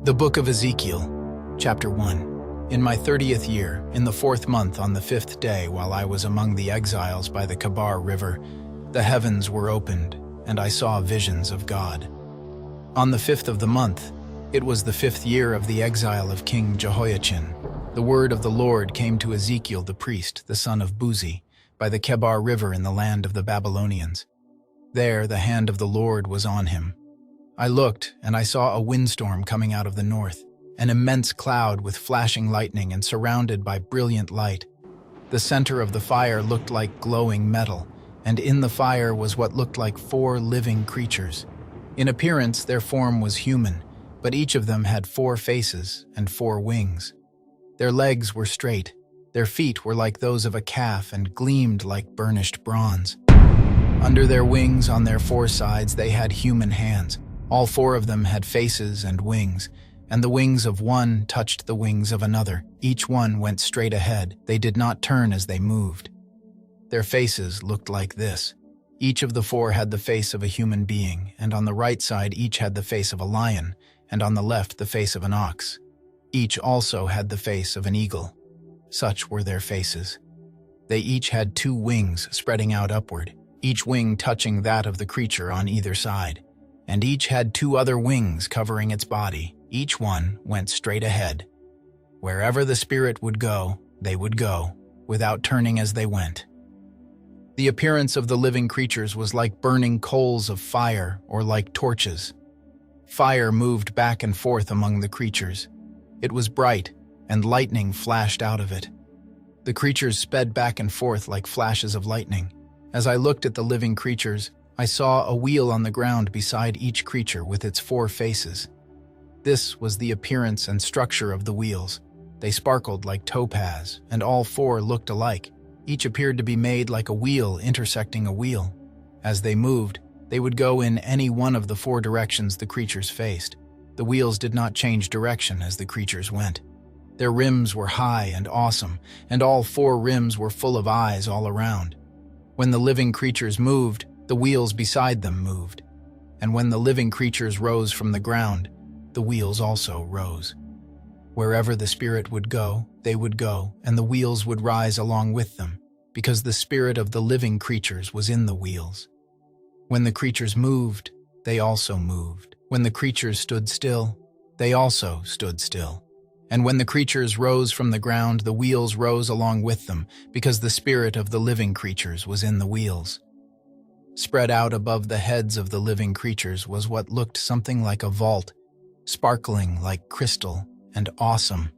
The Book of Ezekiel, Chapter 1. In my 30th year, in the 4th month on the 5th day, while I was among the exiles by the Kabar River, the heavens were opened, and I saw visions of God. On the 5th of the month, it was the 5th year of the exile of King Jehoiachin, the word of the Lord came to Ezekiel the priest, the son of Buzi, by the Kabar River in the land of the Babylonians. There the hand of the Lord was on him. I looked, and I saw a windstorm coming out of the north, an immense cloud with flashing lightning and surrounded by brilliant light. The center of the fire looked like glowing metal, and in the fire was what looked like 4 living creatures. In appearance, their form was human, but each of them had 4 faces and 4 wings. Their legs were straight, their feet were like those of a calf and gleamed like burnished bronze. Under their wings on their 4 sides they had human hands. All 4 of them had faces and wings, and the wings of one touched the wings of another. Each one went straight ahead. They did not turn as they moved. Their faces looked like this. Each of the 4 had the face of a human being, and on the right side each had the face of a lion, and on the left the face of an ox. Each also had the face of an eagle. Such were their faces. They each had 2 wings spreading out upward, each wing touching that of the creature on either side. And each had 2 other wings covering its body. Each one went straight ahead. Wherever the Spirit would go, they would go, without turning as they went. The appearance of the living creatures was like burning coals of fire or like torches. Fire moved back and forth among the creatures. It was bright, and lightning flashed out of it. The creatures sped back and forth like flashes of lightning. As I looked at the living creatures, I saw a wheel on the ground beside each creature with its 4 faces. This was the appearance and structure of the wheels. They sparkled like topaz, and all 4 looked alike. Each appeared to be made like a wheel intersecting a wheel. As they moved, they would go in any one of the 4 directions the creatures faced. The wheels did not change direction as the creatures went. Their rims were high and awesome, and all 4 rims were full of eyes all around. When the living creatures moved, the wheels beside them moved, and when the living creatures rose from the ground, the wheels also rose. Wherever the Spirit would go, they would go, and the wheels would rise along with them, because the spirit of the living creatures was in the wheels. When the creatures moved, they also moved. When the creatures stood still, they also stood still. And when the creatures rose from the ground, the wheels rose along with them, because the spirit of the living creatures was in the wheels. Spread out above the heads of the living creatures was what looked something like a vault, sparkling like crystal and awesome.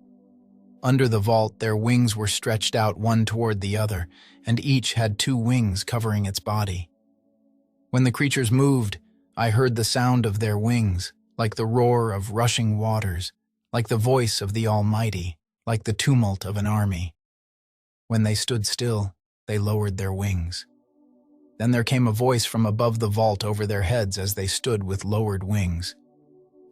Under the vault their wings were stretched out one toward the other, and each had 2 wings covering its body. When the creatures moved, I heard the sound of their wings, like the roar of rushing waters, like the voice of the Almighty, like the tumult of an army. When they stood still, they lowered their wings. Then there came a voice from above the vault over their heads as they stood with lowered wings.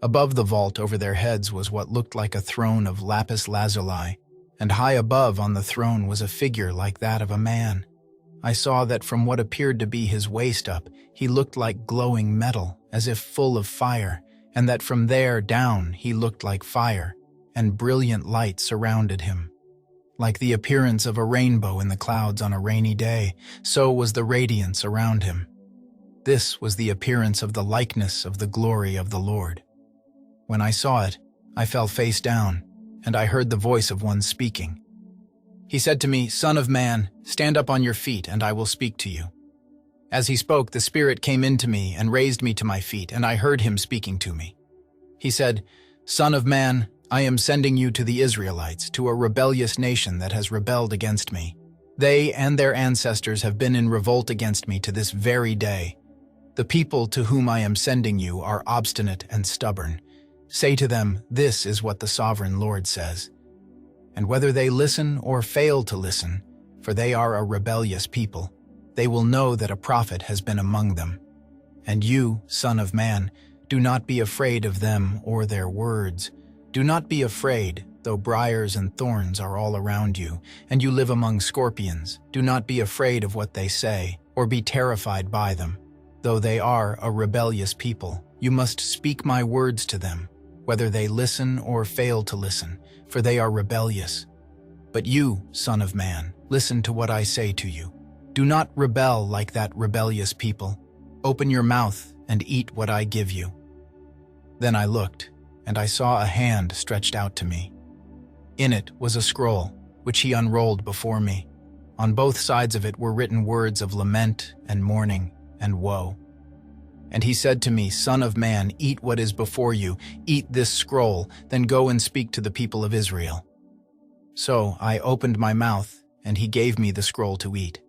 Above the vault over their heads was what looked like a throne of lapis lazuli, and high above on the throne was a figure like that of a man. I saw that from what appeared to be his waist up, he looked like glowing metal, as if full of fire, and that from there down he looked like fire, and brilliant light surrounded him. Like the appearance of a rainbow in the clouds on a rainy day, so was the radiance around him. This was the appearance of the likeness of the glory of the Lord. When I saw it, I fell face down, and I heard the voice of one speaking. He said to me, "Son of man, stand up on your feet, and I will speak to you." As he spoke, the Spirit came into me and raised me to my feet, and I heard him speaking to me. He said, "Son of man, I am sending you to the Israelites, to a rebellious nation that has rebelled against me. They and their ancestors have been in revolt against me to this very day. The people to whom I am sending you are obstinate and stubborn. Say to them, this is what the sovereign Lord says. And whether they listen or fail to listen, for they are a rebellious people, they will know that a prophet has been among them. And you, Son of man, do not be afraid of them or their words. Do not be afraid, though briars and thorns are all around you, and you live among scorpions. Do not be afraid of what they say, or be terrified by them. Though they are a rebellious people, you must speak my words to them. whether they listen or fail to listen, for they are rebellious. But you, Son of Man, listen to what I say to you. Do not rebel like that rebellious people. Open your mouth and eat what I give you." Then I looked, and I saw a hand stretched out to me. In it was a scroll, which he unrolled before me. On both sides of it were written words of lament and mourning and woe. And he said to me, "Son of man, eat what is before you, eat this scroll, then go and speak to the people of Israel." So I opened my mouth, and he gave me the scroll to eat.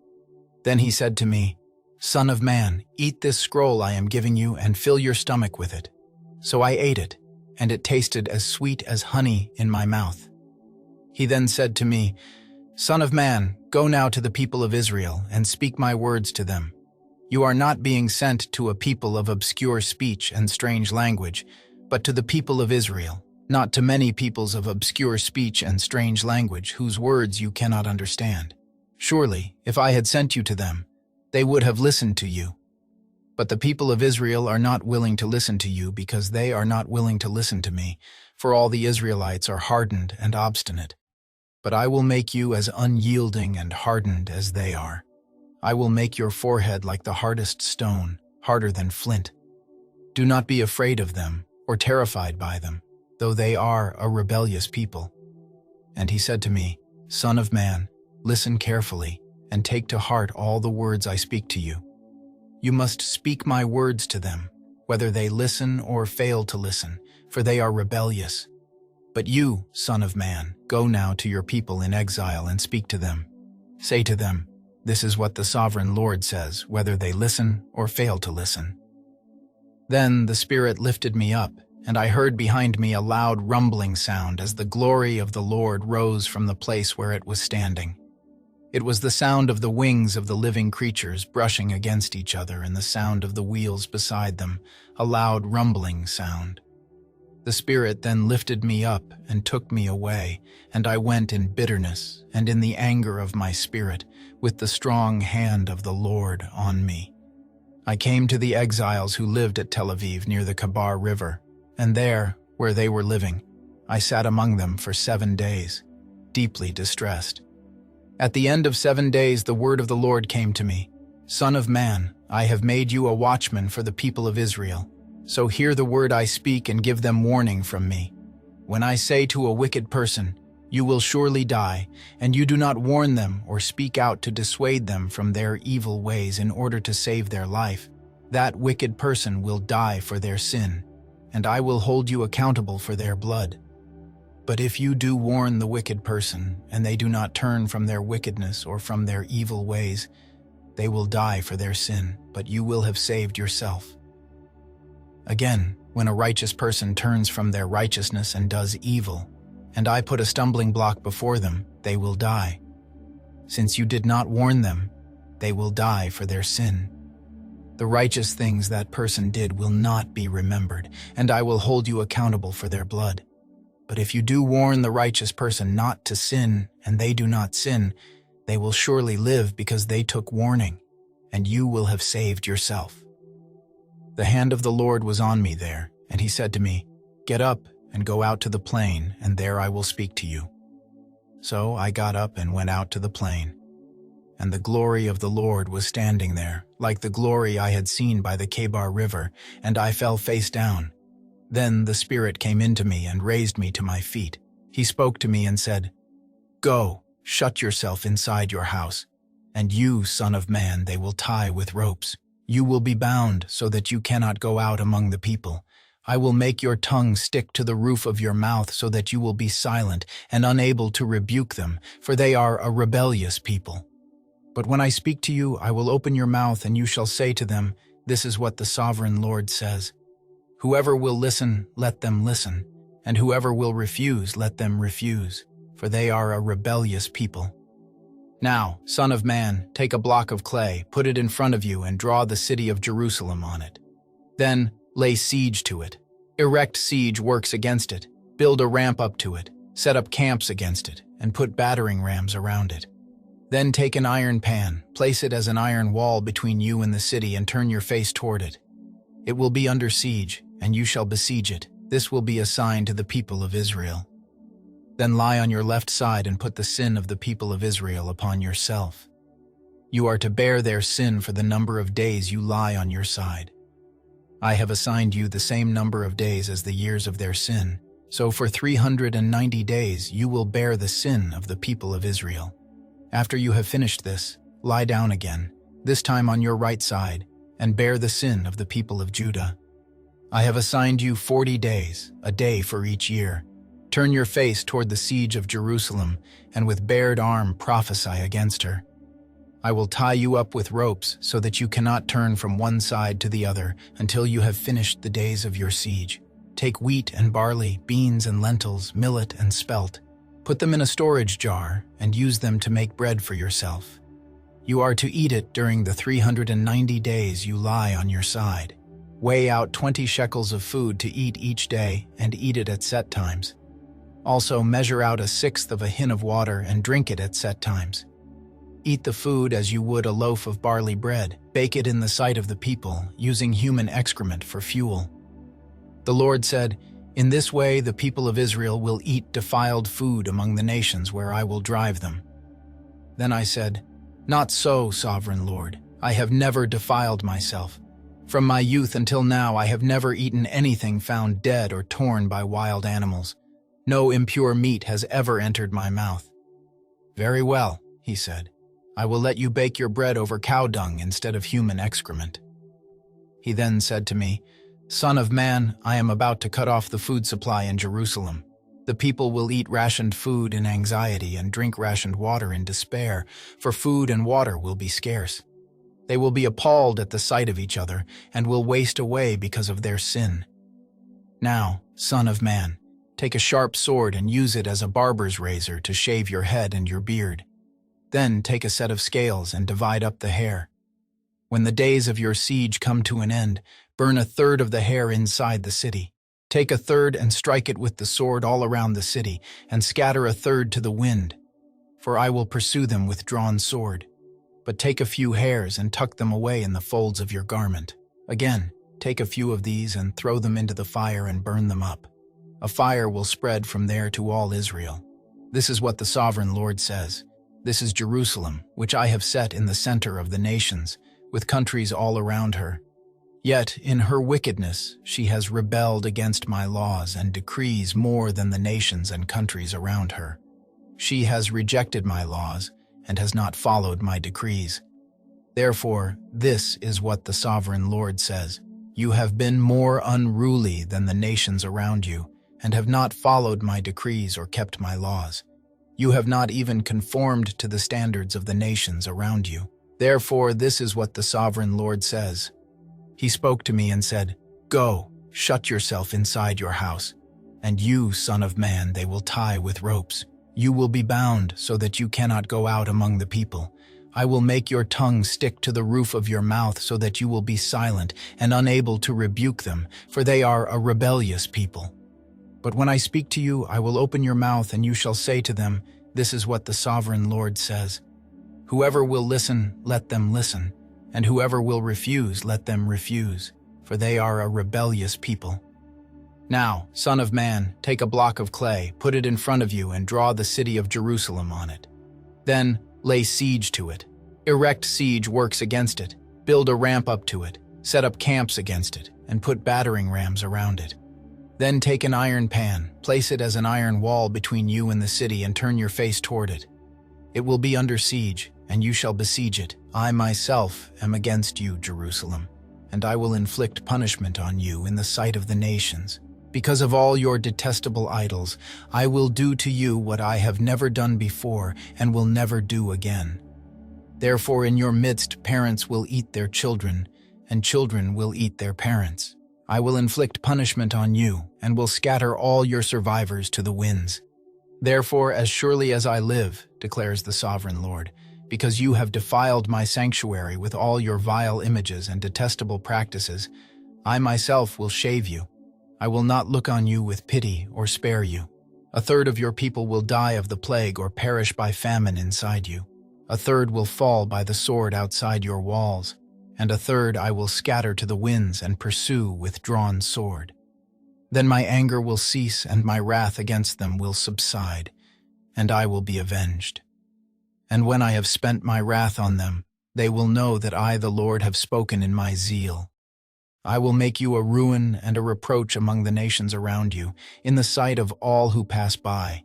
Then he said to me, "Son of man, eat this scroll I am giving you and fill your stomach with it." So I ate it, and it tasted as sweet as honey in my mouth. He then said to me, "Son of man, go now to the people of Israel and speak my words to them. You are not being sent to a people of obscure speech and strange language, but to the people of Israel, not to many peoples of obscure speech and strange language whose words you cannot understand. Surely, if I had sent you to them, they would have listened to you. But the people of Israel are not willing to listen to you because they are not willing to listen to me, for all the Israelites are hardened and obstinate. But I will make you as unyielding and hardened as they are. I will make your forehead like the hardest stone, harder than flint. Do not be afraid of them or terrified by them, though they are a rebellious people." And he said to me, "Son of man, listen carefully and take to heart all the words I speak to you. You must speak my words to them, whether they listen or fail to listen, for they are rebellious. But you, Son of man, go now to your people in exile and speak to them. Say to them, 'This is what the sovereign Lord says, whether they listen or fail to listen.'" Then the Spirit lifted me up, and I heard behind me a loud rumbling sound as the glory of the Lord rose from the place where it was standing. It was the sound of the wings of the living creatures brushing against each other and the sound of the wheels beside them, a loud rumbling sound. The Spirit then lifted me up and took me away, and I went in bitterness and in the anger of my spirit, with the strong hand of the Lord on me. I came to the exiles who lived at Tel Aviv near the Kabar River, and there, where they were living, I sat among them for 7 days, deeply distressed. At the end of 7 days the word of the Lord came to me, "Son of man, I have made you a watchman for the people of Israel. So hear the word I speak and give them warning from me. When I say to a wicked person, 'You will surely die,' and you do not warn them or speak out to dissuade them from their evil ways in order to save their life, that wicked person will die for their sin, and I will hold you accountable for their blood. But if you do warn the wicked person, and they do not turn from their wickedness or from their evil ways, they will die for their sin, but you will have saved yourself. Again, when a righteous person turns from their righteousness and does evil, and I put a stumbling block before them, they will die. Since you did not warn them, they will die for their sin. The righteous things that person did will not be remembered, and I will hold you accountable for their blood. But if you do warn the righteous person not to sin, and they do not sin, they will surely live because they took warning, and you will have saved yourself." The hand of the Lord was on me there, and he said to me, "Get up and go out to the plain, and there I will speak to you." So I got up and went out to the plain. And the glory of the Lord was standing there, like the glory I had seen by the Kabar River, and I fell face down. Then the Spirit came into me and raised me to my feet. He spoke to me and said, "Go, shut yourself inside your house, and you, Son of man, they will tie with ropes. You will be bound so that you cannot go out among the people. I will make your tongue stick to the roof of your mouth so that you will be silent and unable to rebuke them, for they are a rebellious people. But when I speak to you, I will open your mouth and you shall say to them, 'This is what the sovereign Lord says.' Whoever will listen, let them listen, and whoever will refuse, let them refuse, for they are a rebellious people. Now, Son of man, take a block of clay, put it in front of you, and draw the city of Jerusalem on it. Then lay siege to it. Erect siege works against it. Build a ramp up to it. Set up camps against it, and put battering rams around it. Then take an iron pan, place it as an iron wall between you and the city, and turn your face toward it. It will be under siege, and you shall besiege it. This will be a sign to the people of Israel. Then lie on your left side and put the sin of the people of Israel upon yourself. You are to bear their sin for the number of days you lie on your side. I have assigned you the same number of days as the years of their sin, so for 390 days you will bear the sin of the people of Israel. After you have finished this, lie down again, this time on your right side, and bear the sin of the people of Judah. I have assigned you 40 days, a day for each year. Turn your face toward the siege of Jerusalem, and with bared arm prophesy against her. I will tie you up with ropes so that you cannot turn from one side to the other until you have finished the days of your siege. Take wheat and barley, beans and lentils, millet and spelt. Put them in a storage jar and use them to make bread for yourself. You are to eat it during the 390 days you lie on your side. Weigh out 20 shekels of food to eat each day and eat it at set times. Also measure out 1/6 of a hin of water and drink it at set times. Eat the food as you would a loaf of barley bread. Bake it in the sight of the people, using human excrement for fuel. The Lord said, "In this way the people of Israel will eat defiled food among the nations where I will drive them." Then I said, "Not so, sovereign Lord. I have never defiled myself. From my youth until now I have never eaten anything found dead or torn by wild animals. No impure meat has ever entered my mouth." "Very well," he said. "I will let you bake your bread over cow dung instead of human excrement." He then said to me, "Son of man, I am about to cut off the food supply in Jerusalem. The people will eat rationed food in anxiety and drink rationed water in despair, for food and water will be scarce. They will be appalled at the sight of each other and will waste away because of their sin. Now, son of man, take a sharp sword and use it as a barber's razor to shave your head and your beard. Then take a set of scales and divide up the hair. When the days of your siege come to an end, burn 1/3 of the hair inside the city. Take 1/3 and strike it with the sword all around the city, and scatter 1/3 to the wind, for I will pursue them with drawn sword. But take a few hairs and tuck them away in the folds of your garment. Again, take a few of these and throw them into the fire and burn them up. A fire will spread from there to all Israel. This is what the sovereign Lord says. This is Jerusalem, which I have set in the center of the nations, with countries all around her. Yet, in her wickedness, she has rebelled against my laws and decrees more than the nations and countries around her. She has rejected my laws and has not followed my decrees. Therefore, this is what the sovereign Lord says. You have been more unruly than the nations around you, and have not followed my decrees or kept my laws. You have not even conformed to the standards of the nations around you. Therefore, this is what the sovereign Lord says. He spoke to me and said, "Go, shut yourself inside your house, and you, son of man, they will tie with ropes. You will be bound so that you cannot go out among the people. I will make your tongue stick to the roof of your mouth so that you will be silent and unable to rebuke them, for they are a rebellious people. But when I speak to you, I will open your mouth and you shall say to them, 'This is what the sovereign Lord says.' Whoever will listen, let them listen, and whoever will refuse, let them refuse, for they are a rebellious people. Now, son of man, take a block of clay, put it in front of you, and draw the city of Jerusalem on it. Then lay siege to it. Erect siege works against it. Build a ramp up to it. Set up camps against it, and put battering rams around it. Then take an iron pan, place it as an iron wall between you and the city, and turn your face toward it. It will be under siege, and you shall besiege it. I myself am against you, Jerusalem, and I will inflict punishment on you in the sight of the nations. Because of all your detestable idols, I will do to you what I have never done before and will never do again. Therefore in your midst parents will eat their children, and children will eat their parents. I will inflict punishment on you, and will scatter all your survivors to the winds. Therefore, as surely as I live, declares the sovereign Lord, because you have defiled my sanctuary with all your vile images and detestable practices, I myself will shave you. I will not look on you with pity or spare you. 1/3 of your people will die of the plague or perish by famine inside you. 1/3 will fall by the sword outside your walls, and 1/3 I will scatter to the winds and pursue with drawn sword. Then my anger will cease and my wrath against them will subside, and I will be avenged. And when I have spent my wrath on them, they will know that I, the Lord, have spoken in my zeal. I will make you a ruin and a reproach among the nations around you, in the sight of all who pass by.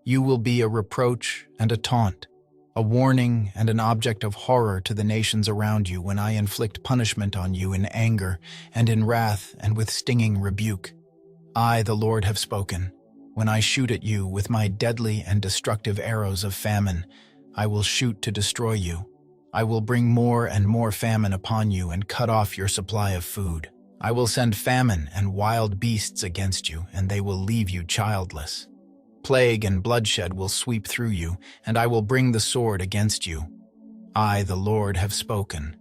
You will be a reproach and a taunt, a warning and an object of horror to the nations around you when I inflict punishment on you in anger and in wrath and with stinging rebuke. I, the Lord, have spoken. When I shoot at you with my deadly and destructive arrows of famine, I will shoot to destroy you. I will bring more and more famine upon you and cut off your supply of food. I will send famine and wild beasts against you, and they will leave you childless. Plague and bloodshed will sweep through you, and I will bring the sword against you. I, the Lord, have spoken.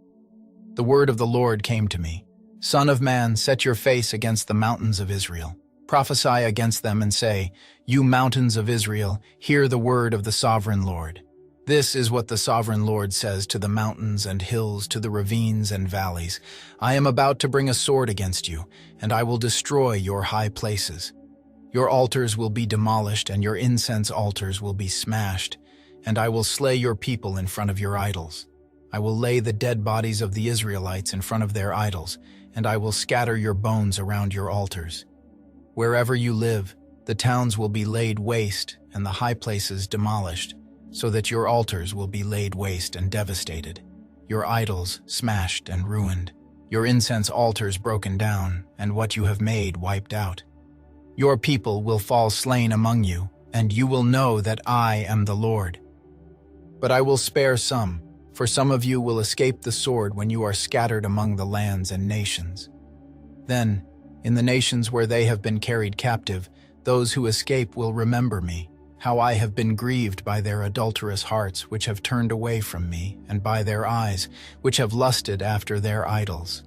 The word of the Lord came to me. Son of man, set your face against the mountains of Israel. Prophesy against them and say, You mountains of Israel, hear the word of the sovereign Lord. This is what the sovereign Lord says to the mountains and hills, to the ravines and valleys. I am about to bring a sword against you, and I will destroy your high places. Your altars will be demolished, and your incense altars will be smashed, and I will slay your people in front of your idols. I will lay the dead bodies of the Israelites in front of their idols, and I will scatter your bones around your altars. Wherever you live, the towns will be laid waste and the high places demolished, so that your altars will be laid waste and devastated, your idols smashed and ruined, your incense altars broken down, and what you have made wiped out. Your people will fall slain among you, and you will know that I am the Lord. But I will spare some, for some of you will escape the sword when you are scattered among the lands and nations. Then, in the nations where they have been carried captive, those who escape will remember me, how I have been grieved by their adulterous hearts which have turned away from me, and by their eyes which have lusted after their idols.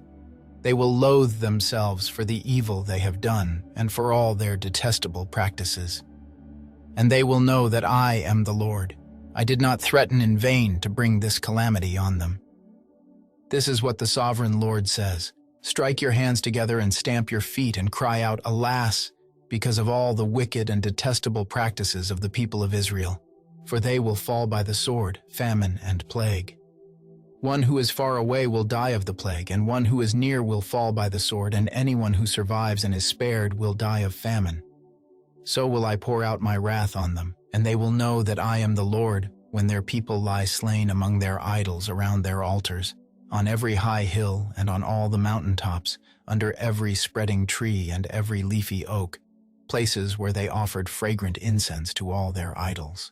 They will loathe themselves for the evil they have done and for all their detestable practices. And they will know that I am the Lord. I did not threaten in vain to bring this calamity on them. This is what the sovereign Lord says. Strike your hands together and stamp your feet and cry out, Alas, because of all the wicked and detestable practices of the people of Israel, for they will fall by the sword, famine, and plague. One who is far away will die of the plague, and one who is near will fall by the sword, and anyone who survives and is spared will die of famine. So will I pour out my wrath on them, and they will know that I am the Lord when their people lie slain among their idols around their altars, on every high hill and on all the mountain tops, under every spreading tree and every leafy oak, places where they offered fragrant incense to all their idols.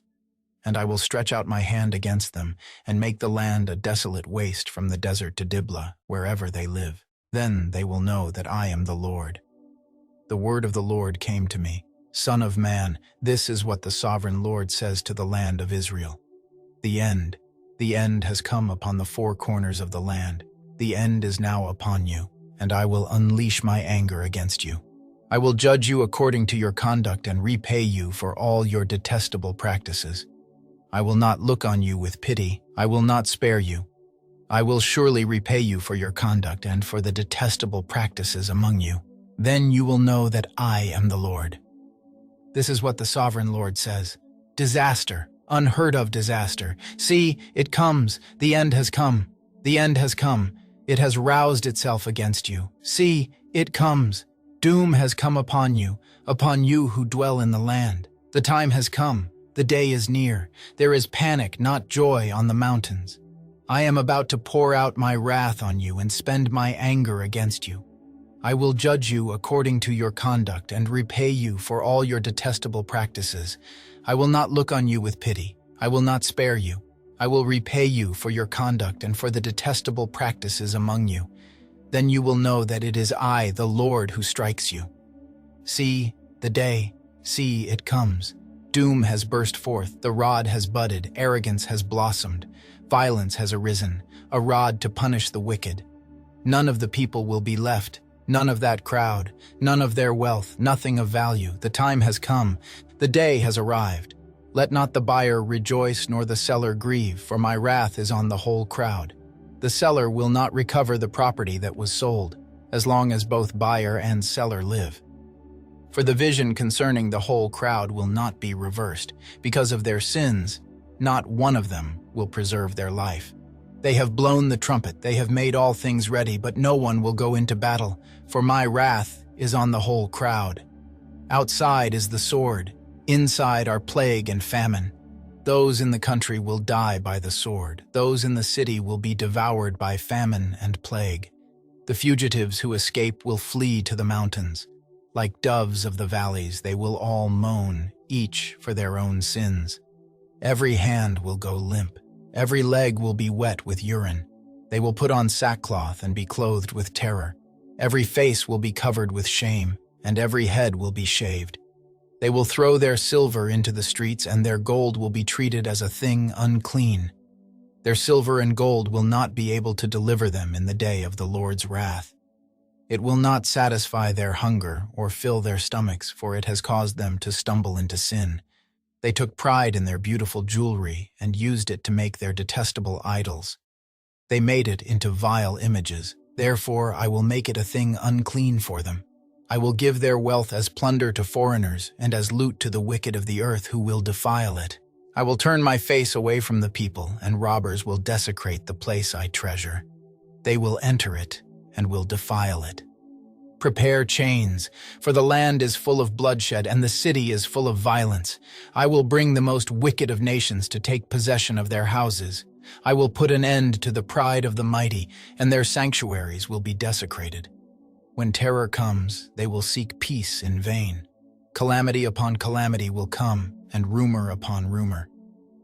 And I will stretch out my hand against them and make the land a desolate waste from the desert to Diblah, wherever they live. Then they will know that I am the Lord. The word of the Lord came to me. Son of man, this is what the sovereign Lord says to the land of Israel. The end has come upon the four corners of the land. The end is now upon you, and I will unleash my anger against you. I will judge you according to your conduct and repay you for all your detestable practices. I will not look on you with pity. I will not spare you. I will surely repay you for your conduct and for the detestable practices among you. Then you will know that I am the Lord. This is what the sovereign Lord says. Disaster, unheard of disaster. See, it comes. The end has come. The end has come. It has roused itself against you. See, it comes. Doom has come upon you who dwell in the land. The time has come. The day is near. There is panic, not joy, on the mountains. I am about to pour out my wrath on you and spend my anger against you. I will judge you according to your conduct and repay you for all your detestable practices. I will not look on you with pity. I will not spare you. I will repay you for your conduct and for the detestable practices among you. Then you will know that it is I, the Lord, who strikes you. See, the day, see, it comes. Doom has burst forth, the rod has budded, arrogance has blossomed, violence has arisen, a rod to punish the wicked. None of the people will be left, none of that crowd, none of their wealth, nothing of value. The time has come, the day has arrived. Let not the buyer rejoice nor the seller grieve, for my wrath is on the whole crowd. The seller will not recover the property that was sold, as long as both buyer and seller live. For the vision concerning the whole crowd will not be reversed. Because of their sins, not one of them will preserve their life. They have blown the trumpet, they have made all things ready, but no one will go into battle, for my wrath is on the whole crowd. Outside is the sword, inside are plague and famine. Those in the country will die by the sword. Those in the city will be devoured by famine and plague. The fugitives who escape will flee to the mountains. Like doves of the valleys, they will all moan, each for their own sins. Every hand will go limp. Every leg will be wet with urine. They will put on sackcloth and be clothed with terror. Every face will be covered with shame, and every head will be shaved. They will throw their silver into the streets, and their gold will be treated as a thing unclean. Their silver and gold will not be able to deliver them in the day of the Lord's wrath. It will not satisfy their hunger or fill their stomachs, for it has caused them to stumble into sin. They took pride in their beautiful jewelry and used it to make their detestable idols. They made it into vile images. Therefore, I will make it a thing unclean for them. I will give their wealth as plunder to foreigners and as loot to the wicked of the earth who will defile it. I will turn my face away from the people, and robbers will desecrate the place I treasure. They will enter it and will defile it. Prepare chains, for the land is full of bloodshed and the city is full of violence. I will bring the most wicked of nations to take possession of their houses. I will put an end to the pride of the mighty, and their sanctuaries will be desecrated. When terror comes, they will seek peace in vain. Calamity upon calamity will come, and rumor upon rumor.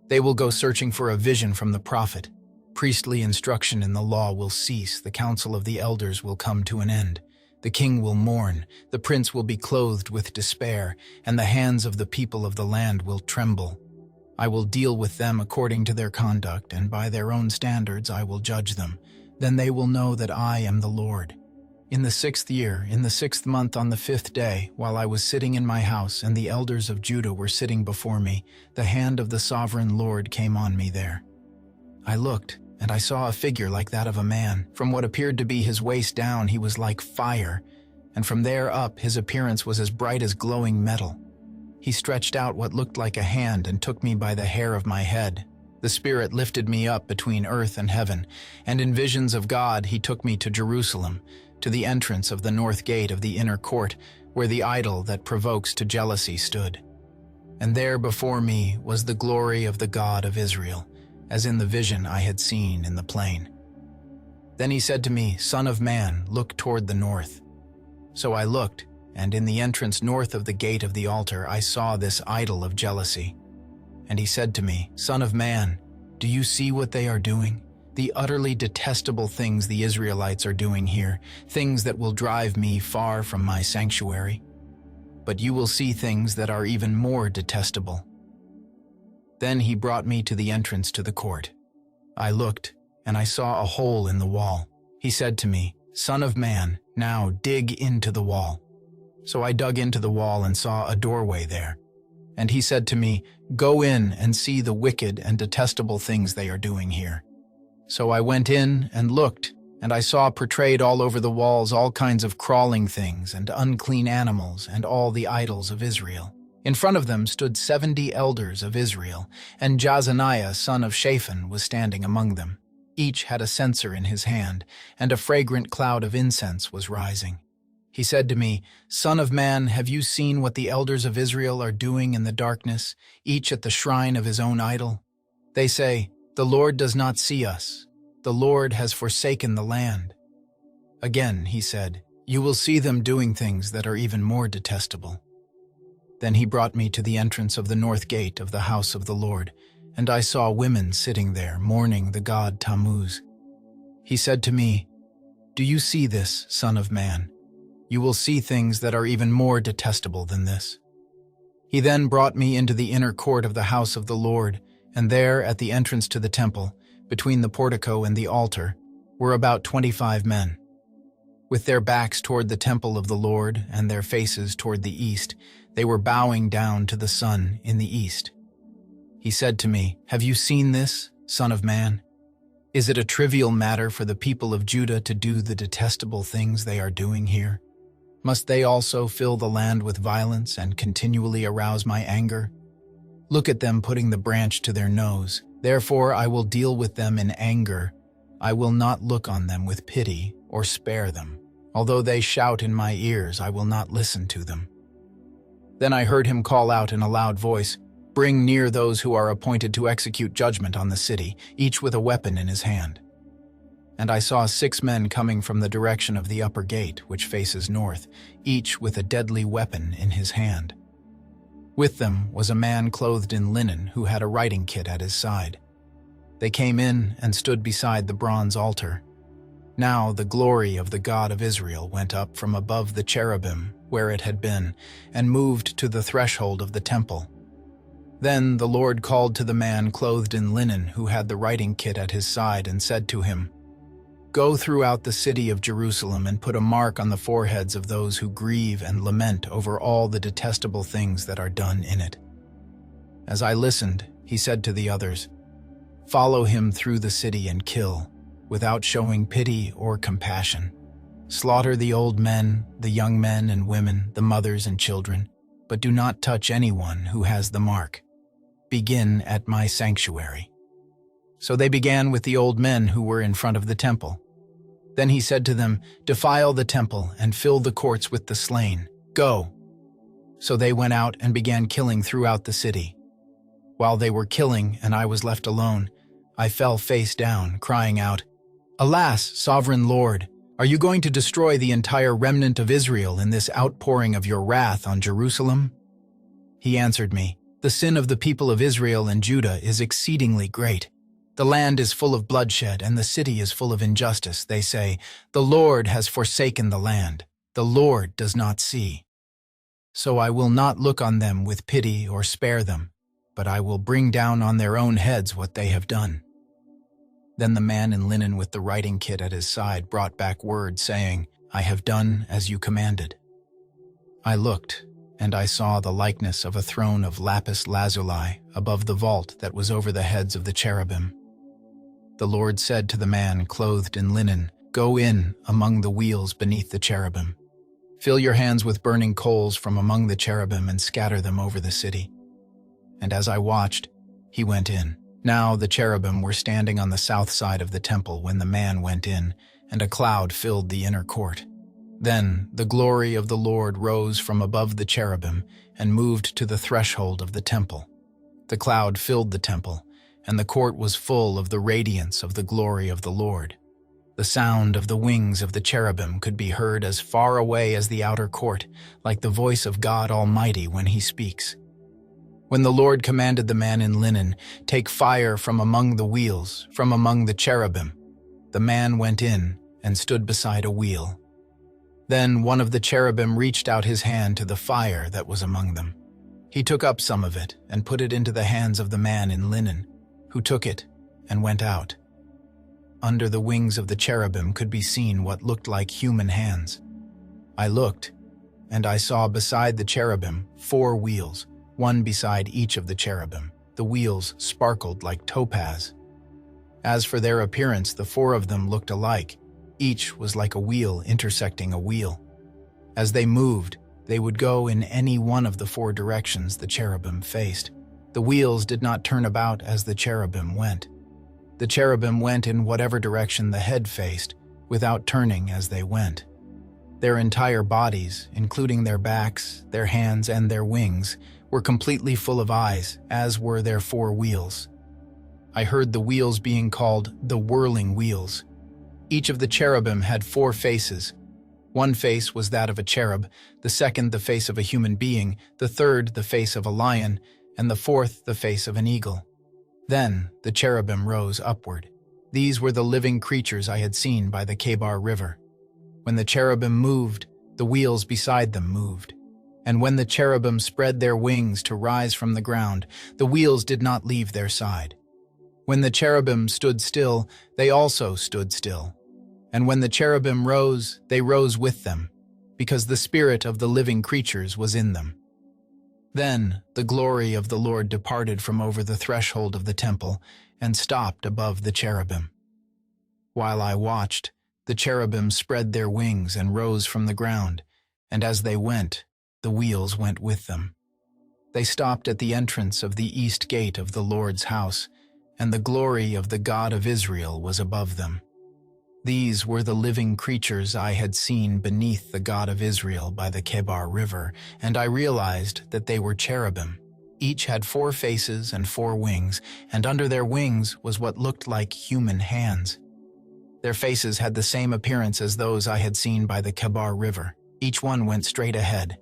They will go searching for a vision from the prophet. Priestly instruction in the law will cease, the council of the elders will come to an end. The king will mourn, the prince will be clothed with despair, and the hands of the people of the land will tremble. I will deal with them according to their conduct, and by their own standards I will judge them. Then they will know that I am the Lord. In the 6th year, in the 6th month, on the 5th day, while I was sitting in my house and the elders of Judah were sitting before me, the hand of the sovereign Lord came on me there. I looked, and I saw a figure like that of a man. From what appeared to be his waist down, he was like fire, and from there up his appearance was as bright as glowing metal. He stretched out what looked like a hand and took me by the hair of my head. The Spirit lifted me up between earth and heaven, and in visions of God he took me to Jerusalem, to the entrance of the north gate of the inner court, where the idol that provokes to jealousy stood. And there before me was the glory of the God of Israel, as in the vision I had seen in the plain. Then he said to me, Son of man, look toward the north. So I looked, and in the entrance north of the gate of the altar I saw this idol of jealousy. And he said to me, Son of man, do you see what they are doing? The utterly detestable things the Israelites are doing here, things that will drive me far from my sanctuary. But you will see things that are even more detestable. Then he brought me to the entrance to the court. I looked, and I saw a hole in the wall. He said to me, Son of man, now dig into the wall. So I dug into the wall and saw a doorway there. And he said to me, Go in and see the wicked and detestable things they are doing here. So I went in and looked, and I saw portrayed all over the walls all kinds of crawling things and unclean animals and all the idols of Israel. In front of them stood 70 elders of Israel, and Jazaniah son of Shaphan was standing among them. Each had a censer in his hand, and a fragrant cloud of incense was rising. He said to me, Son of man, have you seen what the elders of Israel are doing in the darkness, each at the shrine of his own idol? They say, The Lord does not see us. The Lord has forsaken the land. Again, he said, You will see them doing things that are even more detestable. Then he brought me to the entrance of the north gate of the house of the Lord, and I saw women sitting there, mourning the god Tammuz. He said to me, Do you see this, Son of man? You will see things that are even more detestable than this. He then brought me into the inner court of the house of the Lord, and there, at the entrance to the temple, between the portico and the altar, were about 25 men. With their backs toward the temple of the Lord and their faces toward the east, they were bowing down to the sun in the east. He said to me, Have you seen this, Son of man? Is it a trivial matter for the people of Judah to do the detestable things they are doing here? Must they also fill the land with violence and continually arouse my anger? Look at them putting the branch to their nose. Therefore I will deal with them in anger. I will not look on them with pity or spare them. Although they shout in my ears, I will not listen to them. Then I heard him call out in a loud voice, "Bring near those who are appointed to execute judgment on the city, each with a weapon in his hand." And I saw 6 men coming from the direction of the upper gate, which faces north, each with a deadly weapon in his hand. With them was a man clothed in linen who had a writing kit at his side. They came in and stood beside the bronze altar. Now the glory of the God of Israel went up from above the cherubim where it had been, and moved to the threshold of the temple. Then the Lord called to the man clothed in linen who had the writing kit at his side and said to him, "Go throughout the city of Jerusalem and put a mark on the foreheads of those who grieve and lament over all the detestable things that are done in it." As I listened, he said to the others, "Follow him through the city and kill, without showing pity or compassion. Slaughter the old men, the young men and women, the mothers and children, but do not touch anyone who has the mark. Begin at my sanctuary." So they began with the old men who were in front of the temple. Then he said to them, "Defile the temple and fill the courts with the slain. Go." So they went out and began killing throughout the city. While they were killing and I was left alone, I fell face down, crying out, "Alas, sovereign Lord, are you going to destroy the entire remnant of Israel in this outpouring of your wrath on Jerusalem?" He answered me, "The sin of the people of Israel and Judah is exceedingly great. The land is full of bloodshed and the city is full of injustice. They say, 'The Lord has forsaken the land. The Lord does not see.' So I will not look on them with pity or spare them, but I will bring down on their own heads what they have done." Then the man in linen with the writing kit at his side brought back word, saying, "I have done as you commanded." I looked, and I saw the likeness of a throne of lapis lazuli above the vault that was over the heads of the cherubim. The Lord said to the man clothed in linen, "Go in among the wheels beneath the cherubim. Fill your hands with burning coals from among the cherubim and scatter them over the city." And as I watched, he went in. Now the cherubim were standing on the south side of the temple when the man went in, and a cloud filled the inner court. Then the glory of the Lord rose from above the cherubim and moved to the threshold of the temple. The cloud filled the temple, and the court was full of the radiance of the glory of the Lord. The sound of the wings of the cherubim could be heard as far away as the outer court, like the voice of God Almighty when he speaks. When the Lord commanded the man in linen, "Take fire from among the wheels, from among the cherubim," the man went in and stood beside a wheel. Then one of the cherubim reached out his hand to the fire that was among them. He took up some of it and put it into the hands of the man in linen, who took it and went out. Under the wings of the cherubim could be seen what looked like human hands. I looked, and I saw beside the cherubim 4 wheels, one beside each of the cherubim. The wheels sparkled like topaz. As for their appearance, the 4 of them looked alike. Each was like a wheel intersecting a wheel. As they moved, they would go in any one of the 4 directions the cherubim faced. The wheels did not turn about as the cherubim went. The cherubim went in whatever direction the head faced, without turning as they went. Their entire bodies, including their backs, their hands, and their wings, were completely full of eyes, as were their 4 wheels. I heard the wheels being called the whirling wheels. Each of the cherubim had 4 faces. One face was that of a cherub, the second the face of a human being, the third the face of a lion, and the fourth the face of an eagle. Then the cherubim rose upward. These were the living creatures I had seen by the Kebar River. When the cherubim moved, the wheels beside them moved. And when the cherubim spread their wings to rise from the ground, the wheels did not leave their side. When the cherubim stood still, they also stood still. And when the cherubim rose, they rose with them, because the spirit of the living creatures was in them. Then the glory of the Lord departed from over the threshold of the temple and stopped above the cherubim. While I watched, the cherubim spread their wings and rose from the ground, and as they went, the wheels went with them. They stopped at the entrance of the east gate of the Lord's house, and the glory of the God of Israel was above them. These were the living creatures I had seen beneath the God of Israel by the Kebar River, and I realized that they were cherubim. Each had 4 faces and 4 wings, and under their wings was what looked like human hands. Their faces had the same appearance as those I had seen by the Kebar River. Each one went straight ahead.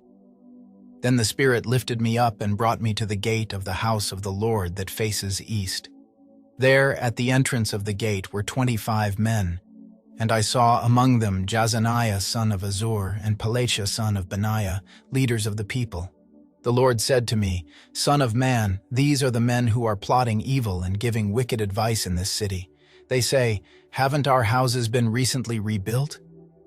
Then the Spirit lifted me up and brought me to the gate of the house of the Lord that faces east. There, at the entrance of the gate, were 25 men, and I saw among them Jazaniah son of Azur and Pelatiah son of Benaiah, leaders of the people. The Lord said to me, "Son of man, these are the men who are plotting evil and giving wicked advice in this city. They say, 'Haven't our houses been recently rebuilt?'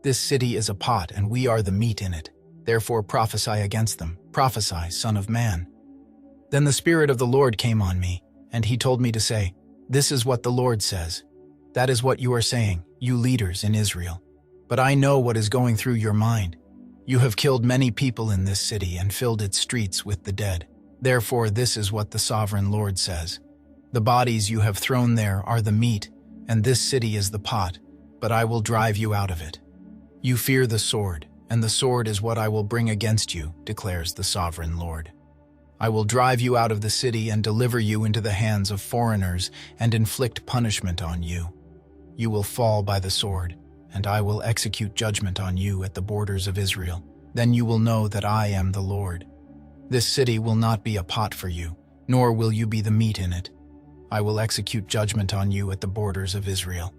This city is a pot, and we are the meat in it. Therefore prophesy against them. Prophesy, Son of man." Then the Spirit of the Lord came on me, and he told me to say, "This is what the Lord says. That is what you are saying, you leaders in Israel. But I know what is going through your mind. You have killed many people in this city and filled its streets with the dead. Therefore this is what the sovereign Lord says. The bodies you have thrown there are the meat, and this city is the pot, but I will drive you out of it. You fear the sword, and the sword is what I will bring against you, declares the sovereign Lord. I will drive you out of the city and deliver you into the hands of foreigners and inflict punishment on you. You will fall by the sword, and I will execute judgment on you at the borders of Israel. Then you will know that I am the Lord. This city will not be a pot for you, nor will you be the meat in it. I will execute judgment on you at the borders of Israel.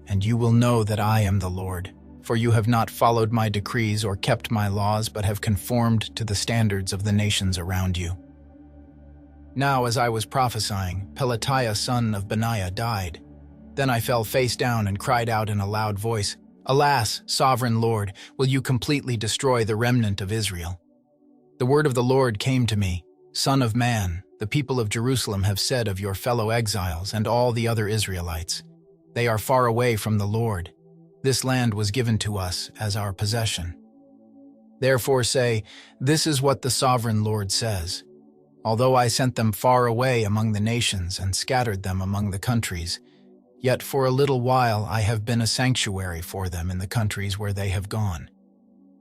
And you will know that I am the Lord, for you have not followed my decrees or kept my laws, but have conformed to the standards of the nations around you." Now as I was prophesying, Pelatiah son of Benaiah died. Then I fell face down and cried out in a loud voice, "Alas, sovereign Lord, will you completely destroy the remnant of Israel?" The word of the Lord came to me, "Son of man, the people of Jerusalem have said of your fellow exiles and all the other Israelites, 'They are far away from the Lord. This land was given to us as our possession.' Therefore say, 'This is what the sovereign Lord says. Although I sent them far away among the nations and scattered them among the countries, yet for a little while I have been a sanctuary for them in the countries where they have gone.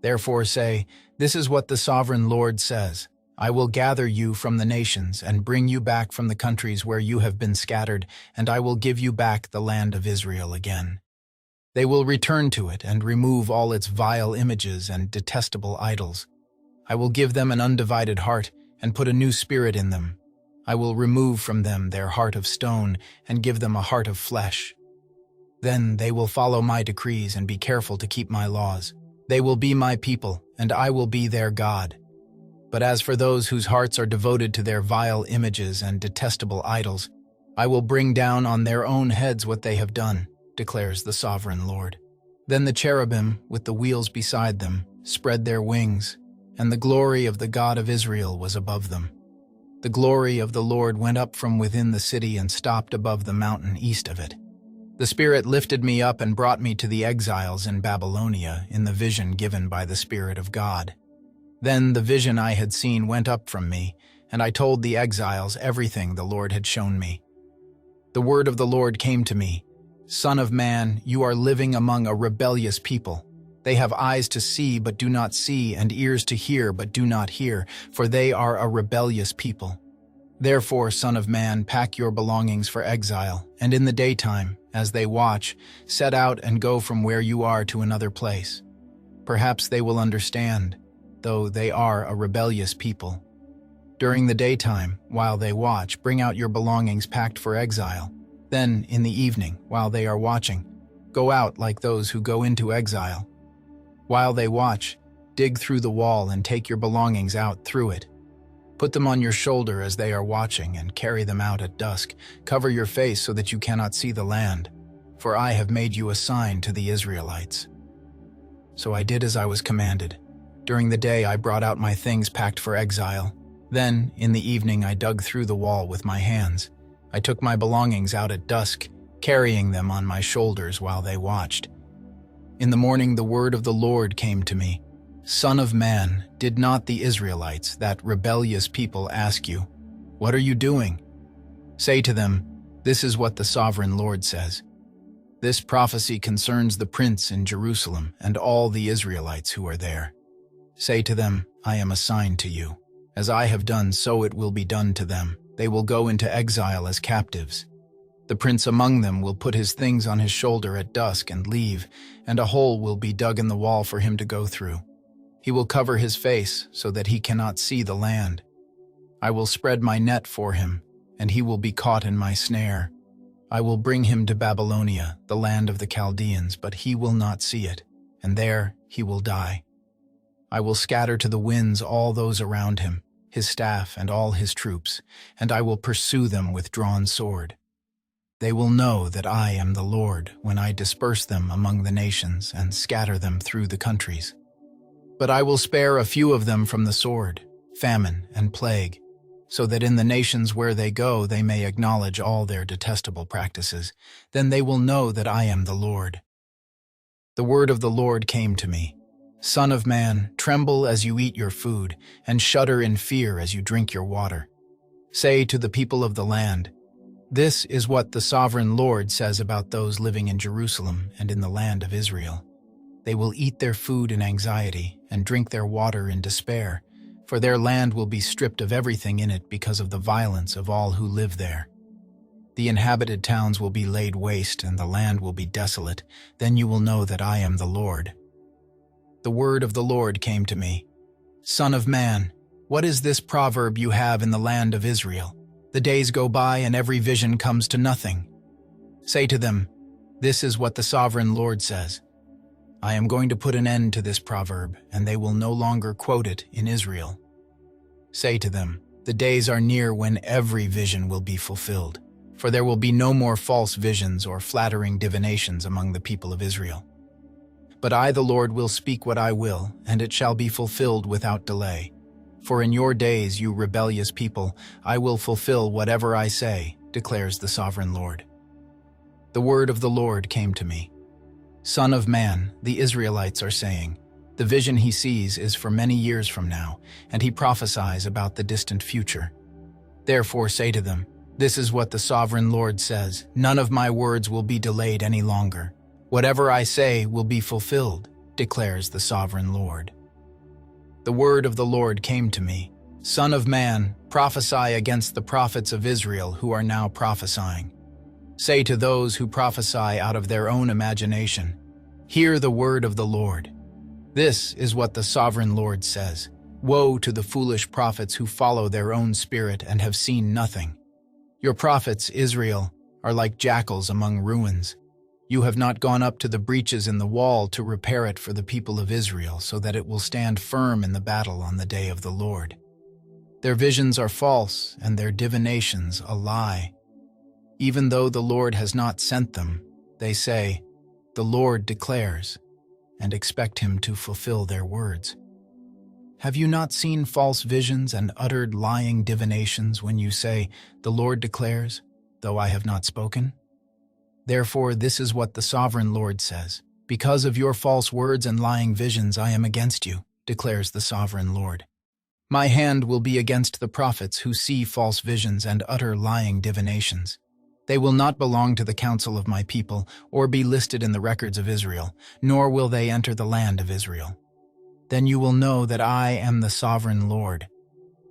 Therefore say, 'This is what the sovereign Lord says. I will gather you from the nations and bring you back from the countries where you have been scattered, and I will give you back the land of Israel again. They will return to it and remove all its vile images and detestable idols. I will give them an undivided heart and put a new spirit in them. I will remove from them their heart of stone and give them a heart of flesh. Then they will follow my decrees and be careful to keep my laws. They will be my people, and I will be their God. But as for those whose hearts are devoted to their vile images and detestable idols, I will bring down on their own heads what they have done, declares the sovereign Lord." Then the cherubim, with the wheels beside them, spread their wings, and the glory of the God of Israel was above them. The glory of the Lord went up from within the city and stopped above the mountain east of it. The Spirit lifted me up and brought me to the exiles in Babylonia in the vision given by the Spirit of God. Then the vision I had seen went up from me, and I told the exiles everything the Lord had shown me. The word of the Lord came to me, "Son of man, you are living among a rebellious people. They have eyes to see but do not see, and ears to hear but do not hear, for they are a rebellious people. Therefore, Son of man, pack your belongings for exile, and in the daytime, as they watch, set out and go from where you are to another place. Perhaps they will understand, though they are a rebellious people. During the daytime, while they watch, bring out your belongings packed for exile. Then, in the evening, while they are watching, go out like those who go into exile. While they watch, dig through the wall and take your belongings out through it. Put them on your shoulder as they are watching and carry them out at dusk. Cover your face so that you cannot see the land, for I have made you a sign to the Israelites." So I did as I was commanded. During the day I brought out my things packed for exile. Then, in the evening, I dug through the wall with my hands. I took my belongings out at dusk, carrying them on my shoulders while they watched. In the morning the word of the Lord came to me, Son of man, did not the Israelites, that rebellious people, ask you, "What are you doing?" Say to them, "This is what the sovereign Lord says." This prophecy concerns the prince in Jerusalem and all the Israelites who are there. Say to them, "I am a sign to you. As I have done, so it will be done to them. They will go into exile as captives. The prince among them will put his things on his shoulder at dusk and leave, and a hole will be dug in the wall for him to go through. He will cover his face so that he cannot see the land. I will spread my net for him, and he will be caught in my snare. I will bring him to Babylonia, the land of the Chaldeans, but he will not see it, and there he will die. I will scatter to the winds all those around him, his staff and all his troops, and I will pursue them with drawn sword. They will know that I am the Lord when I disperse them among the nations and scatter them through the countries. But I will spare a few of them from the sword, famine, and plague, so that in the nations where they go they may acknowledge all their detestable practices. Then they will know that I am the Lord. The word of the Lord came to me. Son of man, tremble as you eat your food, and shudder in fear as you drink your water. Say to the people of the land, "This is what the sovereign Lord says about those living in Jerusalem and in the land of Israel. They will eat their food in anxiety and drink their water in despair, for their land will be stripped of everything in it because of the violence of all who live there. The inhabited towns will be laid waste and the land will be desolate. Then you will know that I am the Lord." The word of the Lord came to me. Son of man, what is this proverb you have in the land of Israel? The days go by and every vision comes to nothing. Say to them, "This is what the sovereign Lord says. I am going to put an end to this proverb, and they will no longer quote it in Israel." Say to them, "The days are near when every vision will be fulfilled, for there will be no more false visions or flattering divinations among the people of Israel. But I, the Lord, will speak what I will, and it shall be fulfilled without delay. For in your days, you rebellious people, I will fulfill whatever I say, declares the sovereign Lord." The word of the Lord came to me. Son of man, the Israelites are saying, the vision he sees is for many years from now, and he prophesies about the distant future. Therefore say to them, "This is what the sovereign Lord says, none of my words will be delayed any longer. Whatever I say will be fulfilled, declares the sovereign Lord." The word of the Lord came to me. Son of man, prophesy against the prophets of Israel who are now prophesying. Say to those who prophesy out of their own imagination, "Hear the word of the Lord. This is what the sovereign Lord says. Woe to the foolish prophets who follow their own spirit and have seen nothing. Your prophets, Israel, are like jackals among ruins. You have not gone up to the breaches in the wall to repair it for the people of Israel, so that it will stand firm in the battle on the day of the Lord. Their visions are false, and their divinations a lie. Even though the Lord has not sent them, they say, 'The Lord declares,' and expect him to fulfill their words. Have you not seen false visions and uttered lying divinations when you say, 'The Lord declares,' though I have not spoken? Therefore, this is what the sovereign Lord says. Because of your false words and lying visions, I am against you, declares the sovereign Lord. My hand will be against the prophets who see false visions and utter lying divinations. They will not belong to the council of my people or be listed in the records of Israel, nor will they enter the land of Israel. Then you will know that I am the sovereign Lord,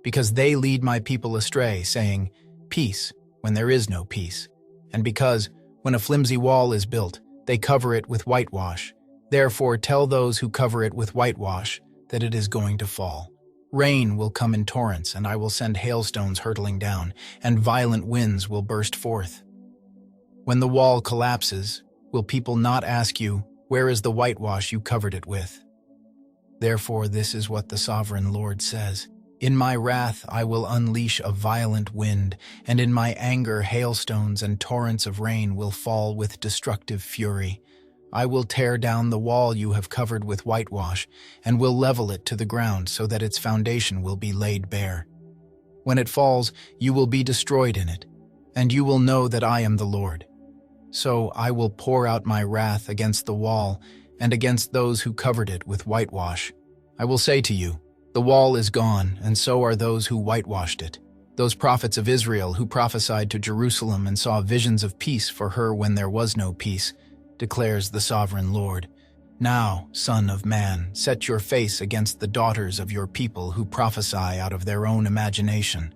because they lead my people astray, saying, 'Peace,' when there is no peace, and because, when a flimsy wall is built, they cover it with whitewash. Therefore tell those who cover it with whitewash that it is going to fall. Rain will come in torrents, and I will send hailstones hurtling down, and violent winds will burst forth. When the wall collapses, will people not ask you, 'Where is the whitewash you covered it with?' Therefore this is what the sovereign Lord says. In my wrath I will unleash a violent wind, and in my anger hailstones and torrents of rain will fall with destructive fury. I will tear down the wall you have covered with whitewash, and will level it to the ground so that its foundation will be laid bare. When it falls, you will be destroyed in it, and you will know that I am the Lord. So I will pour out my wrath against the wall and against those who covered it with whitewash. I will say to you, the wall is gone, and so are those who whitewashed it. Those prophets of Israel who prophesied to Jerusalem and saw visions of peace for her when there was no peace, declares the sovereign Lord. Now, Son of Man, set your face against the daughters of your people who prophesy out of their own imagination.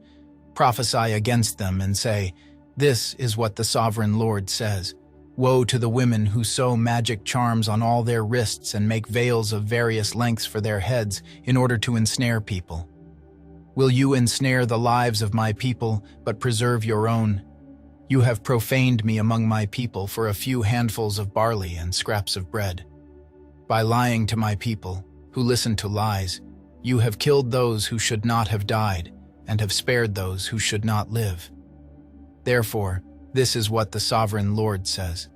Prophesy against them and say, "This is what the sovereign Lord says. Woe to the women who sew magic charms on all their wrists and make veils of various lengths for their heads in order to ensnare people. Will you ensnare the lives of my people, but preserve your own? You have profaned me among my people for a few handfuls of barley and scraps of bread. By lying to my people, who listen to lies, you have killed those who should not have died, and have spared those who should not live. Therefore, this is what the sovereign Lord says.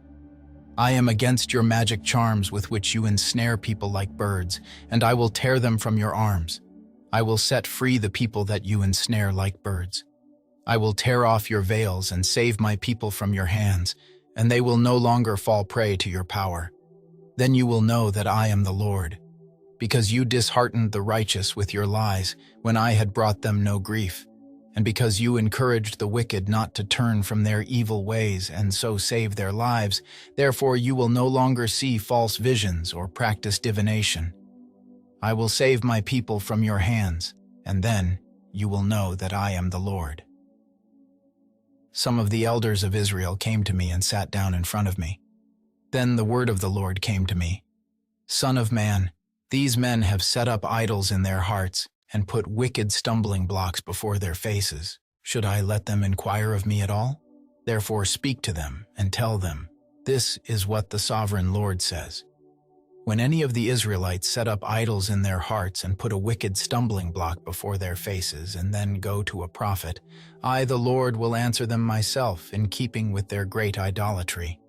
I am against your magic charms with which you ensnare people like birds, and I will tear them from your arms. I will set free the people that you ensnare like birds. I will tear off your veils and save my people from your hands, and they will no longer fall prey to your power. Then you will know that I am the Lord, because you disheartened the righteous with your lies when I had brought them no grief, and because you encouraged the wicked not to turn from their evil ways and so save their lives. Therefore you will no longer see false visions or practice divination. I will save my people from your hands, and then you will know that I am the Lord." Some of the elders of Israel came to me and sat down in front of me. Then the word of the Lord came to me. "Son of man, these men have set up idols in their hearts and put wicked stumbling blocks before their faces. Should I let them inquire of me at all? Therefore speak to them and tell them, this is what the sovereign Lord says. When any of the Israelites set up idols in their hearts and put a wicked stumbling block before their faces and then go to a prophet, I, the Lord, will answer them myself in keeping with their great idolatry.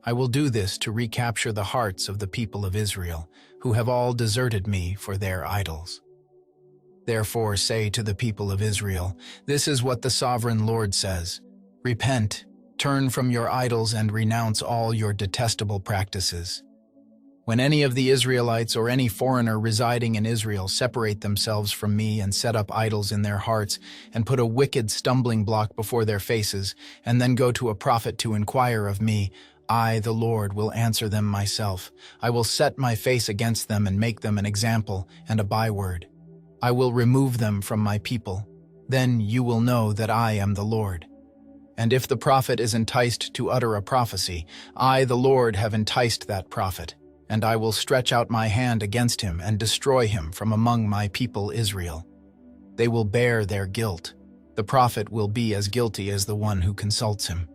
I will do this to recapture the hearts of the people of Israel, who have all deserted me for their idols. Therefore say to the people of Israel, this is what the sovereign Lord says. Repent, turn from your idols and renounce all your detestable practices. When any of the Israelites or any foreigner residing in Israel separate themselves from me and set up idols in their hearts and put a wicked stumbling block before their faces and then go to a prophet to inquire of me, I, the Lord, will answer them myself. I will set my face against them and make them an example and a byword. I will remove them from my people. Then you will know that I am the Lord. And if the prophet is enticed to utter a prophecy, I, the Lord, have enticed that prophet. And I will stretch out my hand against him and destroy him from among my people Israel. They will bear their guilt. The prophet will be as guilty as the one who consults him.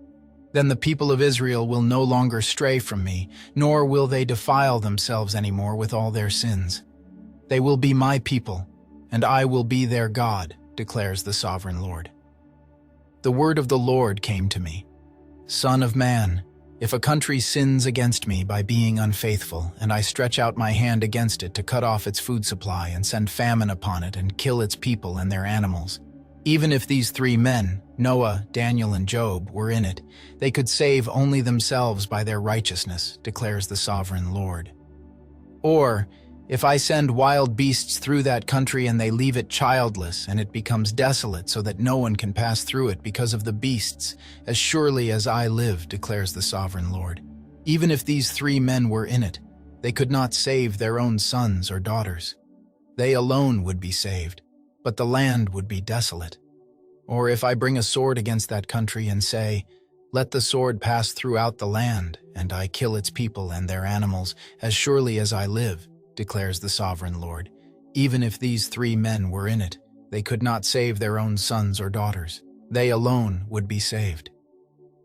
Then the people of Israel will no longer stray from me, nor will they defile themselves anymore with all their sins. They will be my people, and I will be their God, declares the sovereign Lord. The word of the Lord came to me. Son of man, if a country sins against me by being unfaithful, and I stretch out my hand against it to cut off its food supply and send famine upon it and kill its people and their animals, even if these three men, Noah, Daniel, and Job, were in it, they could save only themselves by their righteousness, declares the sovereign Lord. Or, if I send wild beasts through that country and they leave it childless and it becomes desolate so that no one can pass through it because of the beasts, as surely as I live, declares the sovereign Lord. Even if these three men were in it, they could not save their own sons or daughters. They alone would be saved, but the land would be desolate. Or if I bring a sword against that country and say, let the sword pass throughout the land, and I kill its people and their animals, as surely as I live, declares the sovereign Lord. Even if these three men were in it, they could not save their own sons or daughters. They alone would be saved.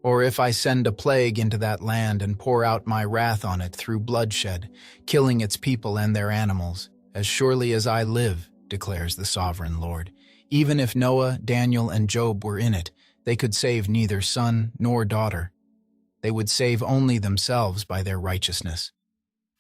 Or if I send a plague into that land and pour out my wrath on it through bloodshed, killing its people and their animals, as surely as I live, declares the sovereign Lord. Even if Noah, Daniel, and Job were in it, they could save neither son nor daughter. They would save only themselves by their righteousness.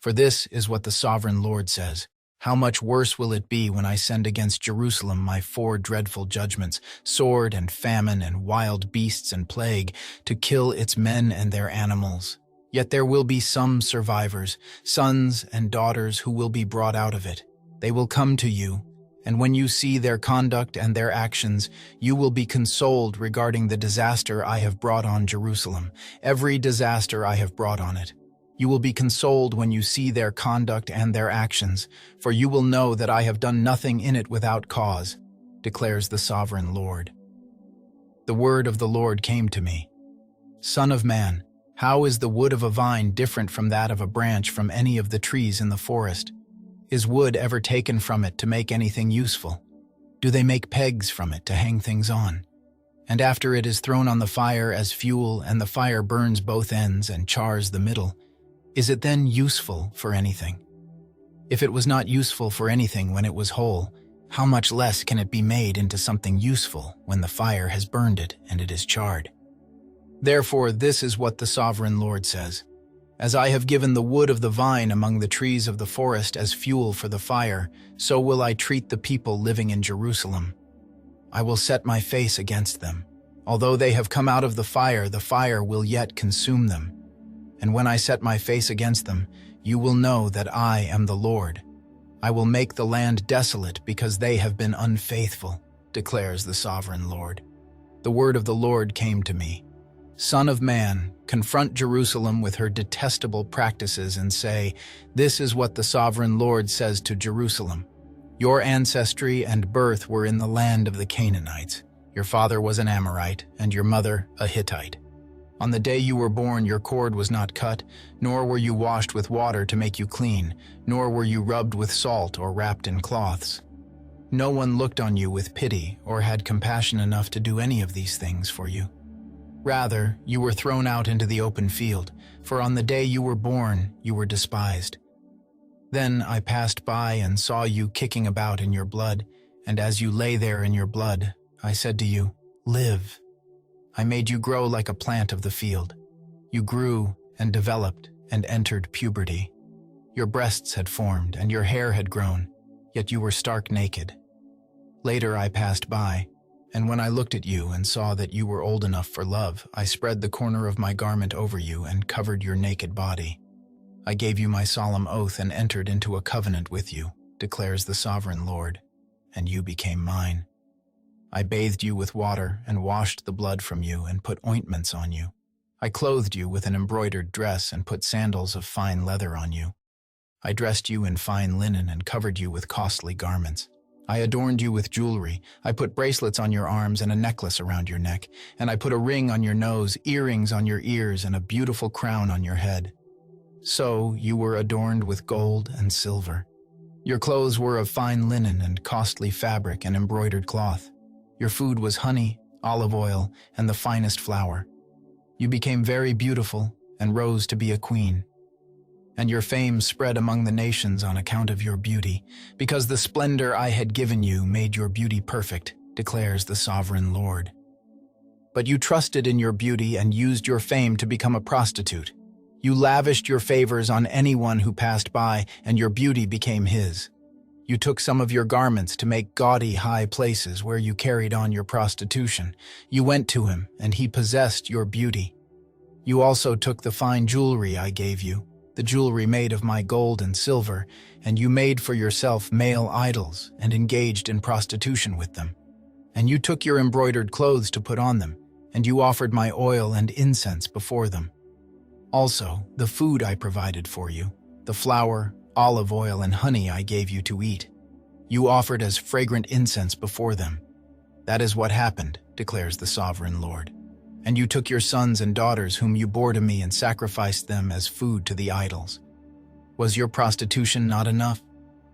For this is what the sovereign Lord says. How much worse will it be when I send against Jerusalem my 4 dreadful judgments, sword and famine and wild beasts and plague, to kill its men and their animals. Yet there will be some survivors, sons and daughters who will be brought out of it. They will come to you, and when you see their conduct and their actions, you will be consoled regarding the disaster I have brought on Jerusalem, every disaster I have brought on it. You will be consoled when you see their conduct and their actions, for you will know that I have done nothing in it without cause, declares the sovereign Lord. The word of the Lord came to me. Son of man, how is the wood of a vine different from that of a branch from any of the trees in the forest? Is wood ever taken from it to make anything useful? Do they make pegs from it to hang things on? And after it is thrown on the fire as fuel and the fire burns both ends and chars the middle, is it then useful for anything? If it was not useful for anything when it was whole, how much less can it be made into something useful when the fire has burned it and it is charred? Therefore, this is what the sovereign Lord says. As I have given the wood of the vine among the trees of the forest as fuel for the fire, so will I treat the people living in Jerusalem. I will set my face against them. Although they have come out of the fire will yet consume them. And when I set my face against them, you will know that I am the Lord. I will make the land desolate because they have been unfaithful, declares the sovereign Lord. The word of the Lord came to me. Son of man, confront Jerusalem with her detestable practices and say, this is what the sovereign Lord says to Jerusalem. Your ancestry and birth were in the land of the Canaanites. Your father was an Amorite, and your mother a Hittite. On the day you were born, your cord was not cut, nor were you washed with water to make you clean, nor were you rubbed with salt or wrapped in cloths. No one looked on you with pity or had compassion enough to do any of these things for you. Rather, you were thrown out into the open field, for on the day you were born, you were despised. Then I passed by and saw you kicking about in your blood, and as you lay there in your blood, I said to you, live. I made you grow like a plant of the field. You grew and developed and entered puberty. Your breasts had formed and your hair had grown, yet you were stark naked. Later I passed by, and when I looked at you and saw that you were old enough for love, I spread the corner of my garment over you and covered your naked body. I gave you my solemn oath and entered into a covenant with you, declares the sovereign Lord, and you became mine. I bathed you with water and washed the blood from you and put ointments on you. I clothed you with an embroidered dress and put sandals of fine leather on you. I dressed you in fine linen and covered you with costly garments. I adorned you with jewelry. I put bracelets on your arms and a necklace around your neck, and I put a ring on your nose, earrings on your ears, and a beautiful crown on your head. So you were adorned with gold and silver. Your clothes were of fine linen and costly fabric and embroidered cloth. Your food was honey, olive oil, and the finest flour. You became very beautiful and rose to be a queen. And your fame spread among the nations on account of your beauty, because the splendor I had given you made your beauty perfect, declares the sovereign Lord. But you trusted in your beauty and used your fame to become a prostitute. You lavished your favors on anyone who passed by, and your beauty became his. You took some of your garments to make gaudy high places where you carried on your prostitution. You went to him, and he possessed your beauty. You also took the fine jewelry I gave you, the jewelry made of my gold and silver, and you made for yourself male idols and engaged in prostitution with them. And you took your embroidered clothes to put on them, and you offered my oil and incense before them. Also, the food I provided for you, the flour, olive oil, and honey I gave you to eat, you offered as fragrant incense before them. That is what happened, declares the sovereign Lord. And you took your sons and daughters whom you bore to me and sacrificed them as food to the idols. Was your prostitution not enough?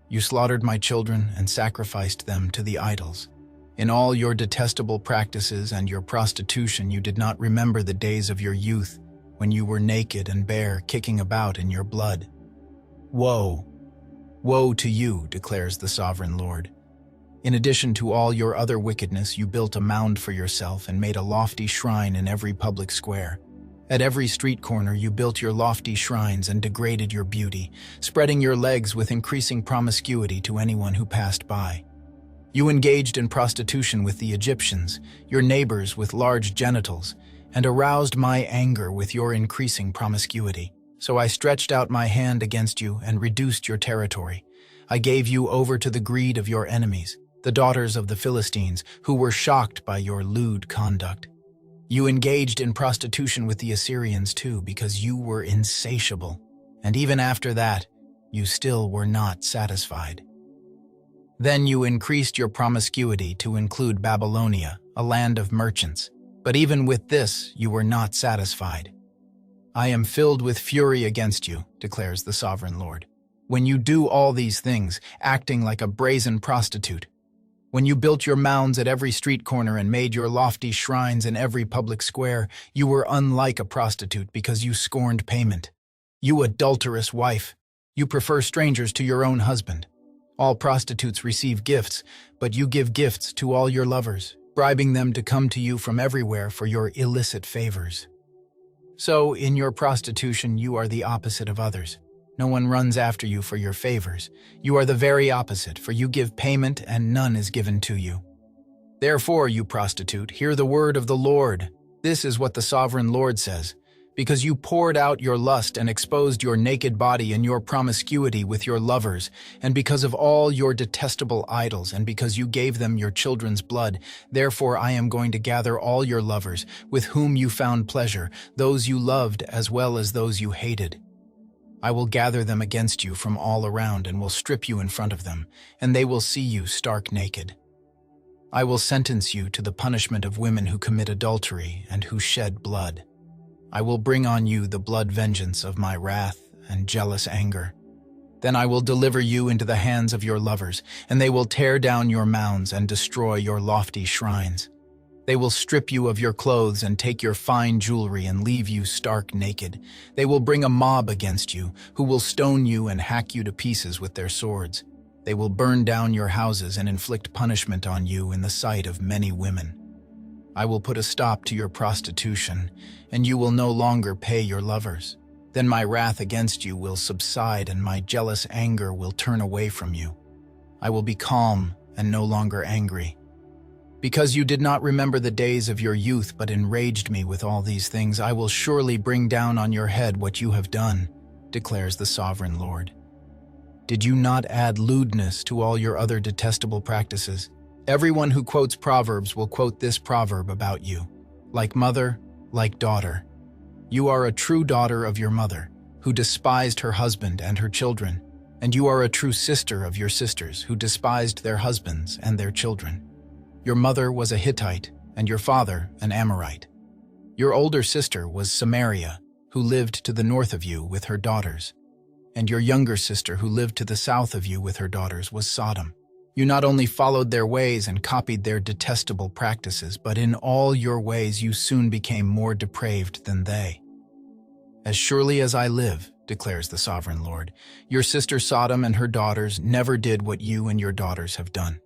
You slaughtered my children and sacrificed them to the idols. In all your detestable practices and your prostitution, you did not remember the days of your youth, when you were naked and bare, kicking about in your blood. Woe! Woe to you, declares the sovereign Lord. In addition to all your other wickedness, you built a mound for yourself and made a lofty shrine in every public square. At every street corner you built your lofty shrines and degraded your beauty, spreading your legs with increasing promiscuity to anyone who passed by. You engaged in prostitution with the Egyptians, your neighbors with large genitals, and aroused my anger with your increasing promiscuity. So I stretched out my hand against you and reduced your territory. I gave you over to the greed of your enemies, the daughters of the Philistines, who were shocked by your lewd conduct. You engaged in prostitution with the Assyrians too, because you were insatiable, and even after that, you still were not satisfied. Then you increased your promiscuity to include Babylonia, a land of merchants, but even with this you were not satisfied. I am filled with fury against you, declares the Sovereign Lord. When you do all these things, acting like a brazen prostitute, when you built your mounds at every street corner and made your lofty shrines in every public square, you were unlike a prostitute because you scorned payment. You adulterous wife, you prefer strangers to your own husband. All prostitutes receive gifts, but you give gifts to all your lovers, bribing them to come to you from everywhere for your illicit favors. So, in your prostitution, you are the opposite of others. No one runs after you for your favors. You are the very opposite, for you give payment and none is given to you. Therefore, you prostitute, hear the word of the Lord. This is what the Sovereign Lord says. Because you poured out your lust and exposed your naked body in your promiscuity with your lovers, and because of all your detestable idols, and because you gave them your children's blood, therefore I am going to gather all your lovers, with whom you found pleasure, those you loved as well as those you hated. I will gather them against you from all around and will strip you in front of them, and they will see you stark naked. I will sentence you to the punishment of women who commit adultery and who shed blood. I will bring on you the blood vengeance of my wrath and jealous anger. Then I will deliver you into the hands of your lovers, and they will tear down your mounds and destroy your lofty shrines. They will strip you of your clothes and take your fine jewelry and leave you stark naked. They will bring a mob against you, who will stone you and hack you to pieces with their swords. They will burn down your houses and inflict punishment on you in the sight of many women. I will put a stop to your prostitution, and you will no longer pay your lovers. Then my wrath against you will subside, and my jealous anger will turn away from you. I will be calm and no longer angry. Because you did not remember the days of your youth but enraged me with all these things, I will surely bring down on your head what you have done, declares the Sovereign Lord. Did you not add lewdness to all your other detestable practices? Everyone who quotes Proverbs will quote this proverb about you. Like mother, like daughter. You are a true daughter of your mother, who despised her husband and her children, and you are a true sister of your sisters, who despised their husbands and their children. Your mother was a Hittite, and your father an Amorite. Your older sister was Samaria, who lived to the north of you with her daughters. And your younger sister, who lived to the south of you with her daughters, was Sodom. You not only followed their ways and copied their detestable practices, but in all your ways you soon became more depraved than they. As surely as I live, declares the Sovereign Lord, your sister Sodom and her daughters never did what you and your daughters have done.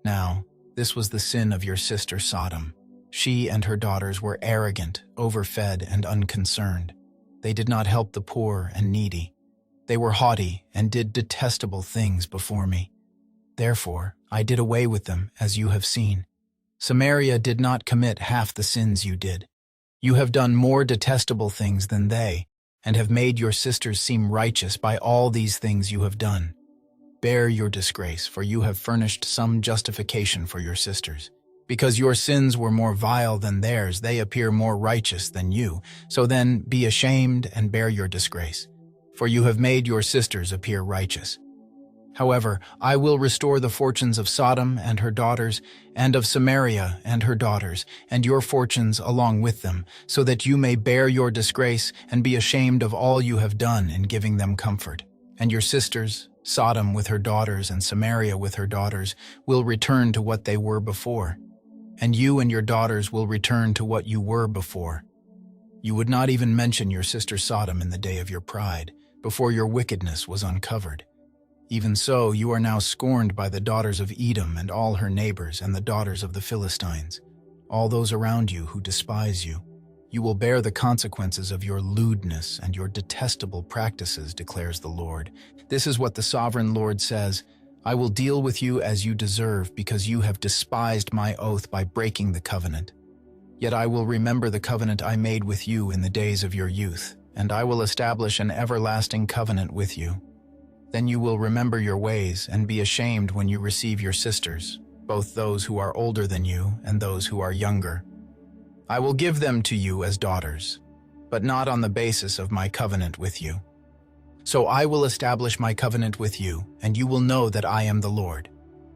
Now, this was the sin of your sister Sodom. She and her daughters were arrogant, overfed, and unconcerned. They did not help the poor and needy. They were haughty and did detestable things before me. Therefore, I did away with them, as you have seen. Samaria did not commit half the sins you did. You have done more detestable things than they, and have made your sisters seem righteous by all these things you have done. Bear your disgrace, for you have furnished some justification for your sisters. Because your sins were more vile than theirs, they appear more righteous than you. So then, be ashamed and bear your disgrace, for you have made your sisters appear righteous. However, I will restore the fortunes of Sodom and her daughters, and of Samaria and her daughters, and your fortunes along with them, so that you may bear your disgrace and be ashamed of all you have done in giving them comfort. And your sisters, Sodom with her daughters and Samaria with her daughters, will return to what they were before. And you and your daughters will return to what you were before. You would not even mention your sister Sodom in the day of your pride, before your wickedness was uncovered. Even so, you are now scorned by the daughters of Edom and all her neighbors and the daughters of the Philistines, all those around you who despise you. You will bear the consequences of your lewdness and your detestable practices, declares the Lord. This is what the Sovereign Lord says: I will deal with you as you deserve, because you have despised my oath by breaking the covenant. Yet I will remember the covenant I made with you in the days of your youth, and I will establish an everlasting covenant with you. Then you will remember your ways and be ashamed when you receive your sisters, both those who are older than you and those who are younger. I will give them to you as daughters, but not on the basis of my covenant with you. So I will establish my covenant with you, and you will know that I am the Lord.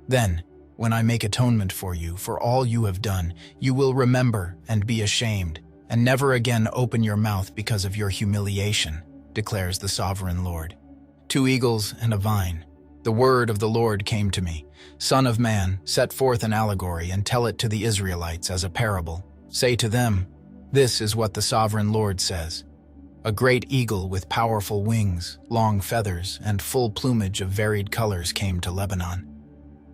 Then, when I make atonement for you for all you have done, you will remember and be ashamed, and never again open your mouth because of your humiliation, declares the sovereign Lord. 2 eagles and a vine. The word of the Lord came to me. Son of man, set forth an allegory and tell it to the Israelites as a parable. Say to them, this is what the sovereign Lord says. A great eagle with powerful wings, long feathers, and full plumage of varied colors came to Lebanon.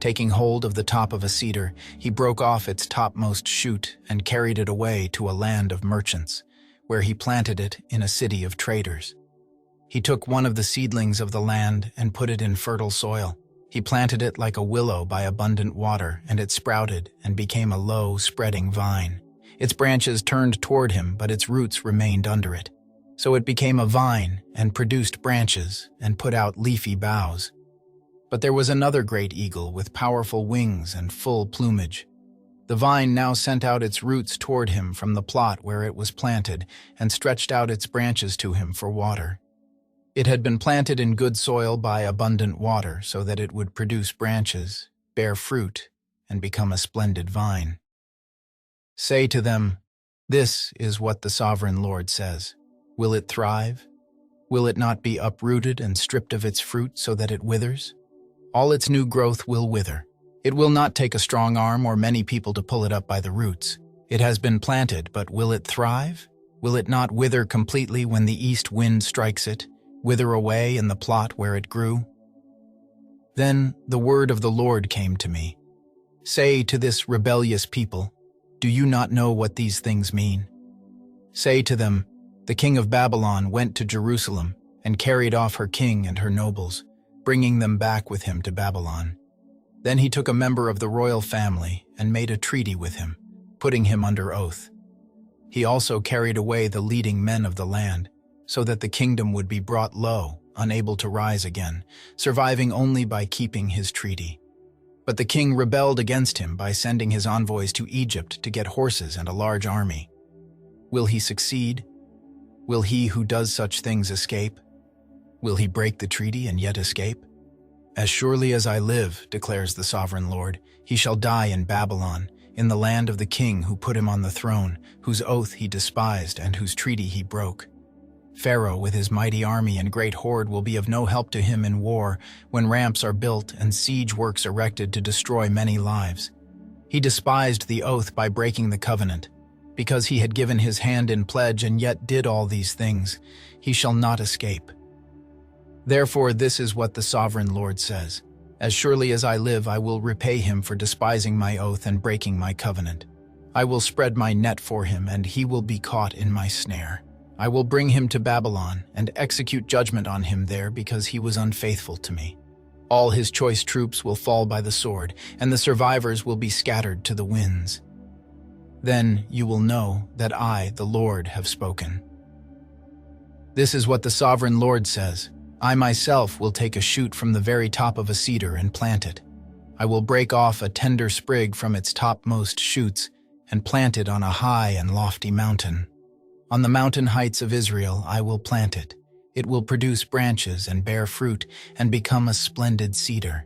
Taking hold of the top of a cedar, he broke off its topmost shoot and carried it away to a land of merchants, where he planted it in a city of traders. He took one of the seedlings of the land and put it in fertile soil. He planted it like a willow by abundant water, and it sprouted and became a low, spreading vine. Its branches turned toward him, but its roots remained under it. So it became a vine and produced branches and put out leafy boughs. But there was another great eagle with powerful wings and full plumage. The vine now sent out its roots toward him from the plot where it was planted and stretched out its branches to him for water. It had been planted in good soil by abundant water so that it would produce branches, bear fruit, and become a splendid vine. Say to them, this is what the sovereign Lord says. Will it thrive? Will it not be uprooted and stripped of its fruit so that it withers? All its new growth will wither. It will not take a strong arm or many people to pull it up by the roots. It has been planted, but will it thrive? Will it not wither completely when the east wind strikes it, wither away in the plot where it grew? Then the word of the Lord came to me. Say to this rebellious people, do you not know what these things mean? Say to them, the king of Babylon went to Jerusalem and carried off her king and her nobles, bringing them back with him to Babylon. Then he took a member of the royal family and made a treaty with him, putting him under oath. He also carried away the leading men of the land, so that the kingdom would be brought low, unable to rise again, surviving only by keeping his treaty. But the king rebelled against him by sending his envoys to Egypt to get horses and a large army. Will he succeed? Will he who does such things escape? Will he break the treaty and yet escape? As surely as I live, declares the sovereign Lord, he shall die in Babylon, in the land of the king who put him on the throne, whose oath he despised and whose treaty he broke. Pharaoh with his mighty army and great horde will be of no help to him in war when ramps are built and siege works erected to destroy many lives. He despised the oath by breaking the covenant. Because he had given his hand in pledge and yet did all these things, he shall not escape. Therefore this is what the sovereign Lord says. As surely as I live, I will repay him for despising my oath and breaking my covenant. I will spread my net for him, and he will be caught in my snare. I will bring him to Babylon and execute judgment on him there because he was unfaithful to me. All his choice troops will fall by the sword, and the survivors will be scattered to the winds. Then you will know that I, the Lord, have spoken. This is what the sovereign Lord says. I myself will take a shoot from the very top of a cedar and plant it. I will break off a tender sprig from its topmost shoots and plant it on a high and lofty mountain. On the mountain heights of Israel I will plant it. It will produce branches and bear fruit and become a splendid cedar.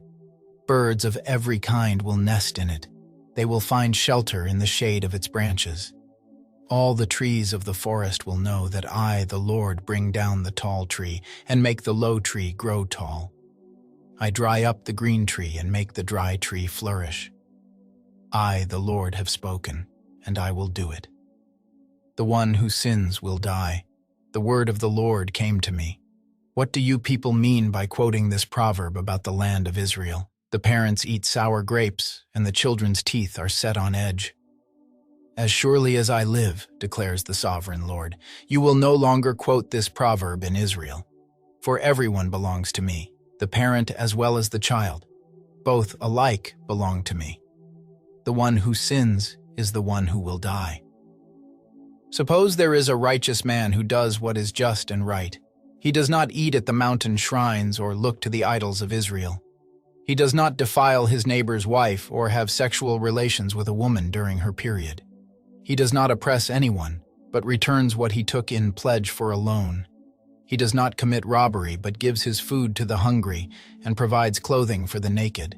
Birds of every kind will nest in it. They will find shelter in the shade of its branches. All the trees of the forest will know that I, the Lord, bring down the tall tree and make the low tree grow tall. I dry up the green tree and make the dry tree flourish. I, the Lord, have spoken, and I will do it. The one who sins will die. The word of the Lord came to me. What do you people mean by quoting this proverb about the land of Israel? The parents eat sour grapes, and the children's teeth are set on edge. As surely as I live, declares the sovereign Lord, you will no longer quote this proverb in Israel. For everyone belongs to me, the parent as well as the child. Both alike belong to me. The one who sins is the one who will die. Suppose there is a righteous man who does what is just and right. He does not eat at the mountain shrines or look to the idols of Israel. He does not defile his neighbor's wife or have sexual relations with a woman during her period. He does not oppress anyone, but returns what he took in pledge for a loan. He does not commit robbery, but gives his food to the hungry and provides clothing for the naked.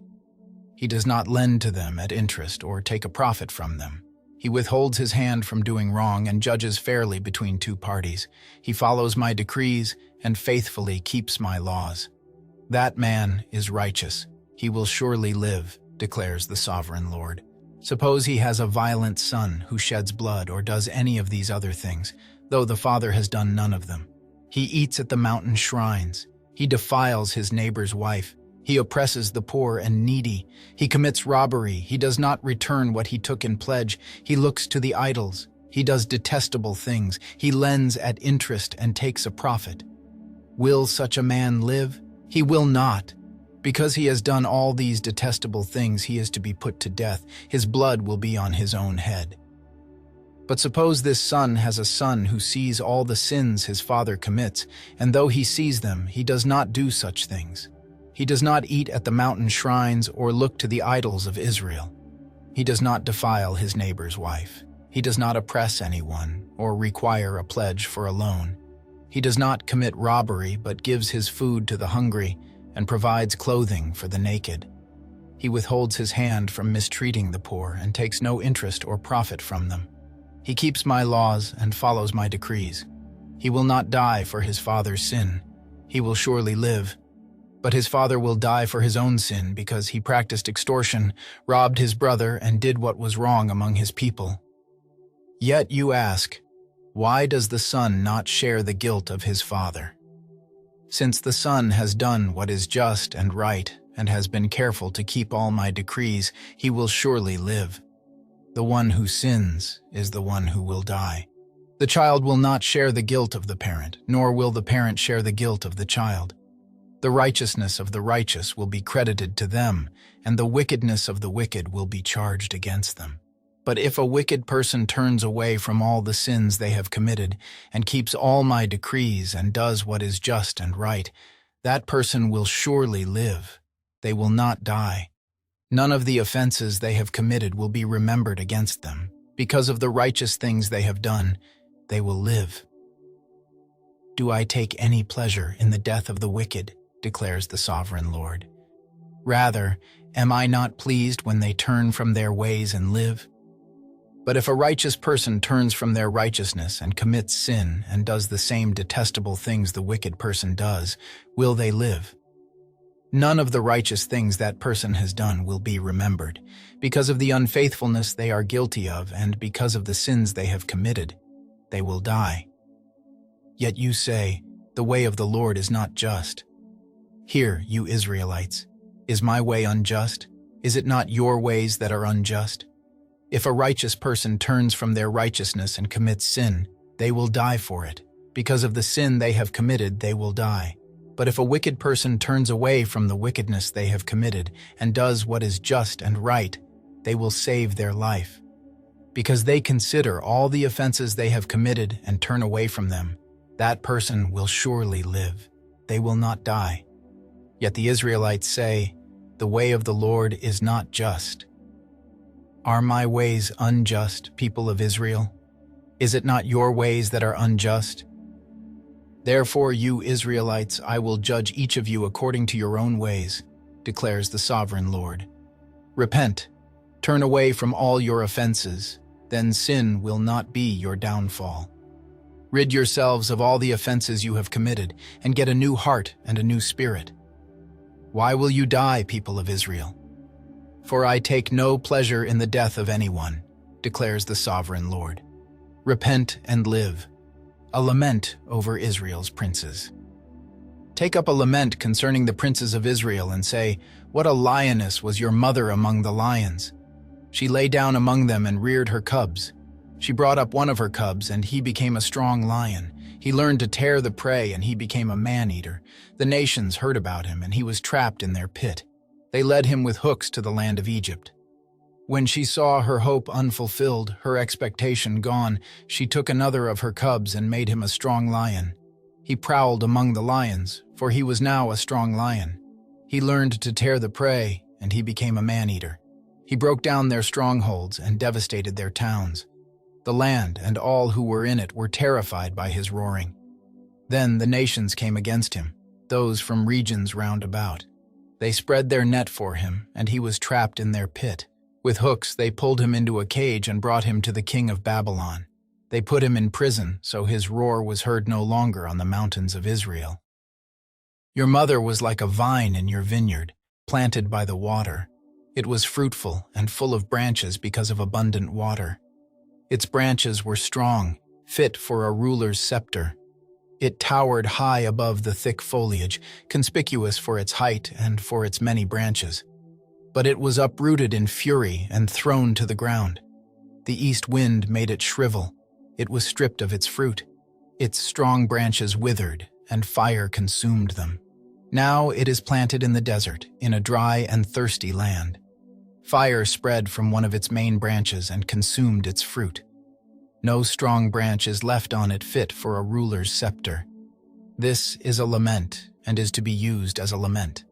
He does not lend to them at interest or take a profit from them. He withholds his hand from doing wrong and judges fairly between two parties. He follows my decrees and faithfully keeps my laws. That man is righteous. He will surely live, declares the sovereign Lord. Suppose he has a violent son who sheds blood or does any of these other things, though the father has done none of them. He eats at the mountain shrines. He defiles his neighbor's wife. He oppresses the poor and needy. He commits robbery. He does not return what he took in pledge. He looks to the idols. He does detestable things. He lends at interest and takes a profit. Will such a man live? He will not. Because he has done all these detestable things, he is to be put to death. His blood will be on his own head. But suppose this son has a son who sees all the sins his father commits, and though he sees them, he does not do such things. He does not eat at the mountain shrines or look to the idols of Israel. He does not defile his neighbor's wife. He does not oppress anyone or require a pledge for a loan. He does not commit robbery, but gives his food to the hungry and provides clothing for the naked. He withholds his hand from mistreating the poor and takes no interest or profit from them. He keeps my laws and follows my decrees. He will not die for his father's sin. He will surely live. But his father will die for his own sin because he practiced extortion, robbed his brother, and did what was wrong among his people. Yet you ask, why does the son not share the guilt of his father? Since the son has done what is just and right and has been careful to keep all my decrees, he will surely live. The one who sins is the one who will die. The child will not share the guilt of the parent, nor will the parent share the guilt of the child. The righteousness of the righteous will be credited to them, and the wickedness of the wicked will be charged against them. But if a wicked person turns away from all the sins they have committed and keeps all my decrees and does what is just and right, that person will surely live. They will not die. None of the offenses they have committed will be remembered against them. Because of the righteous things they have done, they will live. Do I take any pleasure in the death of the wicked? Declares the sovereign Lord. Rather, am I not pleased when they turn from their ways and live? But if a righteous person turns from their righteousness and commits sin and does the same detestable things the wicked person does, will they live? None of the righteous things that person has done will be remembered, because of the unfaithfulness they are guilty of and because of the sins they have committed. They will die. Yet you say, the way of the Lord is not just. Hear, you Israelites, is my way unjust? Is it not your ways that are unjust? If a righteous person turns from their righteousness and commits sin, they will die for it. Because of the sin they have committed, they will die. But if a wicked person turns away from the wickedness they have committed and does what is just and right, they will save their life. Because they consider all the offenses they have committed and turn away from them, that person will surely live. They will not die. Yet the Israelites say, the way of the Lord is not just. Are my ways unjust, people of Israel? Is it not your ways that are unjust? Therefore, you Israelites, I will judge each of you according to your own ways, declares the sovereign Lord. Repent, turn away from all your offenses, then sin will not be your downfall. Rid yourselves of all the offenses you have committed, and get a new heart and a new spirit. Why will you die, people of Israel? For I take no pleasure in the death of anyone, declares the sovereign Lord. Repent and live. A lament over Israel's princes. Take up a lament concerning the princes of Israel and say, what a lioness was your mother among the lions. She lay down among them and reared her cubs. She brought up one of her cubs, and he became a strong lion. He learned to tear the prey, and he became a man-eater. The nations heard about him, and he was trapped in their pit. They led him with hooks to the land of Egypt. When she saw her hope unfulfilled, her expectation gone, she took another of her cubs and made him a strong lion. He prowled among the lions, for he was now a strong lion. He learned to tear the prey, and he became a man-eater. He broke down their strongholds and devastated their towns. The land and all who were in it were terrified by his roaring. Then the nations came against him, those from regions round about. They spread their net for him, and he was trapped in their pit. With hooks they pulled him into a cage and brought him to the king of Babylon. They put him in prison, so his roar was heard no longer on the mountains of Israel. Your mother was like a vine in your vineyard, planted by the water. It was fruitful and full of branches because of abundant water. Its branches were strong, fit for a ruler's scepter. It towered high above the thick foliage, conspicuous for its height and for its many branches. But it was uprooted in fury and thrown to the ground. The east wind made it shrivel. It was stripped of its fruit. Its strong branches withered, and fire consumed them. Now it is planted in the desert, in a dry and thirsty land. Fire spread from one of its main branches and consumed its fruit. No strong branch is left on it fit for a ruler's scepter. This is a lament, and is to be used as a lament.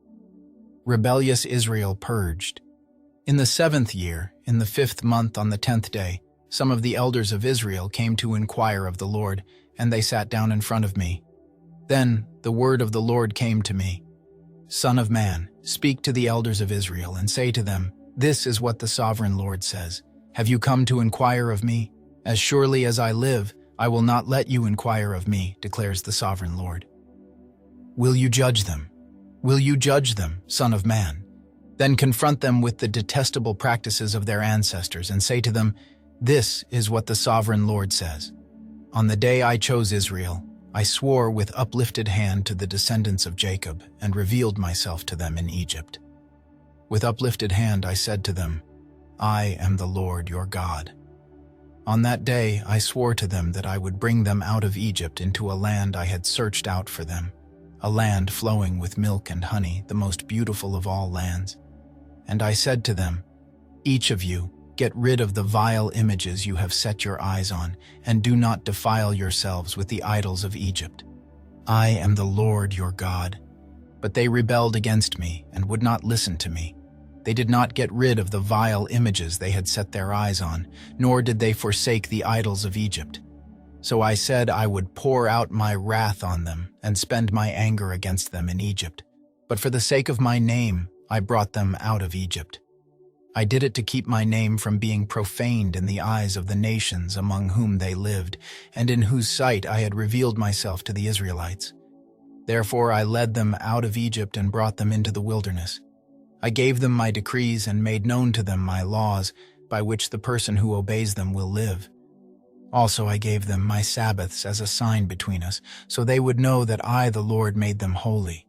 Rebellious Israel purged. In the 7th year, in the 5th month on the 10th day, some of the elders of Israel came to inquire of the Lord, and they sat down in front of me. Then the word of the Lord came to me. Son of man, speak to the elders of Israel, and say to them, This is what the sovereign Lord says. Have you come to inquire of me? As surely as I live, I will not let you inquire of me, declares the sovereign Lord. Will you judge them? Will you judge them, son of man? Then confront them with the detestable practices of their ancestors and say to them, This is what the sovereign Lord says. On the day I chose Israel, I swore with uplifted hand to the descendants of Jacob and revealed myself to them in Egypt. With uplifted hand I said to them, I am the Lord your God. On that day I swore to them that I would bring them out of Egypt into a land I had searched out for them, a land flowing with milk and honey, the most beautiful of all lands. And I said to them, Each of you, get rid of the vile images you have set your eyes on, and do not defile yourselves with the idols of Egypt. I am the Lord your God. But they rebelled against me and would not listen to me. They did not get rid of the vile images they had set their eyes on, nor did they forsake the idols of Egypt. So I said I would pour out my wrath on them and spend my anger against them in Egypt. But for the sake of my name, I brought them out of Egypt. I did it to keep my name from being profaned in the eyes of the nations among whom they lived, and in whose sight I had revealed myself to the Israelites. Therefore I led them out of Egypt and brought them into the wilderness. I gave them my decrees and made known to them my laws, by which the person who obeys them will live. Also I gave them my Sabbaths as a sign between us, so they would know that I, the Lord, made them holy.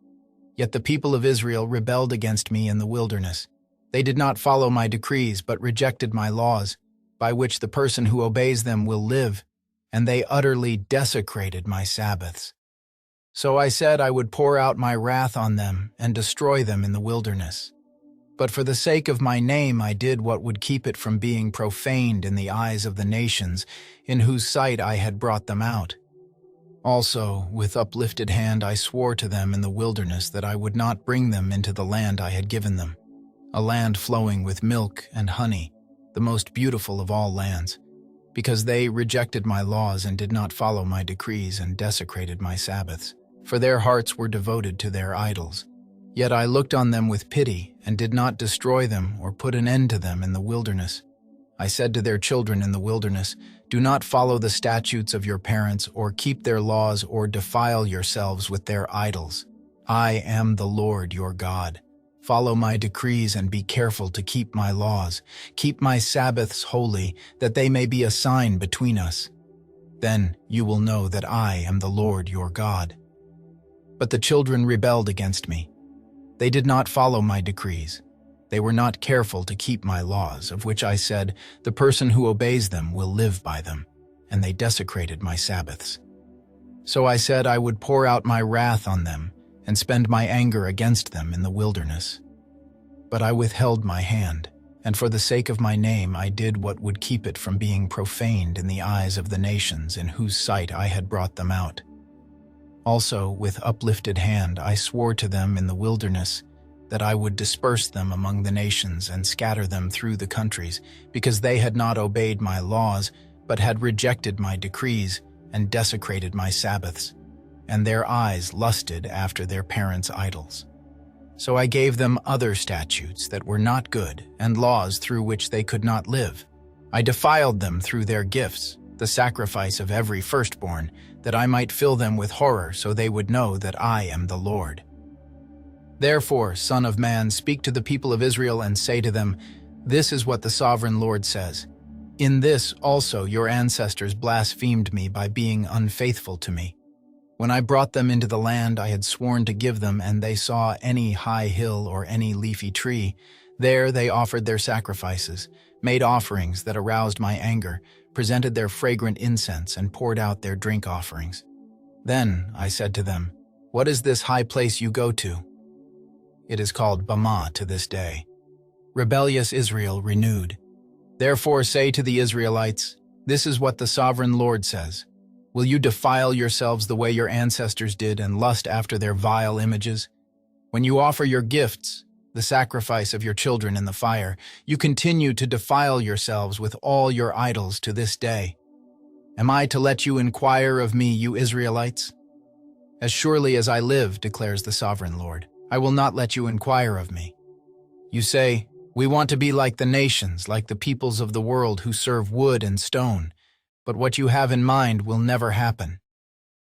Yet the people of Israel rebelled against me in the wilderness. They did not follow my decrees, but rejected my laws, by which the person who obeys them will live, and they utterly desecrated my Sabbaths. So I said I would pour out my wrath on them and destroy them in the wilderness. But for the sake of my name I did what would keep it from being profaned in the eyes of the nations, in whose sight I had brought them out. Also, with uplifted hand I swore to them in the wilderness that I would not bring them into the land I had given them, a land flowing with milk and honey, the most beautiful of all lands, because they rejected my laws and did not follow my decrees and desecrated my Sabbaths, for their hearts were devoted to their idols. Yet I looked on them with pity and did not destroy them or put an end to them in the wilderness. I said to their children in the wilderness, Do not follow the statutes of your parents or keep their laws or defile yourselves with their idols. I am the Lord your God. Follow my decrees and be careful to keep my laws. Keep my Sabbaths holy, that they may be a sign between us. Then you will know that I am the Lord your God. But the children rebelled against me. They did not follow my decrees. They were not careful to keep my laws, of which I said, The person who obeys them will live by them, and they desecrated my Sabbaths. So I said I would pour out my wrath on them and spend my anger against them in the wilderness. But I withheld my hand, and for the sake of my name I did what would keep it from being profaned in the eyes of the nations in whose sight I had brought them out. Also, with uplifted hand, I swore to them in the wilderness that I would disperse them among the nations and scatter them through the countries, because they had not obeyed my laws, but had rejected my decrees and desecrated my Sabbaths, and their eyes lusted after their parents' idols. So I gave them other statutes that were not good, and laws through which they could not live. I defiled them through their gifts, the sacrifice of every firstborn, that I might fill them with horror, so they would know that I am the Lord. Therefore, Son of Man, speak to the people of Israel and say to them, This is what the Sovereign Lord says. In this also your ancestors blasphemed me by being unfaithful to me. When I brought them into the land I had sworn to give them, and they saw any high hill or any leafy tree, there they offered their sacrifices, made offerings that aroused my anger, presented their fragrant incense, and poured out their drink offerings. Then I said to them, What is this high place you go to? It is called Bamah to this day. Rebellious Israel renewed. Therefore say to the Israelites, This is what the Sovereign Lord says. Will you defile yourselves the way your ancestors did and lust after their vile images? When you offer your gifts, the sacrifice of your children in the fire, you continue to defile yourselves with all your idols to this day. Am I to let you inquire of me, you Israelites? As surely as I live, declares the Sovereign Lord, I will not let you inquire of me. You say, We want to be like the nations, like the peoples of the world who serve wood and stone, but what you have in mind will never happen.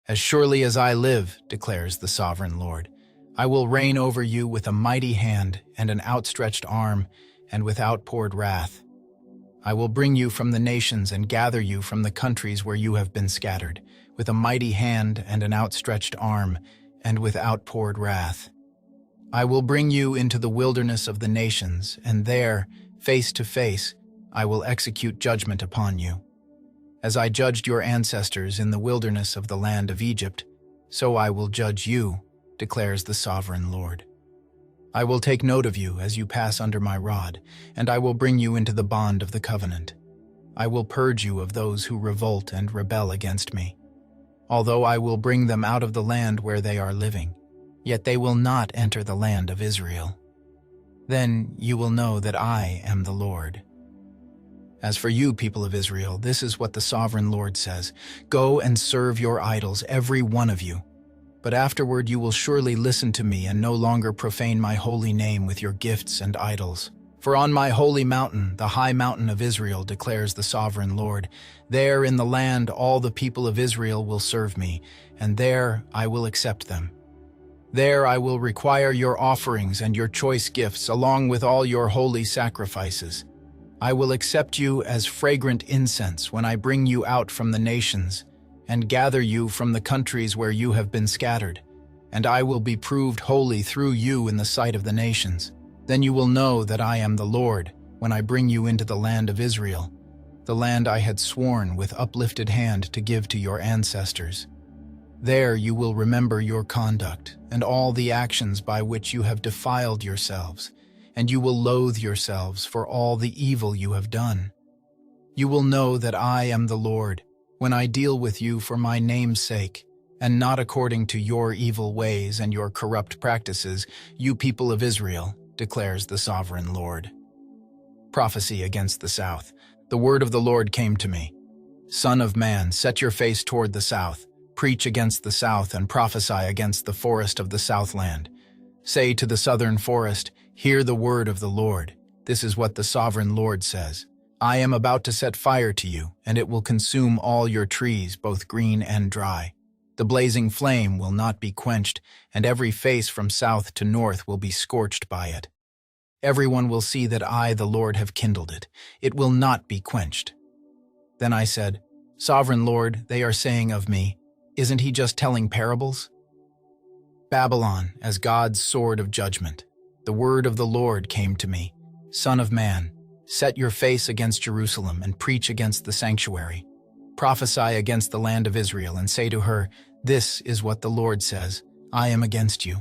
As surely as I live, declares the Sovereign Lord, I will reign over you with a mighty hand and an outstretched arm and with outpoured wrath. I will bring you from the nations and gather you from the countries where you have been scattered, with a mighty hand and an outstretched arm and with outpoured wrath. I will bring you into the wilderness of the nations, and there, face to face, I will execute judgment upon you. As I judged your ancestors in the wilderness of the land of Egypt, so I will judge you, declares the Sovereign Lord. I will take note of you as you pass under my rod, and I will bring you into the bond of the covenant. I will purge you of those who revolt and rebel against me. Although I will bring them out of the land where they are living, yet they will not enter the land of Israel. Then you will know that I am the Lord. As for you, people of Israel, this is what the Sovereign Lord says. Go and serve your idols, every one of you. But afterward you will surely listen to me and no longer profane my holy name with your gifts and idols. For on my holy mountain, the high mountain of Israel, declares the Sovereign Lord, there in the land all the people of Israel will serve me, and there I will accept them. There I will require your offerings and your choice gifts, along with all your holy sacrifices. I will accept you as fragrant incense when I bring you out from the nations, and gather you from the countries where you have been scattered, and I will be proved holy through you in the sight of the nations. Then you will know that I am the Lord, when I bring you into the land of Israel, the land I had sworn with uplifted hand to give to your ancestors. There you will remember your conduct, and all the actions by which you have defiled yourselves, and you will loathe yourselves for all the evil you have done. You will know that I am the Lord, when I deal with you for my name's sake, and not according to your evil ways and your corrupt practices, you people of Israel, declares the Sovereign Lord. Prophecy against the south. The word of the Lord came to me. Son of man, set your face toward the south, preach against the south and prophesy against the forest of the southland. Say to the southern forest, Hear the word of the Lord. This is what the Sovereign Lord says. I am about to set fire to you, and it will consume all your trees, both green and dry. The blazing flame will not be quenched, and every face from south to north will be scorched by it. Everyone will see that I, the Lord, have kindled it. It will not be quenched. Then I said, Sovereign Lord, they are saying of me, isn't he just telling parables? Babylon, as God's sword of judgment. The word of the Lord came to me. Son of man, set your face against Jerusalem and preach against the sanctuary. Prophesy against the land of Israel and say to her, This is what the Lord says, I am against you.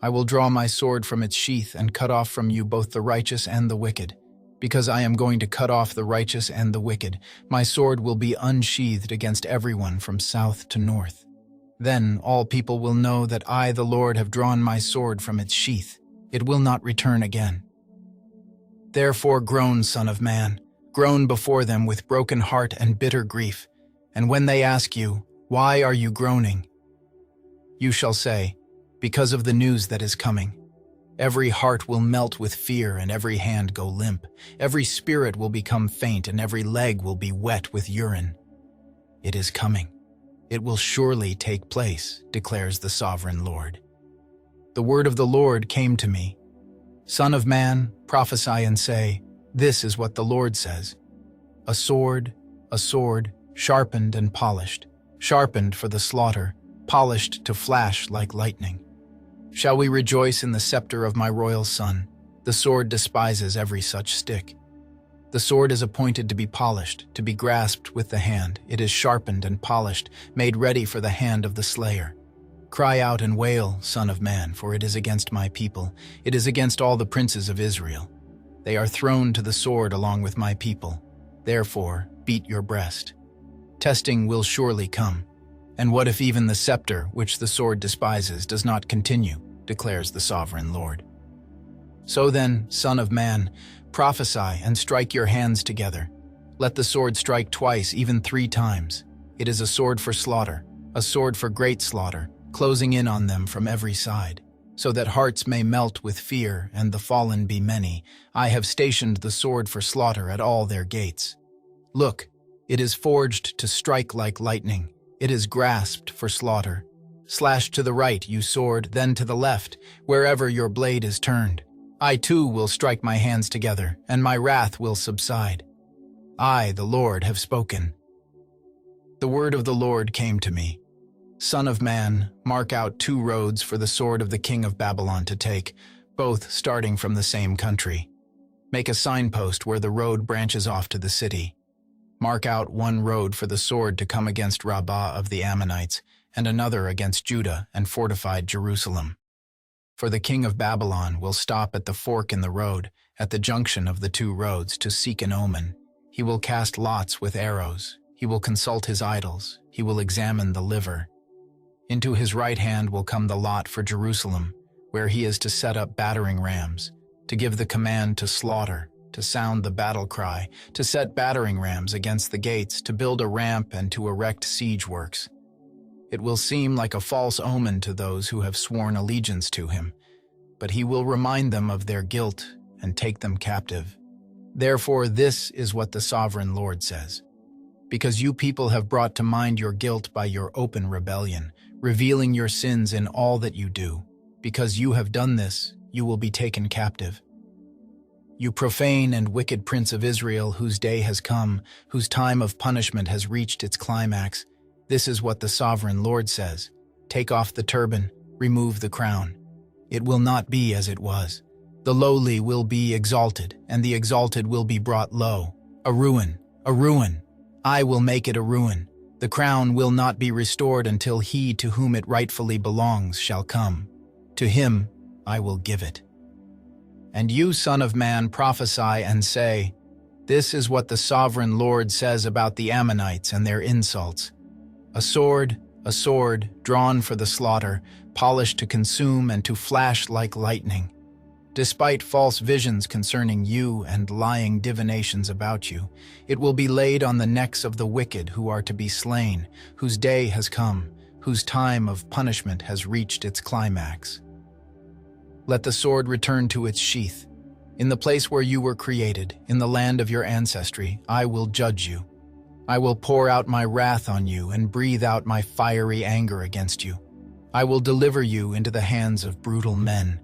I will draw my sword from its sheath and cut off from you both the righteous and the wicked. Because I am going to cut off the righteous and the wicked, my sword will be unsheathed against everyone from south to north. Then all people will know that I, the Lord, have drawn my sword from its sheath. It will not return again. Therefore groan, Son of Man, groan before them with broken heart and bitter grief. And when they ask you, why are you groaning? You shall say, because of the news that is coming. Every heart will melt with fear and every hand go limp. Every spirit will become faint and every leg will be wet with urine. It is coming. It will surely take place, declares the Sovereign Lord. The word of the Lord came to me. Son of man, prophesy and say, this is what the Lord says. A sword, sharpened and polished, sharpened for the slaughter, polished to flash like lightning. Shall we rejoice in the scepter of my royal son? The sword despises every such stick. The sword is appointed to be polished, to be grasped with the hand. It is sharpened and polished, made ready for the hand of the slayer. Cry out and wail, Son of man, for it is against my people. It is against all the princes of Israel. They are thrown to the sword along with my people. Therefore, beat your breast. Testing will surely come. And what if even the scepter, which the sword despises, does not continue, declares the Sovereign Lord. So then, Son of man, prophesy and strike your hands together. Let the sword strike twice, even 3 times. It is a sword for slaughter, a sword for great slaughter, closing in on them from every side, so that hearts may melt with fear and the fallen be many. I have stationed the sword for slaughter at all their gates. Look, it is forged to strike like lightning. It is grasped for slaughter. Slash to the right, you sword, then to the left, wherever your blade is turned. I too will strike my hands together, and my wrath will subside. I, the Lord, have spoken. The word of the Lord came to me. Son of man, mark out 2 roads for the sword of the king of Babylon to take, both starting from the same country. Make a signpost where the road branches off to the city. Mark out 1 road for the sword to come against Rabbah of the Ammonites, and another against Judah and fortified Jerusalem. For the king of Babylon will stop at the fork in the road, at the junction of the 2 roads, to seek an omen. He will cast lots with arrows. He will consult his idols. He will examine the liver. Into his right hand will come the lot for Jerusalem, where he is to set up battering rams, to give the command to slaughter, to sound the battle cry, to set battering rams against the gates, to build a ramp and to erect siege works. It will seem like a false omen to those who have sworn allegiance to him, but he will remind them of their guilt and take them captive. Therefore, this is what the Sovereign Lord says. Because you people have brought to mind your guilt by your open rebellion, revealing your sins in all that you do, because you have done this, you will be taken captive. You profane and wicked prince of Israel, whose day has come, whose time of punishment has reached its climax, this is what the Sovereign Lord says. Take off the turban, remove the crown. It will not be as it was. The lowly will be exalted, and the exalted will be brought low. A ruin, a ruin. I will make it a ruin. The crown will not be restored until he to whom it rightfully belongs shall come. To him I will give it. And you, Son of man, prophesy and say, this is what the Sovereign Lord says about the Ammonites and their insults. A sword, drawn for the slaughter, polished to consume and to flash like lightning. Despite false visions concerning you and lying divinations about you, it will be laid on the necks of the wicked who are to be slain, whose day has come, whose time of punishment has reached its climax. Let the sword return to its sheath. In the place where you were created, in the land of your ancestry, I will judge you. I will pour out my wrath on you and breathe out my fiery anger against you. I will deliver you into the hands of brutal men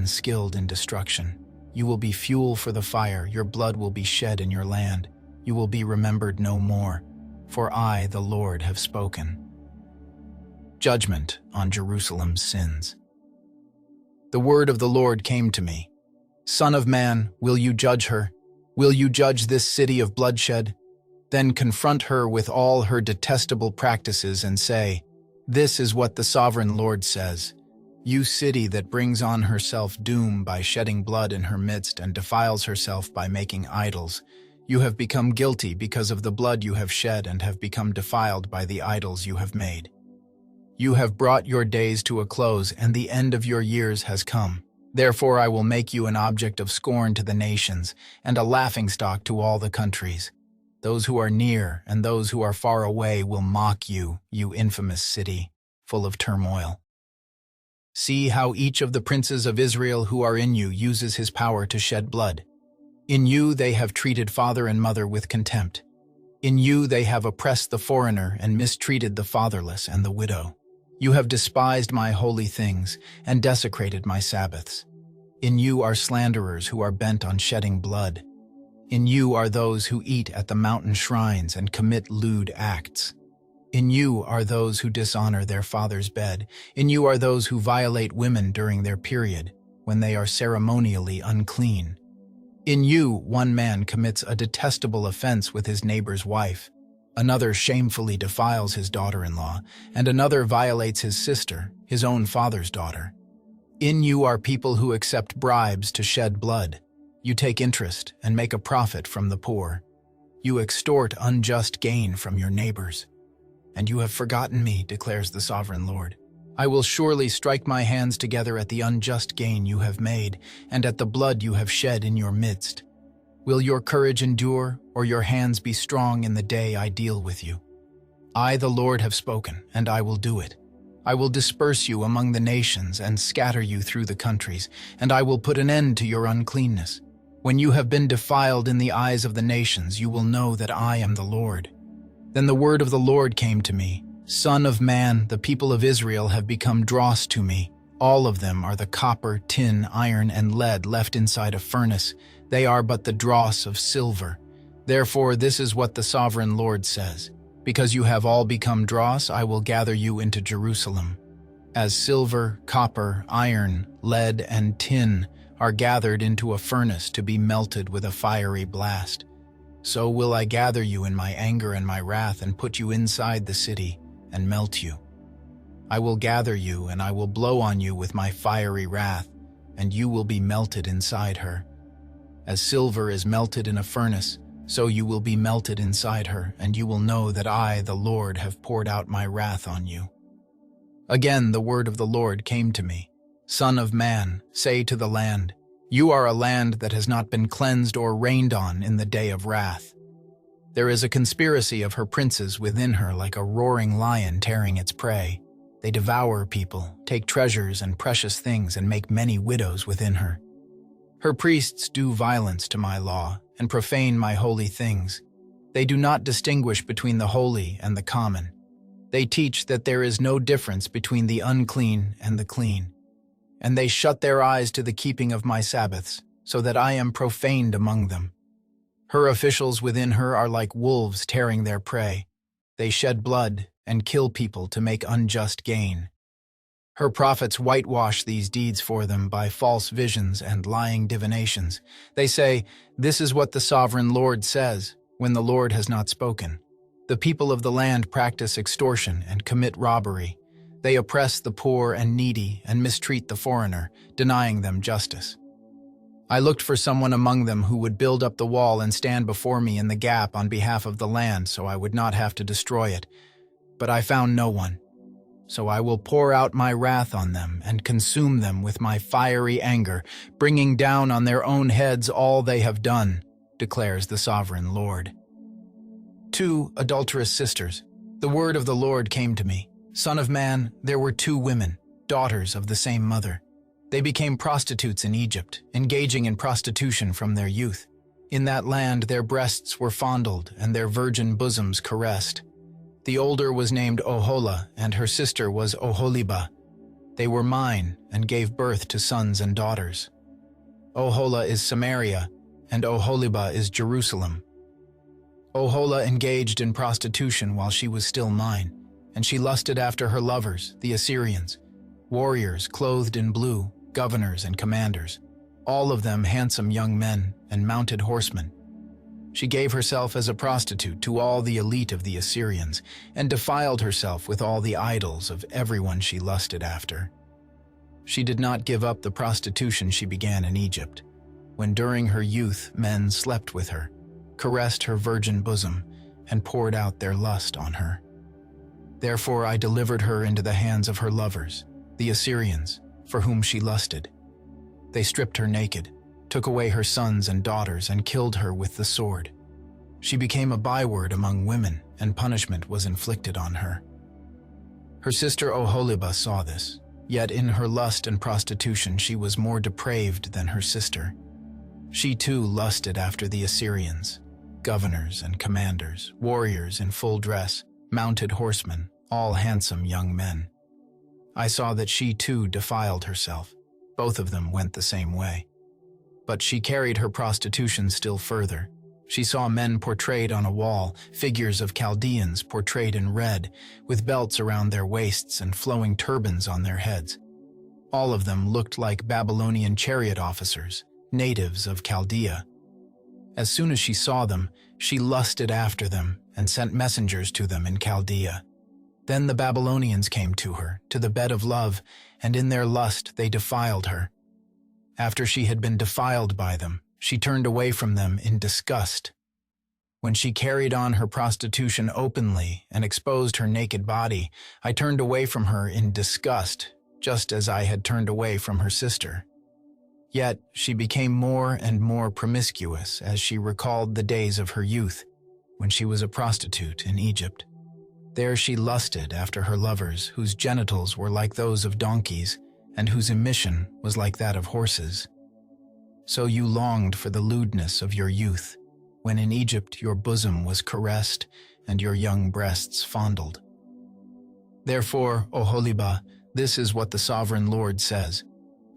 skilled in destruction. You will be fuel for the fire, your blood will be shed in your land. You will be remembered no more, for I, the Lord, have spoken. Judgment on Jerusalem's sins. The word of the Lord came to me. Son of man, will you judge her? Will you judge this city of bloodshed? Then confront her with all her detestable practices and say, this is what the Sovereign Lord says. You city that brings on herself doom by shedding blood in her midst and defiles herself by making idols, you have become guilty because of the blood you have shed and have become defiled by the idols you have made. You have brought your days to a close, and the end of your years has come. Therefore I will make you an object of scorn to the nations, and a laughingstock to all the countries. Those who are near and those who are far away will mock you, you infamous city, full of turmoil. See how each of the princes of Israel who are in you uses his power to shed blood. In you they have treated father and mother with contempt. In you they have oppressed the foreigner and mistreated the fatherless and the widow. You have despised my holy things and desecrated my Sabbaths. In you are slanderers who are bent on shedding blood. In you are those who eat at the mountain shrines and commit lewd acts. In you are those who dishonor their father's bed. In you are those who violate women during their period, when they are ceremonially unclean. In you, one man commits a detestable offense with his neighbor's wife. Another shamefully defiles his daughter-in-law, and another violates his sister, his own father's daughter. In you are people who accept bribes to shed blood. You take interest and make a profit from the poor. You extort unjust gain from your neighbors. And you have forgotten me, declares the sovereign Lord. I will surely strike my hands together at the unjust gain you have made, and at the blood you have shed in your midst. Will your courage endure, or your hands be strong in the day I deal with you? I, the Lord, have spoken, and I will do it. I will disperse you among the nations and scatter you through the countries, and I will put an end to your uncleanness. When you have been defiled in the eyes of the nations, you will know that I am the Lord. Then the word of the Lord came to me. Son of man, the people of Israel have become dross to me. All of them are the copper, tin, iron, and lead left inside a furnace. They are but the dross of silver. Therefore, this is what the sovereign Lord says. Because you have all become dross, I will gather you into Jerusalem. As silver, copper, iron, lead, and tin are gathered into a furnace to be melted with a fiery blast, so will I gather you in my anger and my wrath and put you inside the city and melt you. I will gather you and I will blow on you with my fiery wrath, and you will be melted inside her. As silver is melted in a furnace, so you will be melted inside her, and you will know that I, the Lord, have poured out my wrath on you. Again the word of the Lord came to me. Son of man, say to the land, you are a land that has not been cleansed or rained on in the day of wrath. There is a conspiracy of her princes within her like a roaring lion tearing its prey. They devour people, take treasures and precious things, and make many widows within her. Her priests do violence to my law and profane my holy things. They do not distinguish between the holy and the common. They teach that there is no difference between the unclean and the clean. And they shut their eyes to the keeping of my Sabbaths, so that I am profaned among them. Her officials within her are like wolves tearing their prey. They shed blood and kill people to make unjust gain. Her prophets whitewash these deeds for them by false visions and lying divinations. They say, this is what the sovereign Lord says, when the Lord has not spoken. The people of the land practice extortion and commit robbery. They oppress the poor and needy and mistreat the foreigner, denying them justice. I looked for someone among them who would build up the wall and stand before me in the gap on behalf of the land so I would not have to destroy it. But I found no one. So I will pour out my wrath on them and consume them with my fiery anger, bringing down on their own heads all they have done, declares the sovereign Lord. 2 adulterous sisters. The word of the Lord came to me. Son of man, there were 2 women, daughters of the same mother. They became prostitutes in Egypt, engaging in prostitution from their youth. In that land their breasts were fondled and their virgin bosoms caressed. The older was named Oholah, and her sister was Oholibah. They were mine and gave birth to sons and daughters. Oholah is Samaria, and Oholibah is Jerusalem. Oholah engaged in prostitution while she was still mine, and she lusted after her lovers, the Assyrians, warriors clothed in blue, governors and commanders, all of them handsome young men and mounted horsemen. She gave herself as a prostitute to all the elite of the Assyrians and defiled herself with all the idols of everyone she lusted after. She did not give up the prostitution she began in Egypt, when during her youth men slept with her, caressed her virgin bosom, and poured out their lust on her. Therefore I delivered her into the hands of her lovers, the Assyrians, for whom she lusted. They stripped her naked, took away her sons and daughters, and killed her with the sword. She became a byword among women, and punishment was inflicted on her. Her sister Oholibah saw this, yet in her lust and prostitution she was more depraved than her sister. She too lusted after the Assyrians, governors and commanders, warriors in full dress, mounted horsemen, all handsome young men. I saw that she too defiled herself. Both of them went the same way. But she carried her prostitution still further. She saw men portrayed on a wall, figures of Chaldeans portrayed in red, with belts around their waists and flowing turbans on their heads. All of them looked like Babylonian chariot officers, natives of Chaldea. As soon as she saw them, she lusted after them and sent messengers to them in Chaldea. Then the Babylonians came to her, to the bed of love, and in their lust they defiled her. After she had been defiled by them, she turned away from them in disgust. When she carried on her prostitution openly and exposed her naked body, I turned away from her in disgust, just as I had turned away from her sister. Yet she became more and more promiscuous as she recalled the days of her youth, when she was a prostitute in Egypt. There she lusted after her lovers, whose genitals were like those of donkeys, and whose emission was like that of horses. So you longed for the lewdness of your youth, when in Egypt your bosom was caressed and your young breasts fondled. Therefore, Oholibah, this is what the Sovereign Lord says: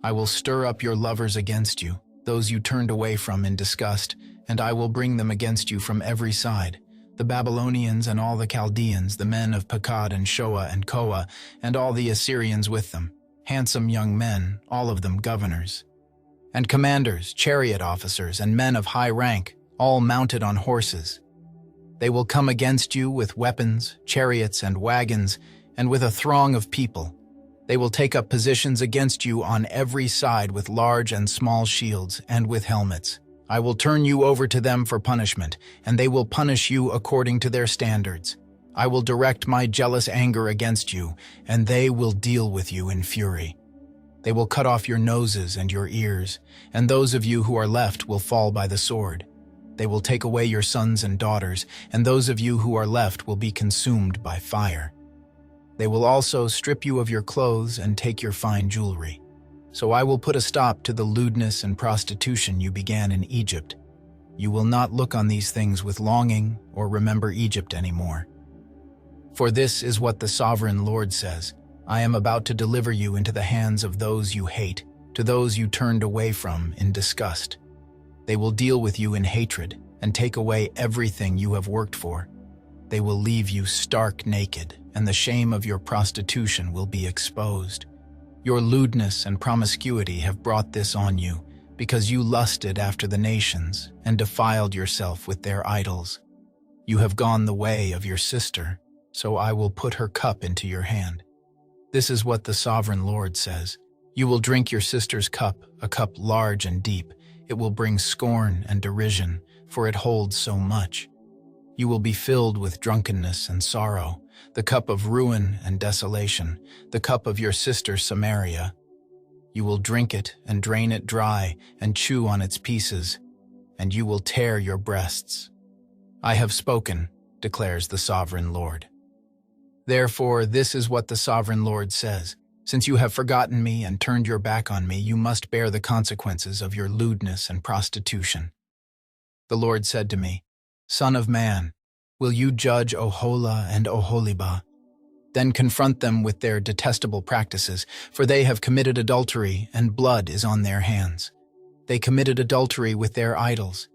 I will stir up your lovers against you, those you turned away from in disgust, and I will bring them against you from every side, the Babylonians and all the Chaldeans, the men of Pekod and Shoa and Koa, and all the Assyrians with them, handsome young men, all of them governors, and commanders, chariot officers, and men of high rank, all mounted on horses. They will come against you with weapons, chariots, and wagons, and with a throng of people. They will take up positions against you on every side with large and small shields and with helmets. I will turn you over to them for punishment, and they will punish you according to their standards. I will direct my jealous anger against you, and they will deal with you in fury. They will cut off your noses and your ears, and those of you who are left will fall by the sword. They will take away your sons and daughters, and those of you who are left will be consumed by fire. They will also strip you of your clothes and take your fine jewelry. So I will put a stop to the lewdness and prostitution you began in Egypt. You will not look on these things with longing or remember Egypt anymore. For this is what the Sovereign Lord says: I am about to deliver you into the hands of those you hate, to those you turned away from in disgust. They will deal with you in hatred and take away everything you have worked for. They will leave you stark naked, and the shame of your prostitution will be exposed. Your lewdness and promiscuity have brought this on you, because you lusted after the nations and defiled yourself with their idols. You have gone the way of your sister, so I will put her cup into your hand. This is what the Sovereign Lord says: You will drink your sister's cup, a cup large and deep. It will bring scorn and derision, for it holds so much. You will be filled with drunkenness and sorrow, the cup of ruin and desolation, the cup of your sister Samaria. You will drink it and drain it dry and chew on its pieces, and you will tear your breasts. I have spoken, declares the Sovereign Lord. Therefore, this is what the Sovereign Lord says: Since you have forgotten me and turned your back on me, you must bear the consequences of your lewdness and prostitution. The Lord said to me, Son of man, will you judge Oholah and Oholibah? Then confront them with their detestable practices, for they have committed adultery, and blood is on their hands. They committed adultery with their idols.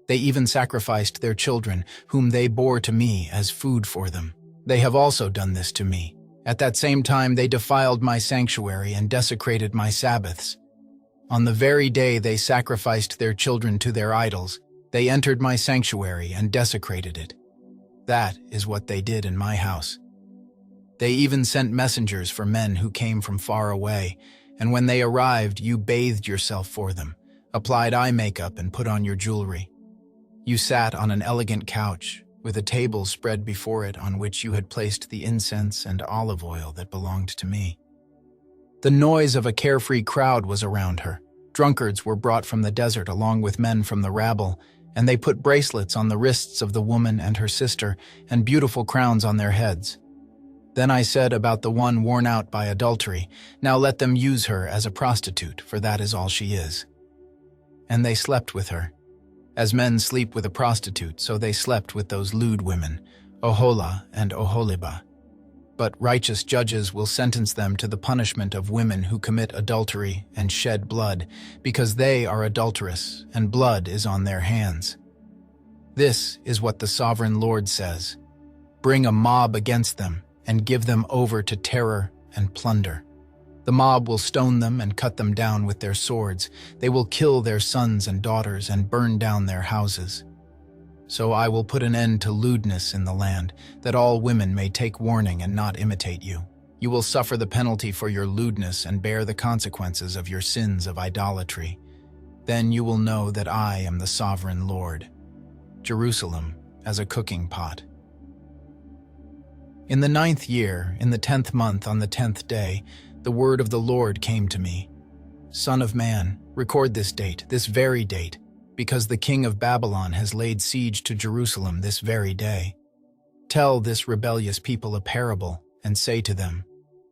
They even sacrificed their children, whom they bore to me as food for them. They have also done this to me. At that same time they defiled my sanctuary and desecrated my Sabbaths. On the very day they sacrificed their children to their idols, they entered my sanctuary and desecrated it. That is what they did in my house. They even sent messengers for men who came from far away, and when they arrived, you bathed yourself for them, applied eye makeup, and put on your jewelry. You sat on an elegant couch, with a table spread before it on which you had placed the incense and olive oil that belonged to me. The noise of a carefree crowd was around her. Drunkards were brought from the desert along with men from the rabble, and they put bracelets on the wrists of the woman and her sister and beautiful crowns on their heads. Then I said about the one worn out by adultery, "Now let them use her as a prostitute, for that is all she is." And they slept with her. As men sleep with a prostitute, so they slept with those lewd women, Oholah and Oholibah. But righteous judges will sentence them to the punishment of women who commit adultery and shed blood, because they are adulterous, and blood is on their hands. This is what the Sovereign Lord says: bring a mob against them, and give them over to terror and plunder. The mob will stone them and cut them down with their swords. They will kill their sons and daughters and burn down their houses. So I will put an end to lewdness in the land, that all women may take warning and not imitate you. You will suffer the penalty for your lewdness and bear the consequences of your sins of idolatry. Then you will know that I am the Sovereign Lord. Jerusalem as a cooking pot. In the 9th year, in the 10th month, on the 10th day, the word of the Lord came to me. Son of man, record this date, this very date, because the king of Babylon has laid siege to Jerusalem this very day. Tell this rebellious people a parable, and say to them,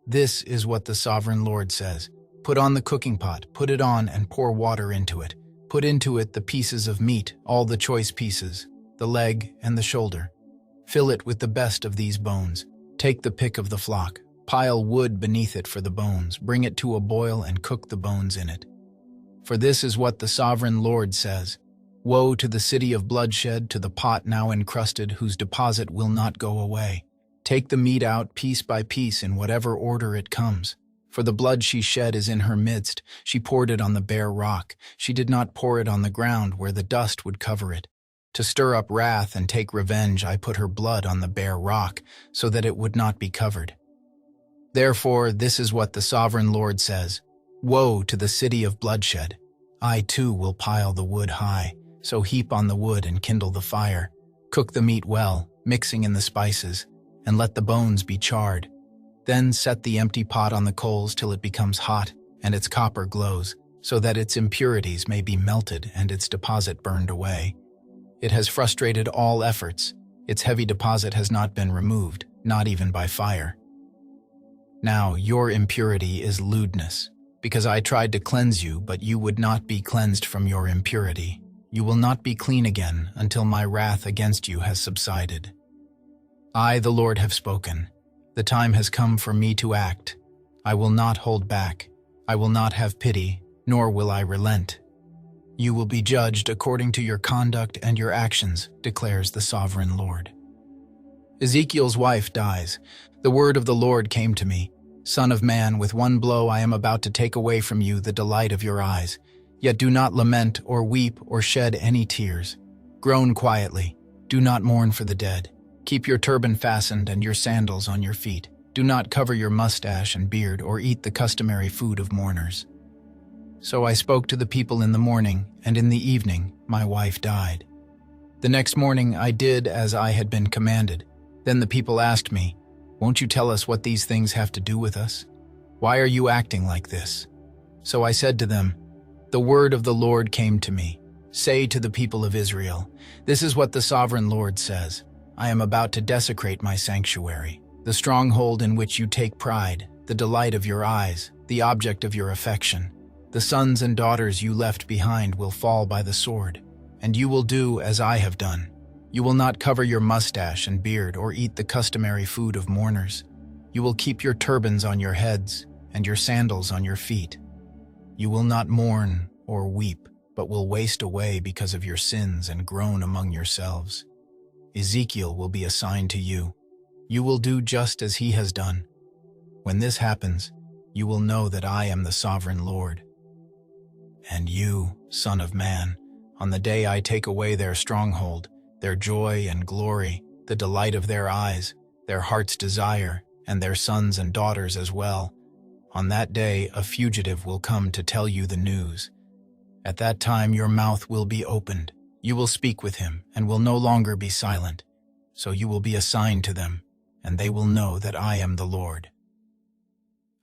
this is what the Sovereign Lord says. Put on the cooking pot, put it on and pour water into it. Put into it the pieces of meat, all the choice pieces, the leg and the shoulder. Fill it with the best of these bones. Take the pick of the flock. Pile wood beneath it for the bones. Bring it to a boil and cook the bones in it. For this is what the Sovereign Lord says. Woe to the city of bloodshed, to the pot now encrusted, whose deposit will not go away. Take the meat out piece by piece in whatever order it comes. For the blood she shed is in her midst. She poured it on the bare rock. She did not pour it on the ground where the dust would cover it. To stir up wrath and take revenge, I put her blood on the bare rock, so that it would not be covered. Therefore, this is what the Sovereign Lord says. Woe to the city of bloodshed! I too will pile the wood high, so heap on the wood and kindle the fire. Cook the meat well, mixing in the spices, and let the bones be charred. Then set the empty pot on the coals till it becomes hot, and its copper glows, so that its impurities may be melted and its deposit burned away. It has frustrated all efforts. Its heavy deposit has not been removed, not even by fire. Now your impurity is lewdness, because I tried to cleanse you, but you would not be cleansed from your impurity. You will not be clean again until my wrath against you has subsided. I, the Lord, have spoken. The time has come for me to act. I will not hold back. I will not have pity, nor will I relent. You will be judged according to your conduct and your actions, declares the Sovereign Lord. Ezekiel's wife dies. The word of the Lord came to me. Son of man, with one blow I am about to take away from you the delight of your eyes. Yet do not lament or weep or shed any tears. Groan quietly. Do not mourn for the dead. Keep your turban fastened and your sandals on your feet. Do not cover your mustache and beard or eat the customary food of mourners. So I spoke to the people in the morning, and in the evening my wife died. The next morning I did as I had been commanded. Then the people asked me, won't you tell us what these things have to do with us? Why are you acting like this? So I said to them, the word of the Lord came to me. Say to the people of Israel, this is what the Sovereign Lord says. I am about to desecrate my sanctuary, the stronghold in which you take pride, the delight of your eyes, the object of your affection. The sons and daughters you left behind will fall by the sword, and you will do as I have done. You will not cover your mustache and beard or eat the customary food of mourners. You will keep your turbans on your heads and your sandals on your feet. You will not mourn or weep, but will waste away because of your sins and groan among yourselves. Ezekiel will be assigned to you. You will do just as he has done. When this happens, you will know that I am the Sovereign Lord. And you, Son of man, on the day I take away their stronghold, their joy and glory, the delight of their eyes, their heart's desire, and their sons and daughters as well, on that day a fugitive will come to tell you the news. At that time your mouth will be opened. You will speak with him and will no longer be silent. so you will be a sign to them, and they will know that I am the Lord.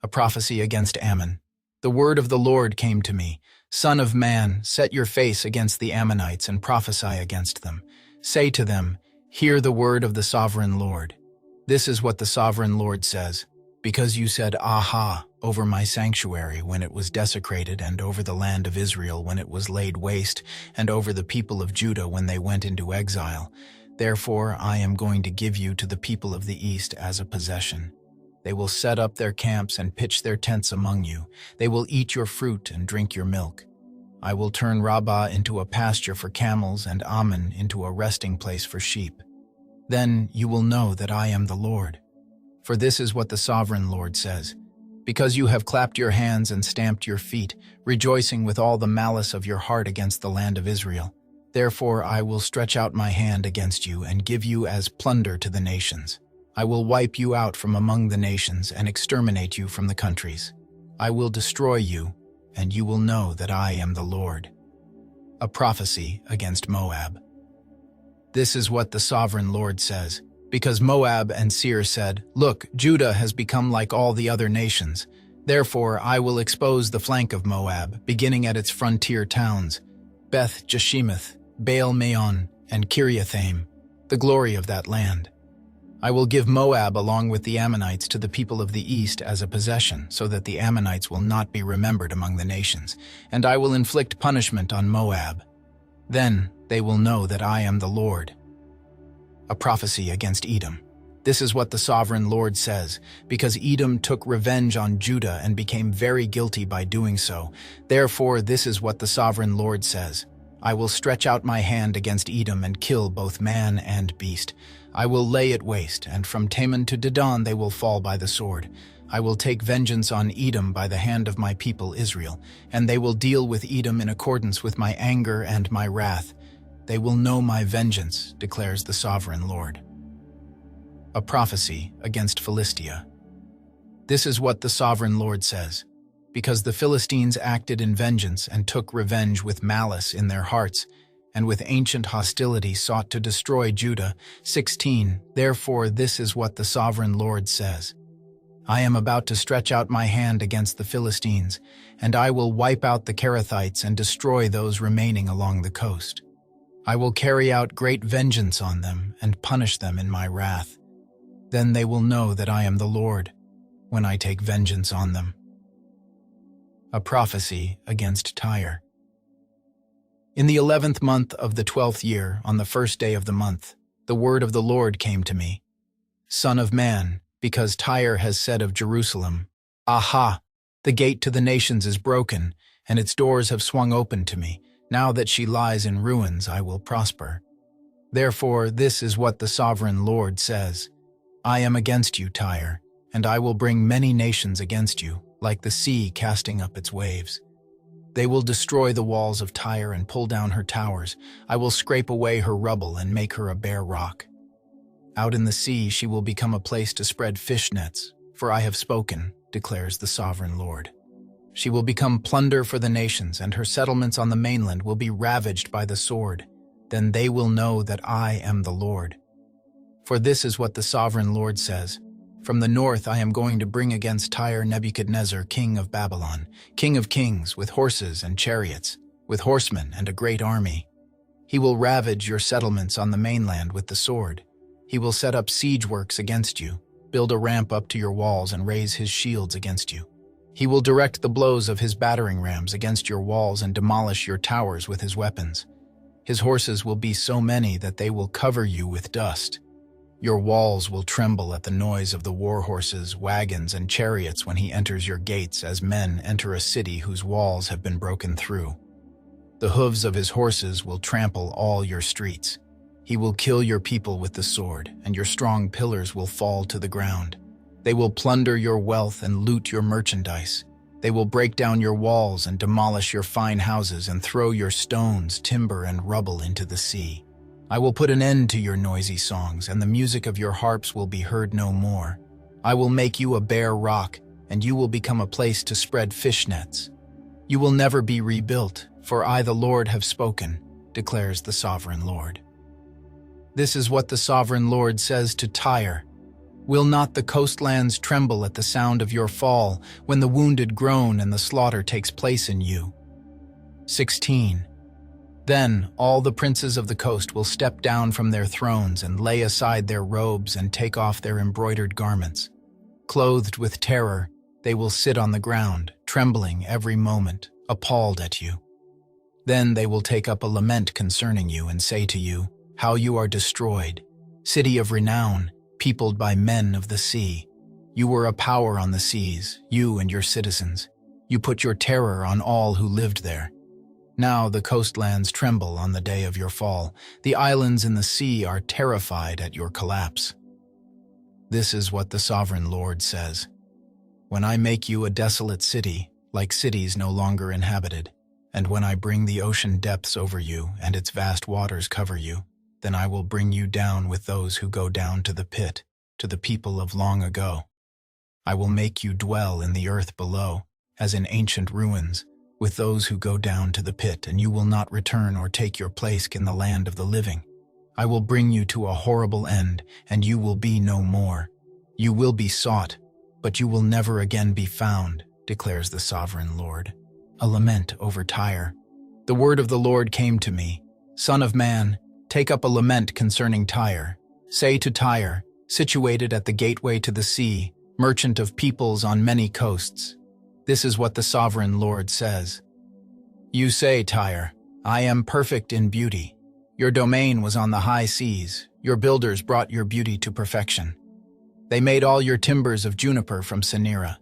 A prophecy against Ammon. The word of the Lord came to me. Son of man, set your face against the Ammonites and prophesy against them. Say to them, hear the word of the sovereign Lord. This is what the sovereign Lord says. Because you said, Aha, over my sanctuary when it was desecrated, and over the land of Israel when it was laid waste, and over the people of Judah when they went into exile. Therefore I am going to give you to the people of the east as a possession. They will set up their camps and pitch their tents among you. They will eat your fruit and drink your milk. I will turn Rabbah into a pasture for camels and Ammon into a resting place for sheep. Then you will know that I am the Lord. For this is what the sovereign Lord says. Because you have clapped your hands and stamped your feet, rejoicing with all the malice of your heart against the land of Israel, therefore I will stretch out my hand against you and give you as plunder to the nations. I will wipe you out from among the nations and exterminate you from the countries. I will destroy you, and you will know that I am the Lord. A prophecy against Moab. This is what the sovereign Lord says. Because Moab and Seir said, Look, Judah has become like all the other nations. Therefore I will expose the flank of Moab, beginning at its frontier towns, Beth Jeshimoth, Baal Meon, and Kiriathaim, the glory of that land. I will give Moab along with the Ammonites to the people of the east as a possession, so that the Ammonites will not be remembered among the nations, and I will inflict punishment on Moab. Then they will know that I am the Lord. A prophecy against Edom. This is what the sovereign Lord says, because Edom took revenge on Judah and became very guilty by doing so. Therefore, this is what the sovereign Lord says. I will stretch out my hand against Edom and kill both man and beast. I will lay it waste, and from Teman to Dedan they will fall by the sword. I will take vengeance on Edom by the hand of my people Israel, and they will deal with Edom in accordance with my anger and my wrath. They will know my vengeance, declares the sovereign Lord. A prophecy against Philistia. This is what the sovereign Lord says. Because the Philistines acted in vengeance and took revenge with malice in their hearts, and with ancient hostility sought to destroy Judah. 16. Therefore this is what the sovereign Lord says. I am about to stretch out my hand against the Philistines, and I will wipe out the Kerethites and destroy those remaining along the coast. I will carry out great vengeance on them and punish them in my wrath. Then they will know that I am the Lord, when I take vengeance on them. A prophecy against Tyre. In the 11th month of the 12th year, on the first day of the month, the word of the Lord came to me. Son of man, because Tyre has said of Jerusalem, Aha, the gate to the nations is broken, and its doors have swung open to me. Now that she lies in ruins, I will prosper. Therefore, this is what the sovereign Lord says. I am against you, Tyre, and I will bring many nations against you, like the sea casting up its waves. They will destroy the walls of Tyre and pull down her towers. I will scrape away her rubble and make her a bare rock. Out in the sea she will become a place to spread fish nets, for I have spoken, declares the sovereign Lord. She will become plunder for the nations, and her settlements on the mainland will be ravaged by the sword. Then they will know that I am the Lord. For this is what the sovereign Lord says. From the north I am going to bring against Tyre Nebuchadnezzar, king of Babylon, king of kings, with horses and chariots, with horsemen and a great army. He will ravage your settlements on the mainland with the sword. He will set up siege works against you, build a ramp up to your walls, and raise his shields against you. He will direct the blows of his battering rams against your walls and demolish your towers with his weapons. His horses will be so many that they will cover you with dust. Your walls will tremble at the noise of the war horses, wagons, and chariots when he enters your gates, as men enter a city whose walls have been broken through. The hooves of his horses will trample all your streets. He will kill your people with the sword, and your strong pillars will fall to the ground. They will plunder your wealth and loot your merchandise. They will break down your walls and demolish your fine houses and throw your stones, timber, and rubble into the sea. I will put an end to your noisy songs, and the music of your harps will be heard no more. I will make you a bare rock, and you will become a place to spread fish nets. You will never be rebuilt, for I, the Lord, have spoken, declares the sovereign Lord. This is what the Sovereign Lord says to Tyre. Will not the coastlands tremble at the sound of your fall, when the wounded groan and the slaughter takes place in you? 16. Then all the princes of the coast will step down from their thrones and lay aside their robes and take off their embroidered garments. Clothed with terror, they will sit on the ground, trembling every moment, appalled at you. Then they will take up a lament concerning you and say to you, how you are destroyed, city of renown, peopled by men of the sea. You were a power on the seas, you and your citizens. You put your terror on all who lived there. Now the coastlands tremble on the day of your fall. The islands in the sea are terrified at your collapse. This is what the Sovereign Lord says. When I make you a desolate city, like cities no longer inhabited, and when I bring the ocean depths over you and its vast waters cover you, then I will bring you down with those who go down to the pit, to the people of long ago. I will make you dwell in the earth below, as in ancient ruins, with those who go down to the pit, and you will not return or take your place in the land of the living. I will bring you to a horrible end, and you will be no more. You will be sought, but you will never again be found, declares the Sovereign Lord. A lament over Tyre. The word of the Lord came to me. Son of man, take up a lament concerning Tyre. Say to Tyre, situated at the gateway to the sea, merchant of peoples on many coasts. This is what the Sovereign Lord says. You say, Tyre, I am perfect in beauty. Your domain was on the high seas. Your builders brought your beauty to perfection. They made all your timbers of juniper from Senira.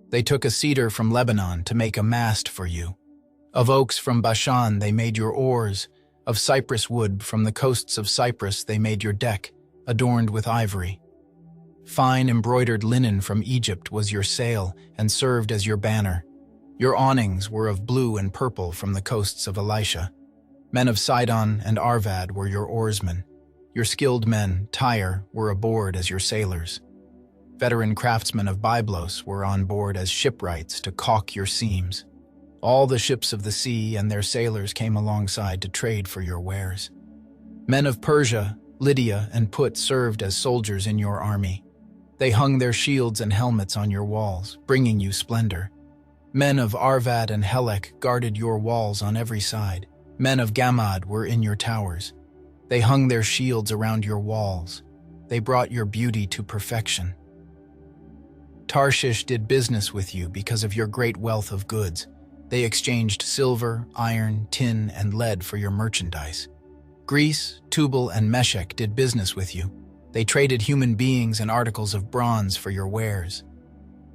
They took a cedar from Lebanon to make a mast for you. Of oaks from Bashan they made your oars. Of cypress wood from the coasts of Cyprus they made your deck, adorned with ivory. Fine embroidered linen from Egypt was your sail and served as your banner. Your awnings were of blue and purple from the coasts of Elisha. Men of Sidon and Arvad were your oarsmen. Your skilled men, Tyre, were aboard as your sailors. Veteran craftsmen of Byblos were on board as shipwrights to caulk your seams. All the ships of the sea and their sailors came alongside to trade for your wares. Men of Persia, Lydia, and Put served as soldiers in your army. They hung their shields and helmets on your walls, bringing you splendor. Men of Arvad and Helek guarded your walls on every side. Men of Gammad were in your towers. They hung their shields around your walls. They brought your beauty to perfection. Tarshish did business with you because of your great wealth of goods. They exchanged silver, iron, tin, and lead for your merchandise. Greece, Tubal, and Meshech did business with you. They traded human beings and articles of bronze for your wares.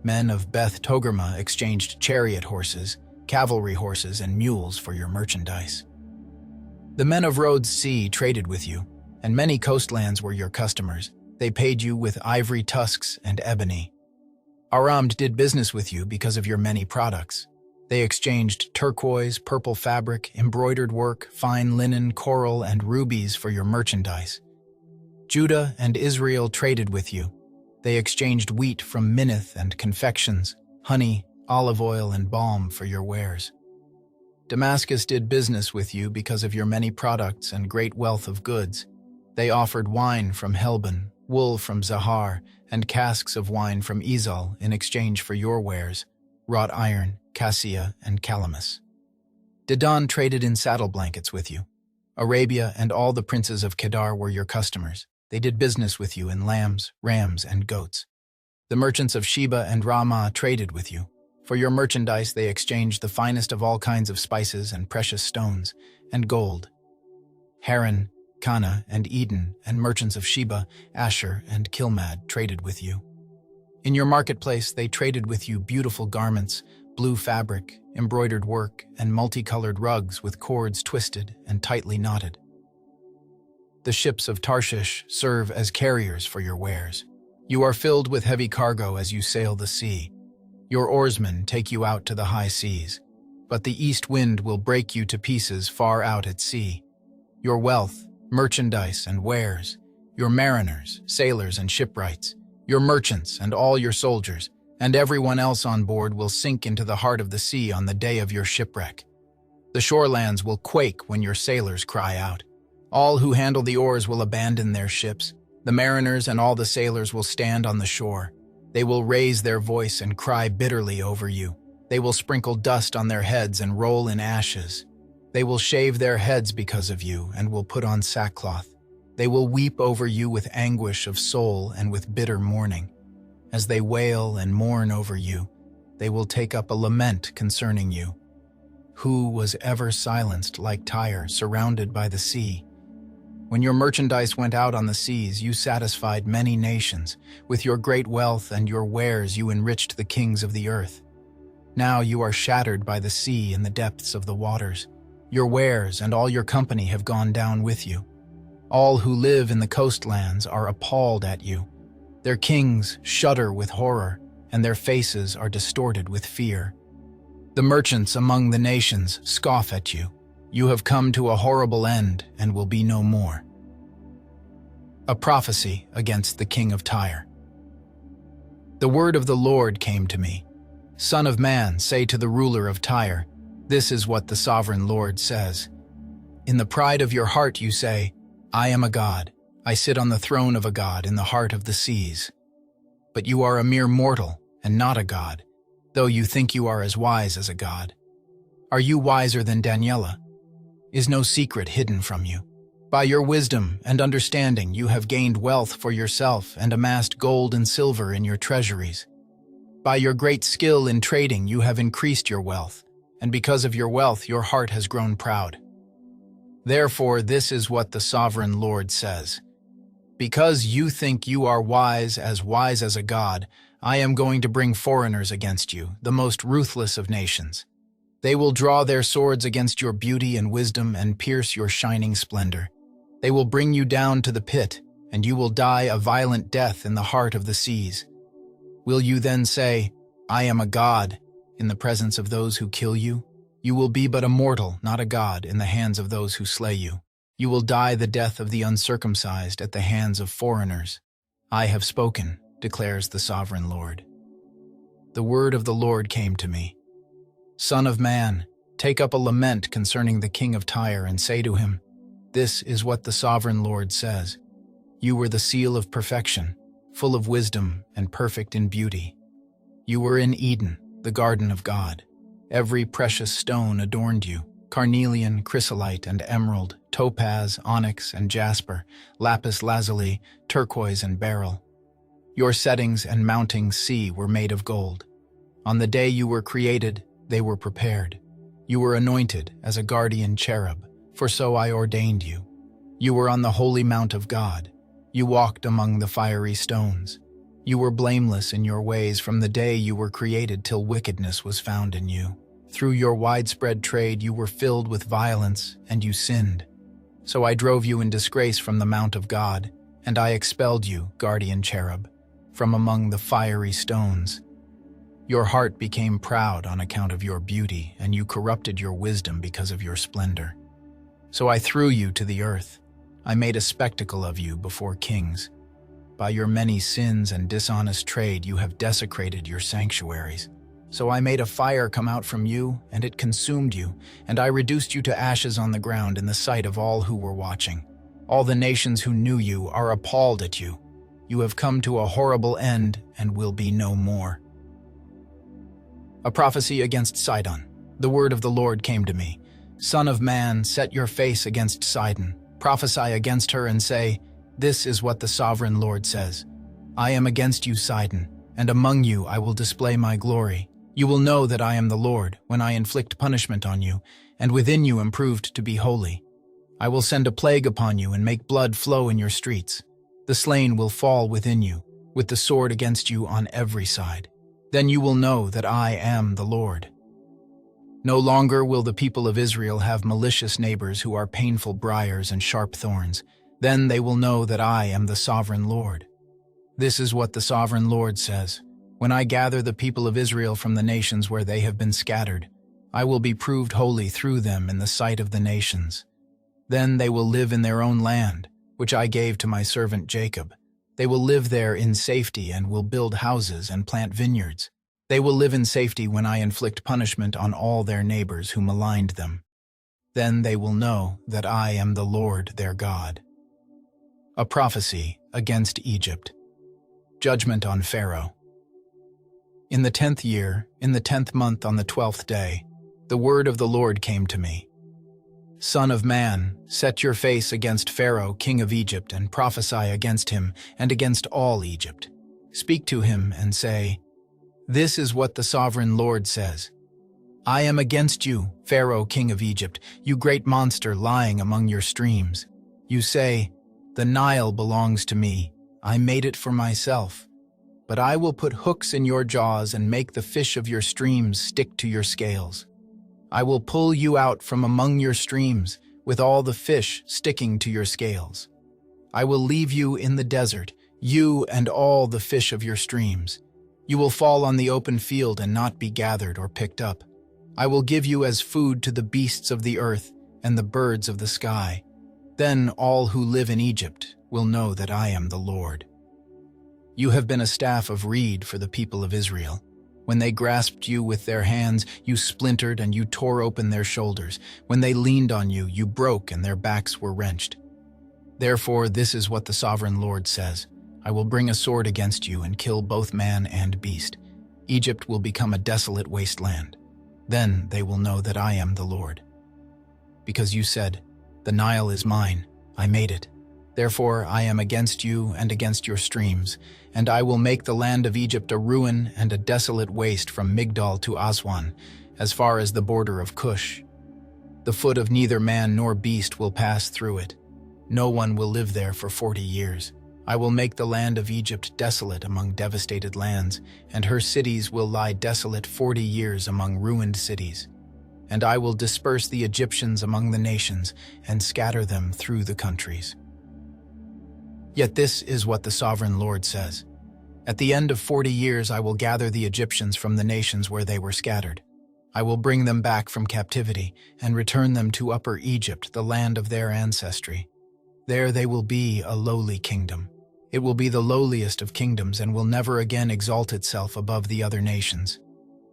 Men of Beth Togarmah exchanged chariot horses, cavalry horses, and mules for your merchandise. The men of Rhodes Sea traded with you, and many coastlands were your customers. They paid you with ivory tusks and ebony. Aram did business with you because of your many products. They exchanged turquoise, purple fabric, embroidered work, fine linen, coral, and rubies for your merchandise. Judah and Israel traded with you. They exchanged wheat from Minnith and confections, honey, olive oil, and balm for your wares. Damascus did business with you because of your many products and great wealth of goods. They offered wine from Helbon, wool from Zahar, and casks of wine from Ezal in exchange for your wares, wrought iron, cassia, and calamus. Dedan traded in saddle blankets with you. Arabia and all the princes of Kedar were your customers. They did business with you in lambs, rams, and goats. The merchants of Sheba and Ramah traded with you. For your merchandise they exchanged the finest of all kinds of spices and precious stones, and gold. Haran, Cana, and Eden, and merchants of Sheba, Asher, and Kilmad traded with you. In your marketplace they traded with you beautiful garments, blue fabric, embroidered work, and multicolored rugs with cords twisted and tightly knotted. The ships of Tarshish serve as carriers for your wares. You are filled with heavy cargo as you sail the sea. Your oarsmen take you out to the high seas, but the east wind will break you to pieces far out at sea. Your wealth, merchandise, and wares, your mariners, sailors, and shipwrights, your merchants and all your soldiers, and everyone else on board will sink into the heart of the sea on the day of your shipwreck. The shorelands will quake when your sailors cry out. All who handle the oars will abandon their ships. The mariners and all the sailors will stand on the shore. They will raise their voice and cry bitterly over you. They will sprinkle dust on their heads and roll in ashes. They will shave their heads because of you and will put on sackcloth. They will weep over you with anguish of soul and with bitter mourning. As they wail and mourn over you, they will take up a lament concerning you. Who was ever silenced like Tyre, surrounded by the sea? When your merchandise went out on the seas, you satisfied many nations. With your great wealth and your wares you enriched the kings of the earth. Now you are shattered by the sea in the depths of the waters. Your wares and all your company have gone down with you. All who live in the coastlands are appalled at you. Their kings shudder with horror, and their faces are distorted with fear. The merchants among the nations scoff at you. You have come to a horrible end and will be no more. A prophecy against the king of Tyre. The word of the Lord came to me. Son of man, say to the ruler of Tyre, this is what the sovereign Lord says. In the pride of your heart you say, I am a god. I sit on the throne of a god in the heart of the seas. But you are a mere mortal and not a god, though you think you are as wise as a god. Are you wiser than Daniela? Is no secret hidden from you? By your wisdom and understanding you have gained wealth for yourself and amassed gold and silver in your treasuries. By your great skill in trading you have increased your wealth, and because of your wealth your heart has grown proud. Therefore this is what the sovereign Lord says. Because you think you are wise as a god, I am going to bring foreigners against you, the most ruthless of nations. They will draw their swords against your beauty and wisdom and pierce your shining splendor. They will bring you down to the pit, and you will die a violent death in the heart of the seas. Will you then say, I am a god, in the presence of those who kill you? You will be but a mortal, not a god, in the hands of those who slay you. You will die the death of the uncircumcised at the hands of foreigners. I have spoken, declares the sovereign Lord. The word of the Lord came to me. Son of man, take up a lament concerning the king of Tyre and say to him, this is what the sovereign Lord says. You were the seal of perfection, full of wisdom and perfect in beauty. You were in Eden, the garden of God. Every precious stone adorned you, carnelian, chrysolite, and emerald, topaz, onyx, and jasper, lapis lazuli, turquoise, and beryl. Your settings and mounting sea were made of gold. On the day you were created, they were prepared. You were anointed as a guardian cherub, for so I ordained you. You were on the holy mount of God. You walked among the fiery stones. You were blameless in your ways from the day you were created till wickedness was found in you. Through your widespread trade you were filled with violence, and you sinned. So I drove you in disgrace from the mount of God, and I expelled you, guardian cherub, from among the fiery stones. Your heart became proud on account of your beauty, and you corrupted your wisdom because of your splendor. So I threw you to the earth. I made a spectacle of you before kings. By your many sins and dishonest trade you have desecrated your sanctuaries. So I made a fire come out from you, and it consumed you, and I reduced you to ashes on the ground in the sight of all who were watching. All the nations who knew you are appalled at you. You have come to a horrible end and will be no more. A prophecy against Sidon. The word of the Lord came to me. Son of man, set your face against Sidon. Prophesy against her and say, this is what the sovereign Lord says. I am against you, Sidon, and among you I will display my glory. You will know that I am the Lord when I inflict punishment on you, and within you am proved to be holy. I will send a plague upon you and make blood flow in your streets. The slain will fall within you, with the sword against you on every side. Then you will know that I am the Lord. No longer will the people of Israel have malicious neighbors who are painful briars and sharp thorns. Then they will know that I am the sovereign Lord. This is what the sovereign Lord says. When I gather the people of Israel from the nations where they have been scattered, I will be proved holy through them in the sight of the nations. Then they will live in their own land, which I gave to my servant Jacob. They will live there in safety and will build houses and plant vineyards. They will live in safety when I inflict punishment on all their neighbors who maligned them. Then they will know that I am the Lord their God. A prophecy against Egypt. Judgment on Pharaoh. In the 10th year, in the 10th month on the 12th day, the word of the Lord came to me. Son of man, set your face against Pharaoh, king of Egypt, and prophesy against him and against all Egypt. Speak to him and say, This is what the sovereign Lord says. I am against you, Pharaoh, king of Egypt, you great monster lying among your streams. You say, The Nile belongs to me. I made it for myself. But I will put hooks in your jaws and make the fish of your streams stick to your scales. I will pull you out from among your streams, with all the fish sticking to your scales. I will leave you in the desert, you and all the fish of your streams. You will fall on the open field and not be gathered or picked up. I will give you as food to the beasts of the earth and the birds of the sky. Then all who live in Egypt will know that I am the Lord. You have been a staff of reed for the people of Israel. When they grasped you with their hands, you splintered and you tore open their shoulders. When they leaned on you, you broke and their backs were wrenched. Therefore, this is what the sovereign Lord says. I will bring a sword against you and kill both man and beast. Egypt will become a desolate wasteland. Then they will know that I am the Lord. Because you said, The Nile is mine, I made it. Therefore I am against you and against your streams, and I will make the land of Egypt a ruin and a desolate waste from Migdol to Aswan, as far as the border of Cush. The foot of neither man nor beast will pass through it. No one will live there for 40 years. I will make the land of Egypt desolate among devastated lands, and her cities will lie desolate 40 years among ruined cities. And I will disperse the Egyptians among the nations and scatter them through the countries. Yet this is what the sovereign Lord says. At the end of 40 years I will gather the Egyptians from the nations where they were scattered. I will bring them back from captivity and return them to Upper Egypt, the land of their ancestry. There they will be a lowly kingdom. It will be the lowliest of kingdoms and will never again exalt itself above the other nations.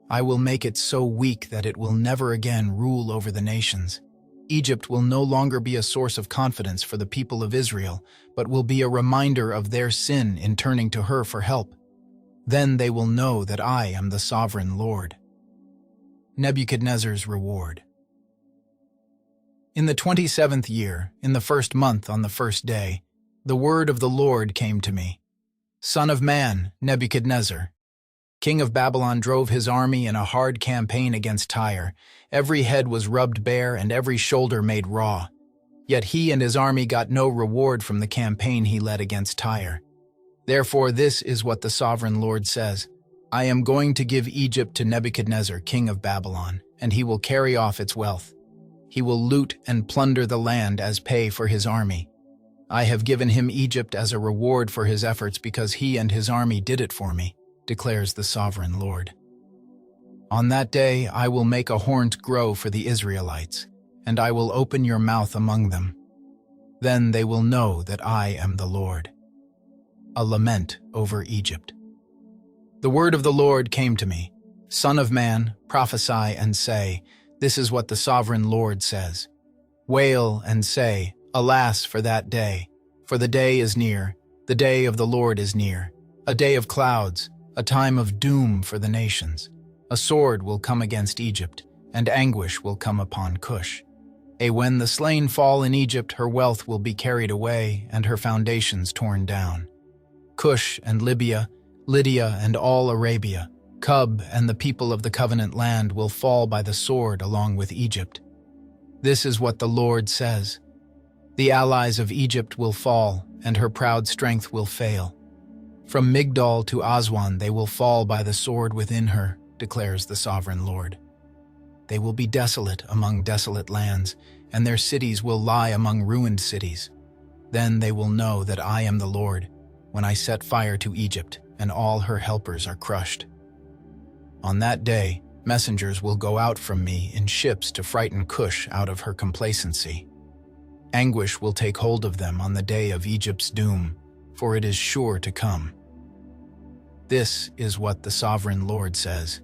I will make it so weak that it will never again rule over the nations. Egypt will no longer be a source of confidence for the people of Israel, but will be a reminder of their sin in turning to her for help. Then they will know that I am the sovereign Lord. Nebuchadnezzar's reward. In the 27th year, in the 1st month on the 1st day, the word of the Lord came to me. Son of man, Nebuchadnezzar, king of Babylon drove his army in a hard campaign against Tyre. Every head was rubbed bare and every shoulder made raw. Yet he and his army got no reward from the campaign he led against Tyre. Therefore this is what the sovereign Lord says. I am going to give Egypt to Nebuchadnezzar, king of Babylon, and he will carry off its wealth. He will loot and plunder the land as pay for his army. I have given him Egypt as a reward for his efforts because he and his army did it for me, declares the sovereign Lord. On that day I will make a horn grow for the Israelites, and I will open your mouth among them. Then they will know that I am the Lord. A lament over Egypt. The word of the Lord came to me. Son of man, prophesy and say, This is what the sovereign Lord says. Wail and say, Alas for that day, for the day is near, the day of the Lord is near, a day of clouds, a time of doom for the nations. A sword will come against Egypt, and anguish will come upon Cush. When the slain fall in Egypt, her wealth will be carried away, and her foundations torn down. Cush and Libya, Lydia and all Arabia, Cub and the people of the covenant land will fall by the sword along with Egypt. This is what the Lord says. The allies of Egypt will fall, and her proud strength will fail. From Migdol to Aswan they will fall by the sword within her, declares the sovereign Lord. They will be desolate among desolate lands, and their cities will lie among ruined cities. Then they will know that I am the Lord, when I set fire to Egypt, and all her helpers are crushed. On that day, messengers will go out from me in ships to frighten Cush out of her complacency. Anguish will take hold of them on the day of Egypt's doom, for it is sure to come. This is what the sovereign Lord says.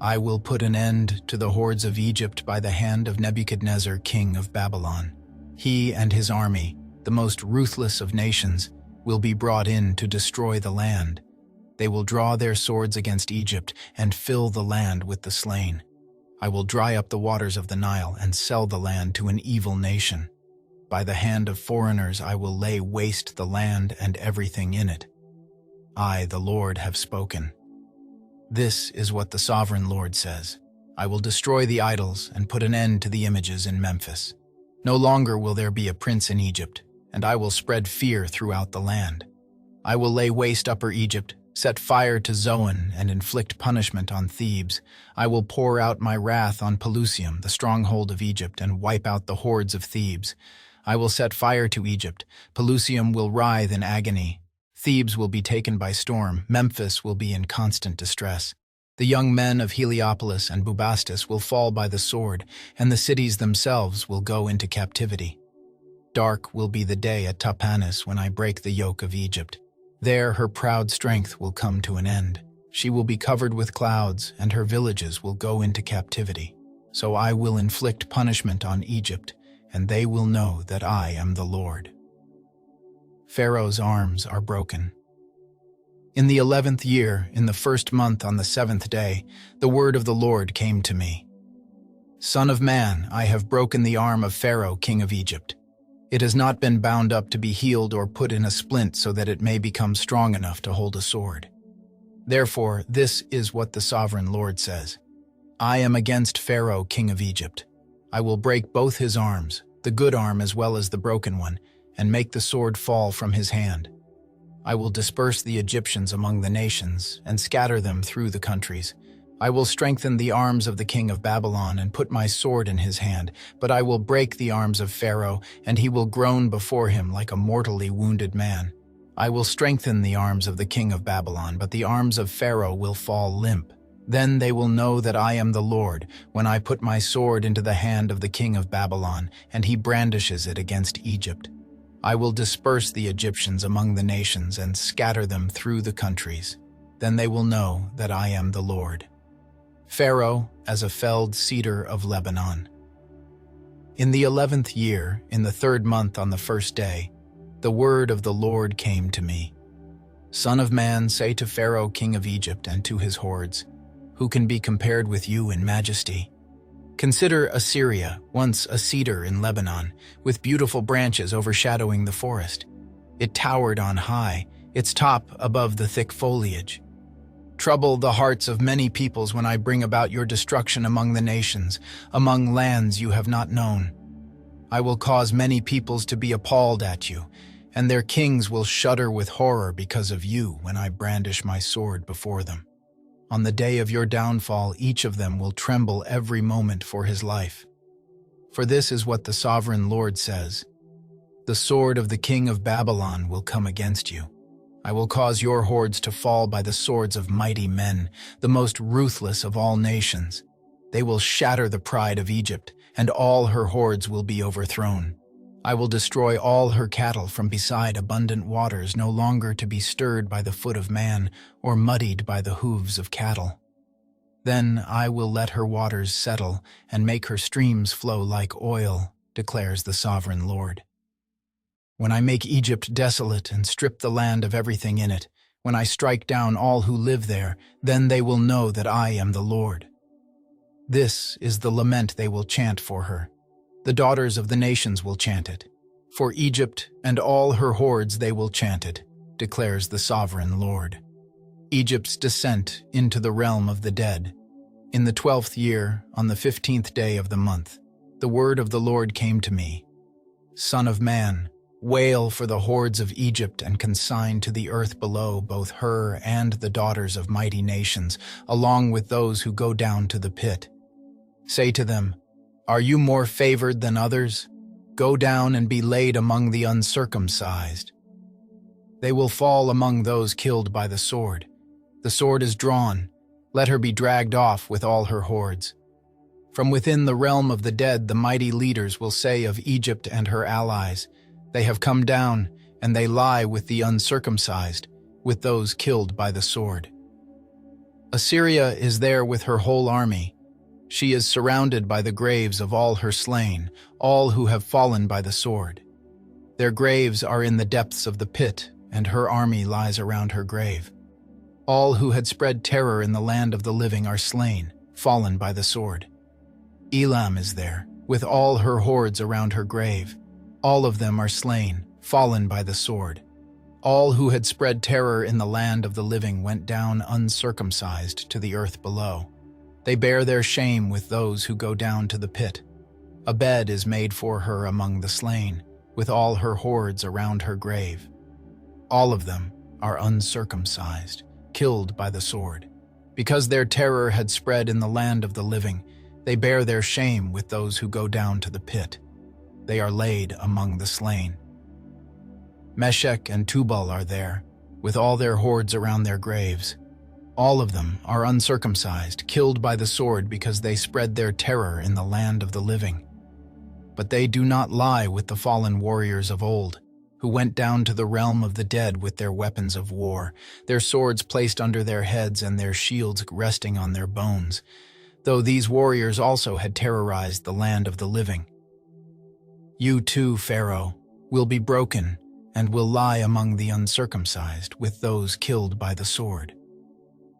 I will put an end to the hordes of Egypt by the hand of Nebuchadnezzar, king of Babylon. He and his army, the most ruthless of nations, will be brought in to destroy the land. They will draw their swords against Egypt and fill the land with the slain. I will dry up the waters of the Nile and sell the land to an evil nation. By the hand of foreigners I will lay waste the land and everything in it. I, the Lord, have spoken. This is what the sovereign Lord says. I will destroy the idols and put an end to the images in Memphis. No longer will there be a prince in Egypt, and I will spread fear throughout the land. I will lay waste Upper Egypt, set fire to Zoan, and inflict punishment on Thebes. I will pour out my wrath on Pelusium, the stronghold of Egypt, and wipe out the hordes of Thebes. I will set fire to Egypt. Pelusium will writhe in agony. Thebes will be taken by storm. Memphis will be in constant distress. The young men of Heliopolis and Bubastis will fall by the sword, and the cities themselves will go into captivity. Dark will be the day at Tapanis when I break the yoke of Egypt. There her proud strength will come to an end. She will be covered with clouds, and her villages will go into captivity. So I will inflict punishment on Egypt, and they will know that I am the Lord. Pharaoh's arms are broken. In the 11th year, in the 1st month on the 7th day, the word of the Lord came to me. Son of man, I have broken the arm of Pharaoh, king of Egypt. It has not been bound up to be healed or put in a splint so that it may become strong enough to hold a sword. Therefore, this is what the sovereign Lord says. I am against Pharaoh, king of Egypt. I will break both his arms, the good arm as well as the broken one, and make the sword fall from his hand. I will disperse the Egyptians among the nations and scatter them through the countries. I will strengthen the arms of the king of Babylon and put my sword in his hand, but I will break the arms of Pharaoh, and he will groan before him like a mortally wounded man. I will strengthen the arms of the king of Babylon, but the arms of Pharaoh will fall limp. Then they will know that I am the Lord, when I put my sword into the hand of the king of Babylon, and he brandishes it against Egypt. I will disperse the Egyptians among the nations and scatter them through the countries. Then they will know that I am the Lord. Pharaoh as a felled cedar of Lebanon. In the 11th year, in the 3rd month on the 1st day, the word of the Lord came to me. Son of man, say to Pharaoh, king of Egypt, and to his hordes, who can be compared with you in majesty? Consider Assyria, once a cedar in Lebanon, with beautiful branches overshadowing the forest. It towered on high, its top above the thick foliage. Trouble the hearts of many peoples when I bring about your destruction among the nations, among lands you have not known. I will cause many peoples to be appalled at you, and their kings will shudder with horror because of you when I brandish my sword before them. On the day of your downfall, each of them will tremble every moment for his life. For this is what the sovereign Lord says. The sword of the king of Babylon will come against you. I will cause your hordes to fall by the swords of mighty men, the most ruthless of all nations. They will shatter the pride of Egypt, and all her hordes will be overthrown. I will destroy all her cattle from beside abundant waters, no longer to be stirred by the foot of man or muddied by the hooves of cattle. Then I will let her waters settle and make her streams flow like oil, declares the sovereign Lord. When I make Egypt desolate and strip the land of everything in it, when I strike down all who live there, then they will know that I am the Lord. This is the lament they will chant for her. The daughters of the nations will chant it. For Egypt and all her hordes they will chant it, declares the sovereign Lord. Egypt's descent into the realm of the dead. In the 12th year, on the 15th day of the month, the word of the Lord came to me. Son of man, wail for the hordes of Egypt and consign to the earth below both her and the daughters of mighty nations, along with those who go down to the pit. Say to them, are you more favored than others? Go down and be laid among the uncircumcised. They will fall among those killed by the sword. The sword is drawn. Let her be dragged off with all her hordes. From within the realm of the dead, the mighty leaders will say of Egypt and her allies, they have come down, and they lie with the uncircumcised, with those killed by the sword. Assyria is there with her whole army. She is surrounded by the graves of all her slain, all who have fallen by the sword. Their graves are in the depths of the pit, and her army lies around her grave. All who had spread terror in the land of the living are slain, fallen by the sword. Elam is there, with all her hordes around her grave. All of them are slain, fallen by the sword. All who had spread terror in the land of the living went down uncircumcised to the earth below. They bear their shame with those who go down to the pit. A bed is made for her among the slain, with all her hordes around her grave. All of them are uncircumcised, killed by the sword. Because their terror had spread in the land of the living, they bear their shame with those who go down to the pit. They are laid among the slain. Meshech and Tubal are there, with all their hordes around their graves. All of them are uncircumcised, killed by the sword because they spread their terror in the land of the living. But they do not lie with the fallen warriors of old, who went down to the realm of the dead with their weapons of war, their swords placed under their heads and their shields resting on their bones, though these warriors also had terrorized the land of the living. You too, Pharaoh, will be broken and will lie among the uncircumcised with those killed by the sword.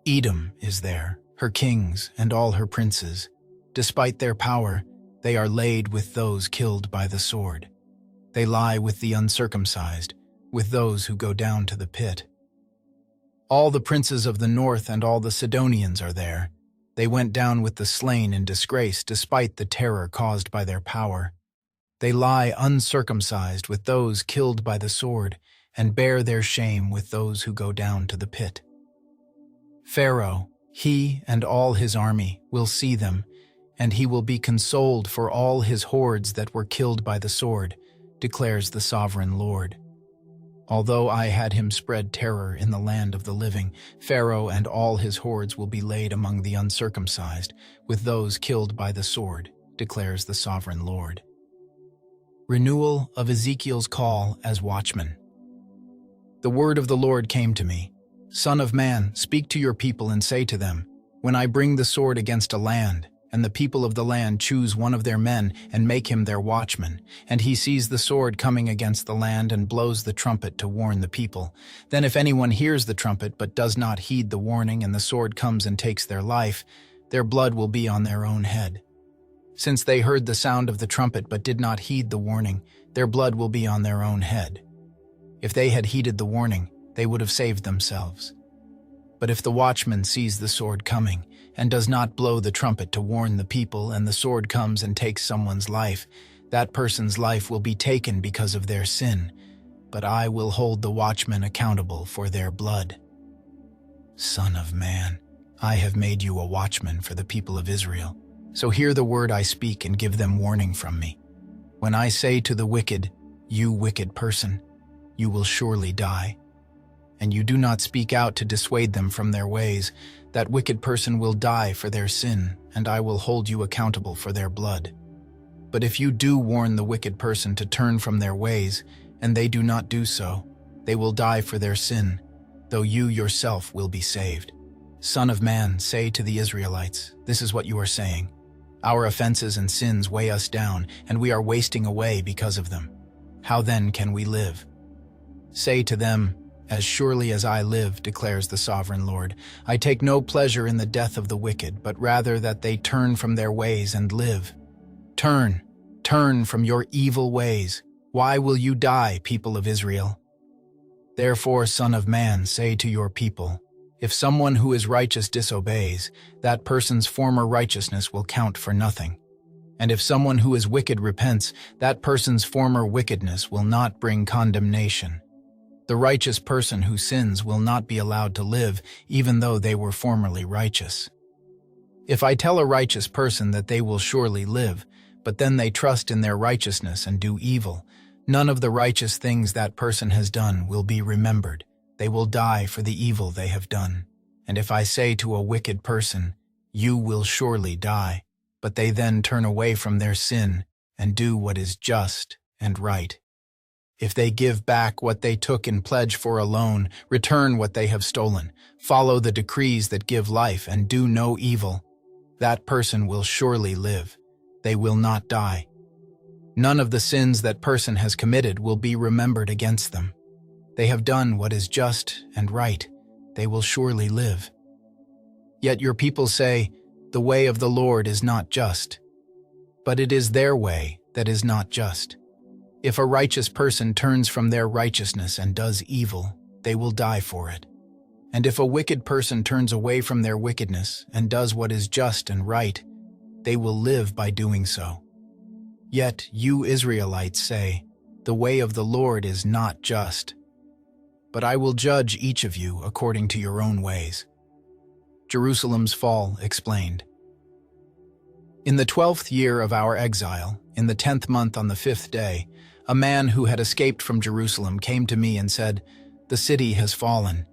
Edom is there, her kings and all her princes. Despite their power, they are laid with those killed by the sword. They lie with the uncircumcised, with those who go down to the pit. All the princes of the north and all the Sidonians are there. They went down with the slain in disgrace despite the terror caused by their power. They lie uncircumcised with those killed by the sword and bear their shame with those who go down to the pit. Pharaoh, he and all his army, will see them, and he will be consoled for all his hordes that were killed by the sword, declares the sovereign Lord. Although I had him spread terror in the land of the living, Pharaoh and all his hordes will be laid among the uncircumcised, with those killed by the sword, declares the sovereign Lord. Renewal of Ezekiel's call as watchman. The word of the Lord came to me. Son of man, speak to your people and say to them, when I bring the sword against a land, and the people of the land choose one of their men and make him their watchman, and he sees the sword coming against the land and blows the trumpet to warn the people, then if anyone hears the trumpet but does not heed the warning and the sword comes and takes their life, their blood will be on their own head. Since they heard the sound of the trumpet but did not heed the warning, their blood will be on their own head. If they had heeded the warning, they would have saved themselves. But if the watchman sees the sword coming and does not blow the trumpet to warn the people, and the sword comes and takes someone's life, that person's life will be taken because of their sin, but I will hold the watchman accountable for their blood. Son of man, I have made you a watchman for the people of Israel. So hear the word I speak and give them warning from me. When I say to the wicked, you wicked person, you will surely die, and you do not speak out to dissuade them from their ways, that wicked person will die for their sin, and I will hold you accountable for their blood. But if you do warn the wicked person to turn from their ways, and they do not do so, they will die for their sin, though you yourself will be saved. Son of man, say to the Israelites, this is what you are saying. Our offenses and sins weigh us down, and we are wasting away because of them. How then can we live? Say to them, as surely as I live, declares the sovereign Lord, I take no pleasure in the death of the wicked, but rather that they turn from their ways and live. Turn from your evil ways. Why will you die, people of Israel? Therefore, Son of man, say to your people, if someone who is righteous disobeys, that person's former righteousness will count for nothing. And if someone who is wicked repents, that person's former wickedness will not bring condemnation. The righteous person who sins will not be allowed to live, even though they were formerly righteous. If I tell a righteous person that they will surely live, but then they trust in their righteousness and do evil, none of the righteous things that person has done will be remembered. They will die for the evil they have done. And if I say to a wicked person, you will surely die, but they then turn away from their sin and do what is just and right, If they give back what they took in pledge for a loan, return what they have stolen, follow the decrees that give life and do no evil, that person will surely live. They will not die. None of the sins that person has committed will be remembered against them. They have done what is just and right. They will surely live. Yet your people say, the way of the Lord is not just. But it is their way that is not just. If a righteous person turns from their righteousness and does evil, they will die for it. And if a wicked person turns away from their wickedness and does what is just and right, they will live by doing so. Yet you Israelites say, the way of the Lord is not just. But I will judge each of you according to your own ways. Jerusalem's fall explained. In the 12th year of our exile, in the 10th month on the 5th day, a man who had escaped from Jerusalem came to me and said, the city has fallen.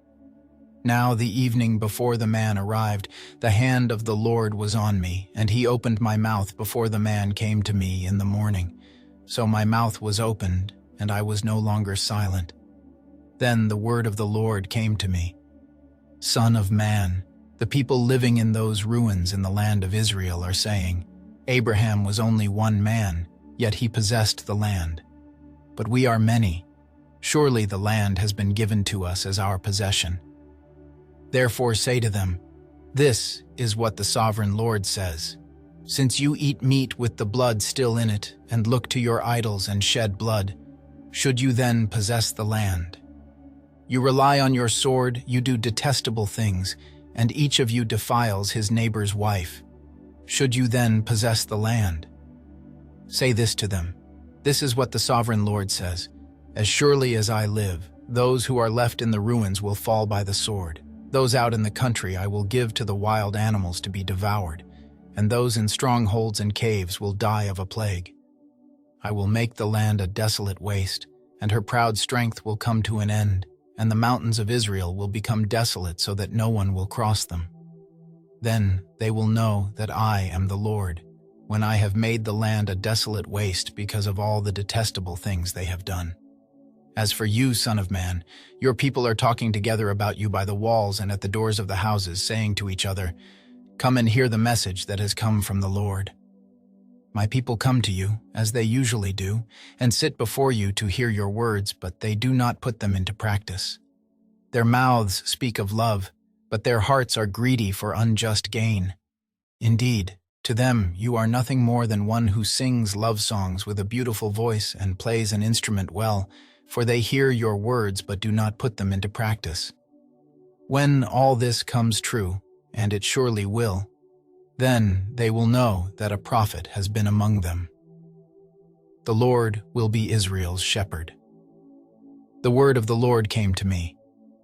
Now the evening before the man arrived, the hand of the Lord was on me, and he opened my mouth before the man came to me in the morning. So my mouth was opened, and I was no longer silent. Then the word of the Lord came to me. Son of man, the people living in those ruins in the land of Israel are saying, Abraham was only one man, yet he possessed the land. But we are many. Surely the land has been given to us as our possession. Therefore say to them, this is what the sovereign Lord says. Since you eat meat with the blood still in it, and look to your idols and shed blood, should you then possess the land? You rely on your sword, you do detestable things, and each of you defiles his neighbor's wife. Should you then possess the land? Say this to them. This is what the sovereign Lord says. As surely as I live, those who are left in the ruins will fall by the sword. Those out in the country I will give to the wild animals to be devoured, and those in strongholds and caves will die of a plague. I will make the land a desolate waste, and her proud strength will come to an end, and the mountains of Israel will become desolate so that no one will cross them. Then they will know that I am the Lord, when I have made the land a desolate waste because of all the detestable things they have done. As for you, son of man, your people are talking together about you by the walls and at the doors of the houses, saying to each other, come and hear the message that has come from the Lord. My people come to you, as they usually do, and sit before you to hear your words, but they do not put them into practice. Their mouths speak of love, but their hearts are greedy for unjust gain. Indeed, to them you are nothing more than one who sings love songs with a beautiful voice and plays an instrument well, for they hear your words but do not put them into practice. When all this comes true, and it surely will, then they will know that a prophet has been among them. The Lord will be Israel's shepherd. The word of the Lord came to me.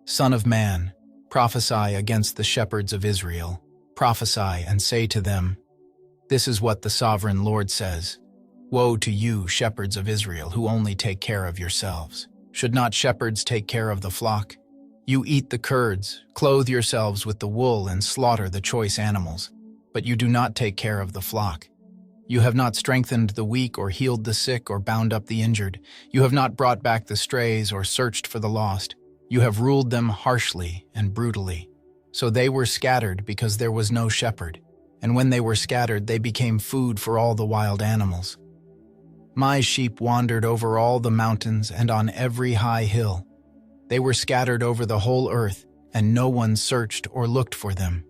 Son of man, prophesy against the shepherds of Israel. Prophesy and say to them, this is what the sovereign Lord says. Woe to you, shepherds of Israel, who only take care of yourselves. Should not shepherds take care of the flock? You eat the curds, clothe yourselves with the wool, and slaughter the choice animals, but you do not take care of the flock. You have not strengthened the weak or healed the sick or bound up the injured. You have not brought back the strays or searched for the lost. You have ruled them harshly and brutally. So they were scattered because there was no shepherd, and when they were scattered, they became food for all the wild animals. My sheep wandered over all the mountains and on every high hill. They were scattered over the whole earth, and no one searched or looked for them.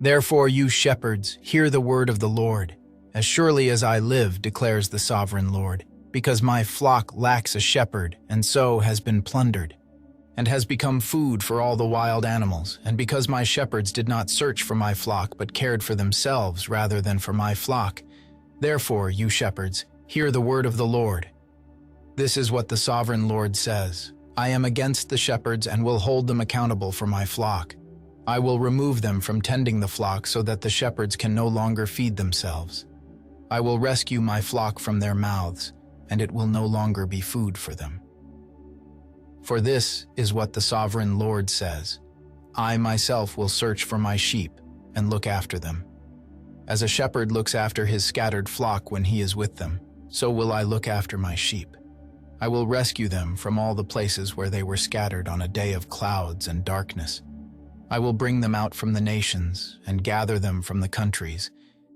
Therefore, you shepherds, hear the word of the Lord. As surely as I live, declares the sovereign Lord, because my flock lacks a shepherd, and so has been plundered, and has become food for all the wild animals, and because my shepherds did not search for my flock, but cared for themselves rather than for my flock. Therefore, you shepherds, hear the word of the Lord. This is what the sovereign Lord says. I am against the shepherds and will hold them accountable for my flock. I will remove them from tending the flock so that the shepherds can no longer feed themselves. I will rescue my flock from their mouths, and it will no longer be food for them. For this is what the sovereign Lord says. I myself will search for my sheep and look after them. As a shepherd looks after his scattered flock when he is with them, so will I look after my sheep. I will rescue them from all the places where they were scattered on a day of clouds and darkness. I will bring them out from the nations and gather them from the countries,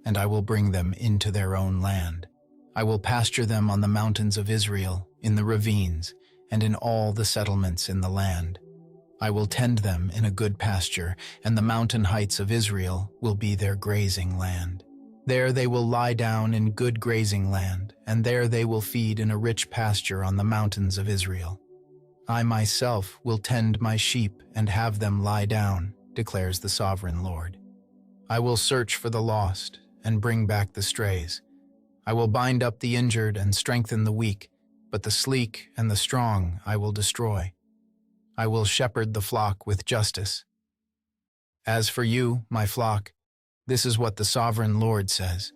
and I will bring them into their own land. I will pasture them on the mountains of Israel, in the ravines, and in all the settlements in the land. I will tend them in a good pasture, and the mountain heights of Israel will be their grazing land. There they will lie down in good grazing land, and there they will feed in a rich pasture on the mountains of Israel. I myself will tend my sheep and have them lie down, declares the sovereign Lord. I will search for the lost and bring back the strays. I will bind up the injured and strengthen the weak, but the sleek and the strong I will destroy. I will shepherd the flock with justice. As for you, my flock, this is what the sovereign Lord says.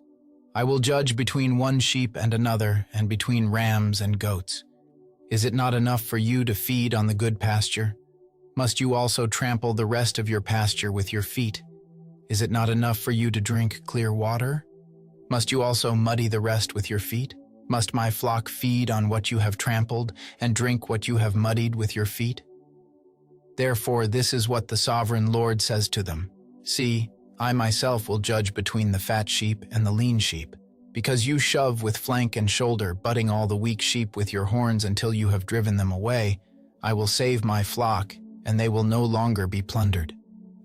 I will judge between one sheep and another, and between rams and goats. Is it not enough for you to feed on the good pasture? Must you also trample the rest of your pasture with your feet? Is it not enough for you to drink clear water? Must you also muddy the rest with your feet? Must my flock feed on what you have trampled and drink what you have muddied with your feet? Therefore, this is what the sovereign Lord says to them. See, I myself will judge between the fat sheep and the lean sheep. Because you shove with flank and shoulder, butting all the weak sheep with your horns until you have driven them away, I will save my flock, and they will no longer be plundered.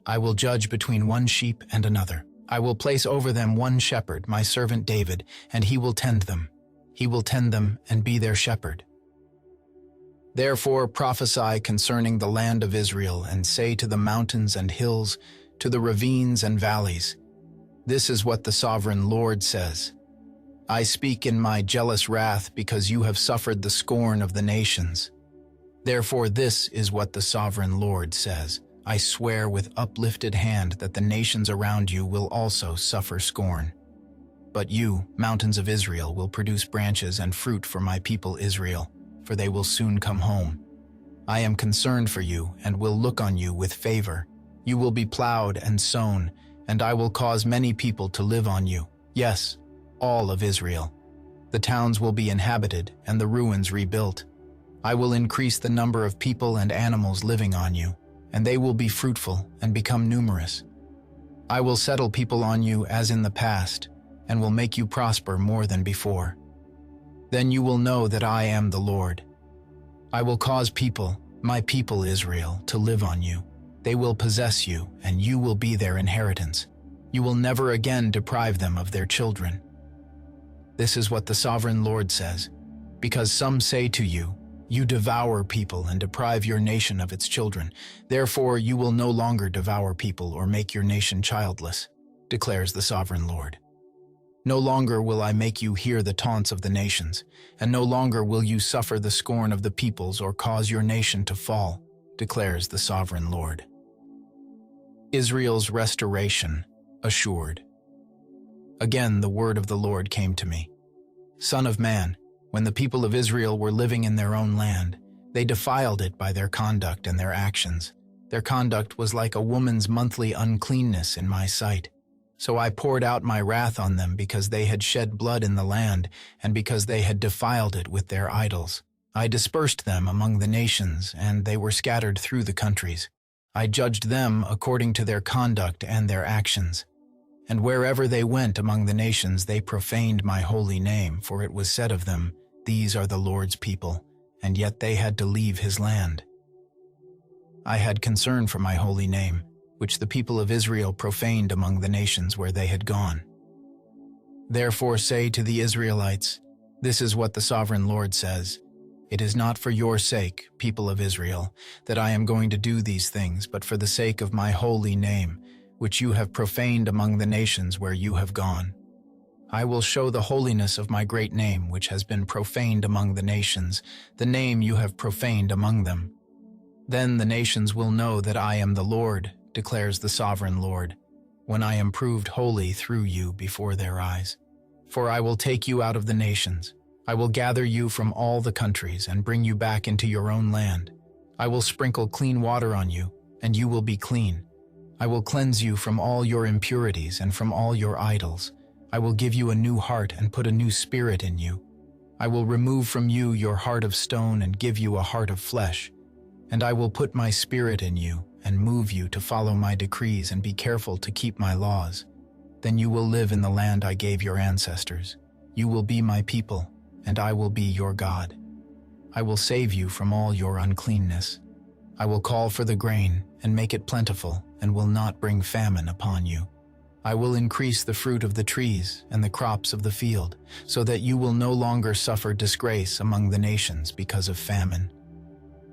I will judge between one sheep and another. I will place over them one shepherd, my servant David, and he will tend them. He will tend them and be their shepherd. Therefore prophesy concerning the land of Israel, and say to the mountains and hills, to the ravines and valleys, this is what the sovereign Lord says. I speak in my jealous wrath because you have suffered the scorn of the nations. Therefore this is what the sovereign Lord says. I swear with uplifted hand that the nations around you will also suffer scorn. But you, mountains of Israel, will produce branches and fruit for my people Israel, for they will soon come home. I am concerned for you and will look on you with favor. You will be plowed and sown, and I will cause many people to live on you. Yes, all of Israel. The towns will be inhabited and the ruins rebuilt. I will increase the number of people and animals living on you, and they will be fruitful and become numerous. I will settle people on you as in the past, and will make you prosper more than before. Then you will know that I am the Lord. I will cause people, my people Israel, to live on you. They will possess you, and you will be their inheritance. You will never again deprive them of their children. This is what the sovereign Lord says, because some say to you, you devour people and deprive your nation of its children. Therefore you will no longer devour people or make your nation childless, declares the sovereign Lord. No longer will I make you hear the taunts of the nations, and no longer will you suffer the scorn of the peoples or cause your nation to fall, declares the sovereign Lord. Israel's restoration assured. Again the word of the Lord came to me. Son of man, when the people of Israel were living in their own land, they defiled it by their conduct and their actions. Their conduct was like a woman's monthly uncleanness in my sight. So I poured out my wrath on them because they had shed blood in the land and because they had defiled it with their idols. I dispersed them among the nations, and they were scattered through the countries. I judged them according to their conduct and their actions. And wherever they went among the nations, they profaned my holy name, for it was said of them, these are the Lord's people, and yet they had to leave his land. I had concern for my holy name, which the people of Israel profaned among the nations where they had gone. Therefore say to the Israelites, this is what the sovereign Lord says. It is not for your sake, people of Israel, that I am going to do these things, but for the sake of my holy name, which you have profaned among the nations where you have gone. I will show the holiness of my great name, which has been profaned among the nations, the name you have profaned among them. Then the nations will know that I am the Lord, declares the sovereign Lord, when I am proved holy through you before their eyes. For I will take you out of the nations. I will gather you from all the countries and bring you back into your own land. I will sprinkle clean water on you, and you will be clean. I will cleanse you from all your impurities and from all your idols. I will give you a new heart and put a new spirit in you. I will remove from you your heart of stone and give you a heart of flesh, and I will put my spirit in you and move you to follow my decrees and be careful to keep my laws. Then you will live in the land I gave your ancestors. You will be my people, and I will be your God. I will save you from all your uncleanness. I will call for the grain and make it plentiful and will not bring famine upon you. I will increase the fruit of the trees and the crops of the field, so that you will no longer suffer disgrace among the nations because of famine.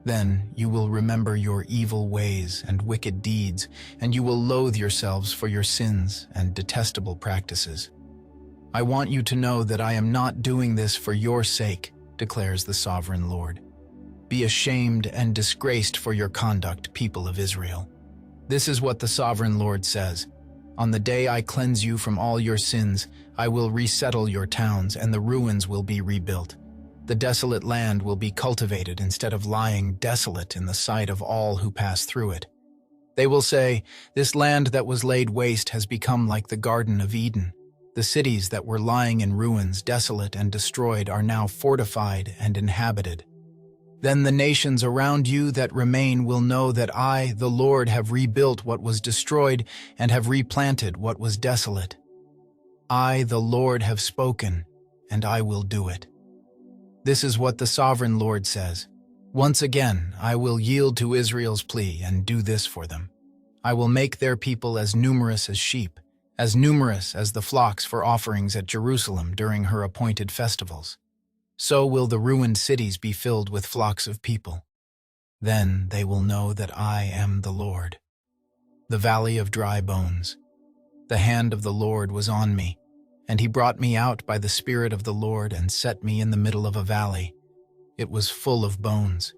Then you will remember your evil ways and wicked deeds, and you will loathe yourselves for your sins and detestable practices. I want you to know that I am not doing this for your sake, declares the Sovereign Lord. Be ashamed and disgraced for your conduct, people of Israel. This is what the Sovereign Lord says. On the day I cleanse you from all your sins, I will resettle your towns, and the ruins will be rebuilt. The desolate land will be cultivated instead of lying desolate in the sight of all who pass through it. They will say, "This land that was laid waste has become like the Garden of Eden. The cities that were lying in ruins, desolate and destroyed, are now fortified and inhabited." Then the nations around you that remain will know that I, the Lord, have rebuilt what was destroyed and have replanted what was desolate. I, the Lord, have spoken, and I will do it. This is what the Sovereign Lord says. Once again, I will yield to Israel's plea and do this for them. I will make their people as numerous as sheep, as numerous as the flocks for offerings at Jerusalem during her appointed festivals. So will the ruined cities be filled with flocks of people. Then they will know that I am the Lord. The valley of dry bones. The hand of the Lord was on me, and he brought me out by the Spirit of the Lord and set me in the middle of a valley. It was full of bones.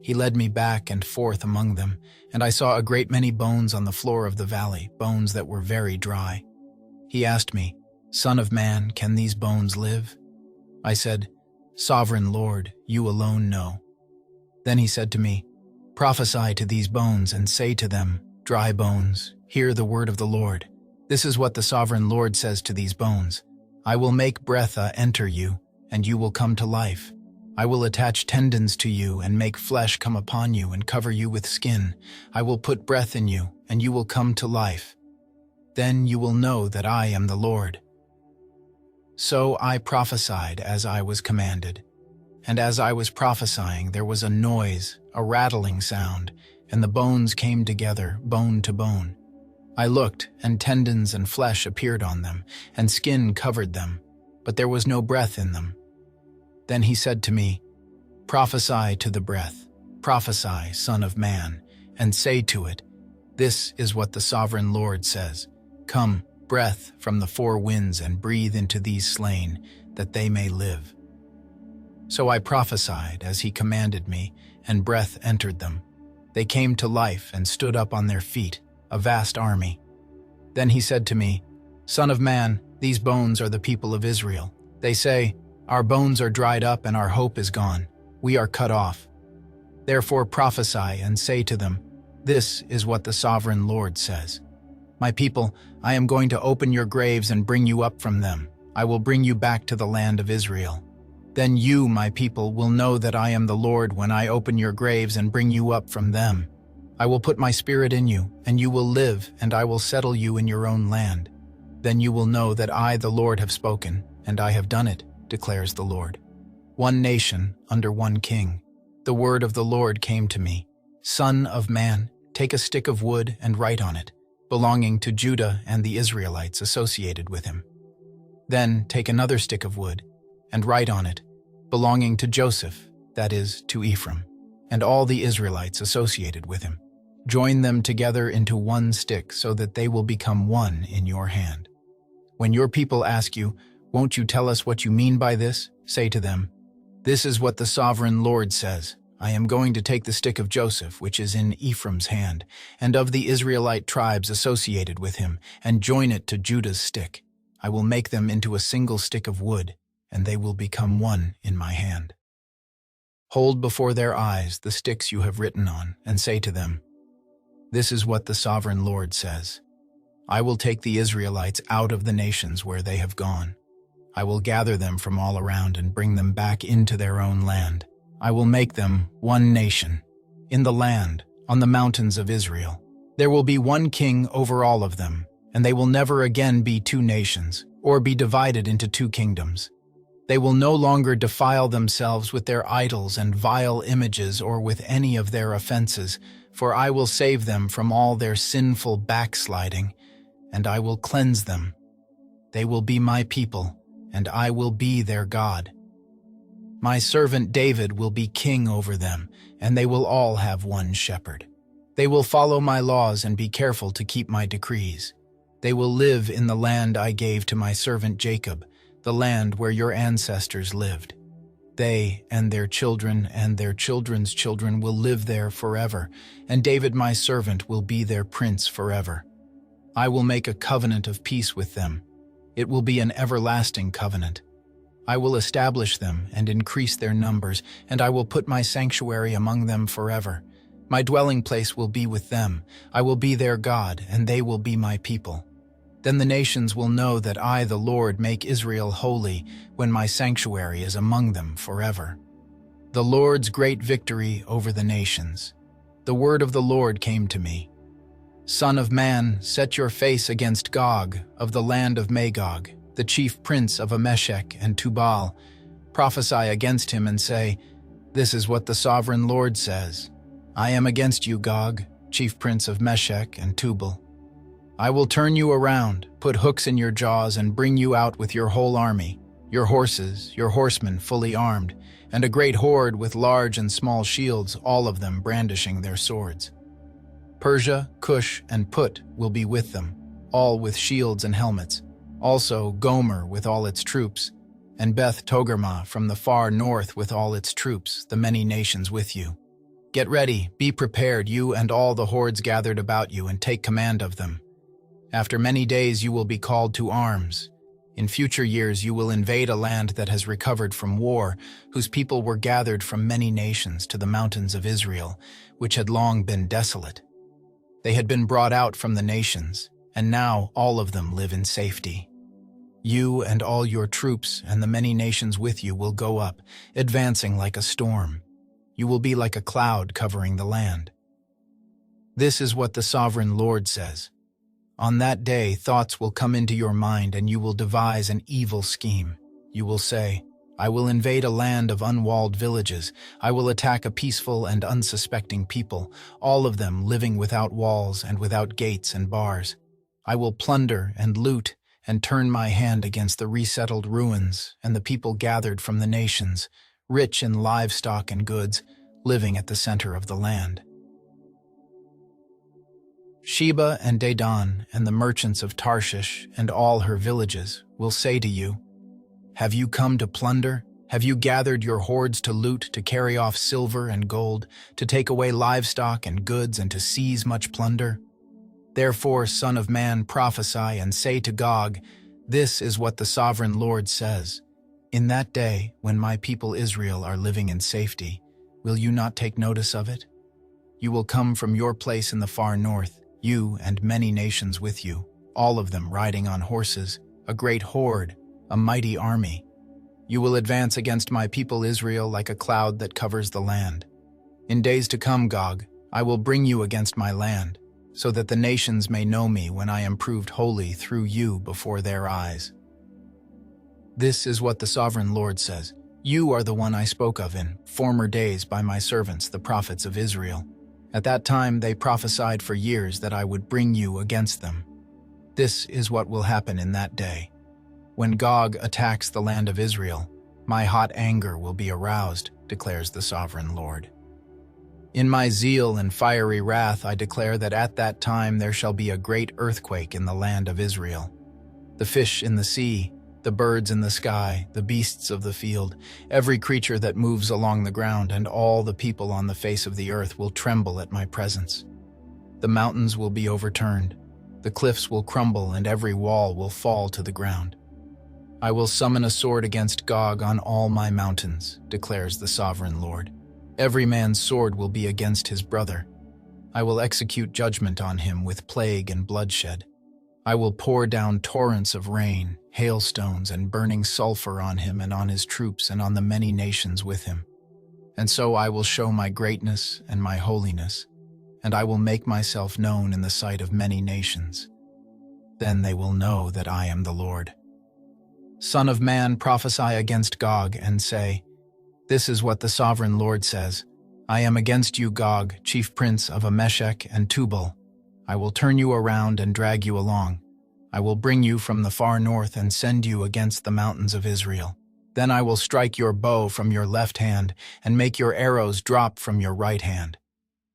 He led me back and forth among them, and I saw a great many bones on the floor of the valley, bones that were very dry. He asked me, "Son of man, can these bones live?" I said, "Sovereign Lord, you alone know." Then he said to me, "Prophesy to these bones and say to them, 'Dry bones, hear the word of the Lord.' This is what the Sovereign Lord says to these bones. I will make breath enter you, and you will come to life. I will attach tendons to you and make flesh come upon you and cover you with skin. I will put breath in you, and you will come to life. Then you will know that I am the Lord." So I prophesied as I was commanded. And as I was prophesying, there was a noise, a rattling sound, and the bones came together, bone to bone. I looked, and tendons and flesh appeared on them, and skin covered them, but there was no breath in them. Then he said to me, "Prophesy to the breath, prophesy, Son of Man, and say to it, 'This is what the Sovereign Lord says. Come, breath from the four winds, and breathe into these slain, that they may live.' So I prophesied as he commanded me, and breath entered them. They came to life and stood up on their feet, a vast army. Then he said to me, 'Son of man, these bones are the people of Israel. They say, "Our bones are dried up and our hope is gone. We are cut off." Therefore prophesy and say to them, 'This is what the Sovereign Lord says. My people, I am going to open your graves and bring you up from them. I will bring you back to the land of Israel. Then you, my people, will know that I am the Lord when I open your graves and bring you up from them. I will put my spirit in you, and you will live, and I will settle you in your own land. Then you will know that I, the Lord, have spoken, and I have done it, declares the Lord. One nation under one king. The word of the Lord came to me. Son of man, take a stick of wood and write on it, belonging to Judah and the Israelites associated with him. Then take another stick of wood and write on it, belonging to Joseph, that is, to Ephraim, and all the Israelites associated with him. Join them together into one stick so that they will become one in your hand. When your people ask you, "Won't you tell us what you mean by this?" say to them, "This is what the Sovereign Lord says. I am going to take the stick of Joseph, which is in Ephraim's hand, and of the Israelite tribes associated with him, and join it to Judah's stick. I will make them into a single stick of wood, and they will become one in my hand. Hold before their eyes the sticks you have written on, and say to them, 'This is what the Sovereign Lord says. I will take the Israelites out of the nations where they have gone. I will gather them from all around and bring them back into their own land. I will make them one nation. In the land, on the mountains of Israel, there will be one king over all of them, and they will never again be two nations, or be divided into two kingdoms. They will no longer defile themselves with their idols and vile images or with any of their offenses, for I will save them from all their sinful backsliding, and I will cleanse them. They will be my people, and I will be their God. My servant David will be king over them, and they will all have one shepherd. They will follow my laws and be careful to keep my decrees. They will live in the land I gave to my servant Jacob, the land where your ancestors lived. They and their children and their children's children will live there forever, and David my servant will be their prince forever. I will make a covenant of peace with them. It will be an everlasting covenant. I will establish them and increase their numbers, and I will put my sanctuary among them forever. My dwelling place will be with them. I will be their God, and they will be my people. Then the nations will know that I, the Lord, make Israel holy when my sanctuary is among them forever. The Lord's great victory over the nations. The word of the Lord came to me. Son of man, set your face against Gog of the land of Magog, the chief prince of Ameshech and Tubal. Prophesy against him and say, This is what the sovereign Lord says. I am against you, Gog, chief prince of Meshech and Tubal. I will turn you around, put hooks in your jaws, and bring you out with your whole army, your horses, your horsemen fully armed, and a great horde with large and small shields, all of them brandishing their swords. Persia, Cush, and Put will be with them, all with shields and helmets. Also Gomer with all its troops, and Beth Togarmah from the far north with all its troops, the many nations with you. Get ready, be prepared, you and all the hordes gathered about you, and take command of them. After many days you will be called to arms. In future years you will invade a land that has recovered from war, whose people were gathered from many nations to the mountains of Israel, which had long been desolate. They had been brought out from the nations, and now all of them live in safety. You and all your troops and the many nations with you will go up, advancing like a storm. You will be like a cloud covering the land. This is what the sovereign Lord says. On that day, thoughts will come into your mind, and you will devise an evil scheme. You will say, I will invade a land of unwalled villages. I will attack a peaceful and unsuspecting people, all of them living without walls and without gates and bars. I will plunder and loot and turn my hand against the resettled ruins and the people gathered from the nations, rich in livestock and goods, living at the center of the land. Sheba and Dedan and the merchants of Tarshish and all her villages will say to you, Have you come to plunder? Have you gathered your hordes to loot, to carry off silver and gold, to take away livestock and goods, and to seize much plunder? Therefore, Son of man, prophesy and say to Gog, This is what the sovereign Lord says. In that day, when my people Israel are living in safety, will you not take notice of it? You will come from your place in the far north, you and many nations with you, all of them riding on horses, a great horde, a mighty army. You will advance against my people Israel like a cloud that covers the land. In days to come, Gog, I will bring you against my land, so that the nations may know me when I am proved holy through you before their eyes. This is what the sovereign Lord says. You are the one I spoke of in former days by my servants, the prophets of Israel. At that time they prophesied for years that I would bring you against them. This is what will happen in that day. When Gog attacks the land of Israel, my hot anger will be aroused, declares the sovereign Lord. In my zeal and fiery wrath I declare that at that time there shall be a great earthquake in the land of Israel. The fish in the sea, the birds in the sky, the beasts of the field, every creature that moves along the ground, and all the people on the face of the earth will tremble at my presence. The mountains will be overturned, the cliffs will crumble, and every wall will fall to the ground. I will summon a sword against Gog on all my mountains, declares the sovereign Lord. Every man's sword will be against his brother. I will execute judgment on him with plague and bloodshed. I will pour down torrents of rain, hailstones and burning sulfur on him and on his troops and on the many nations with him. And so I will show my greatness and my holiness, and I will make myself known in the sight of many nations. Then they will know that I am the Lord. Son of man, prophesy against Gog and say, This is what the sovereign Lord says. I am against you, Gog, chief prince of Meshech and Tubal. I will turn you around and drag you along. I will bring you from the far north and send you against the mountains of Israel. Then I will strike your bow from your left hand and make your arrows drop from your right hand.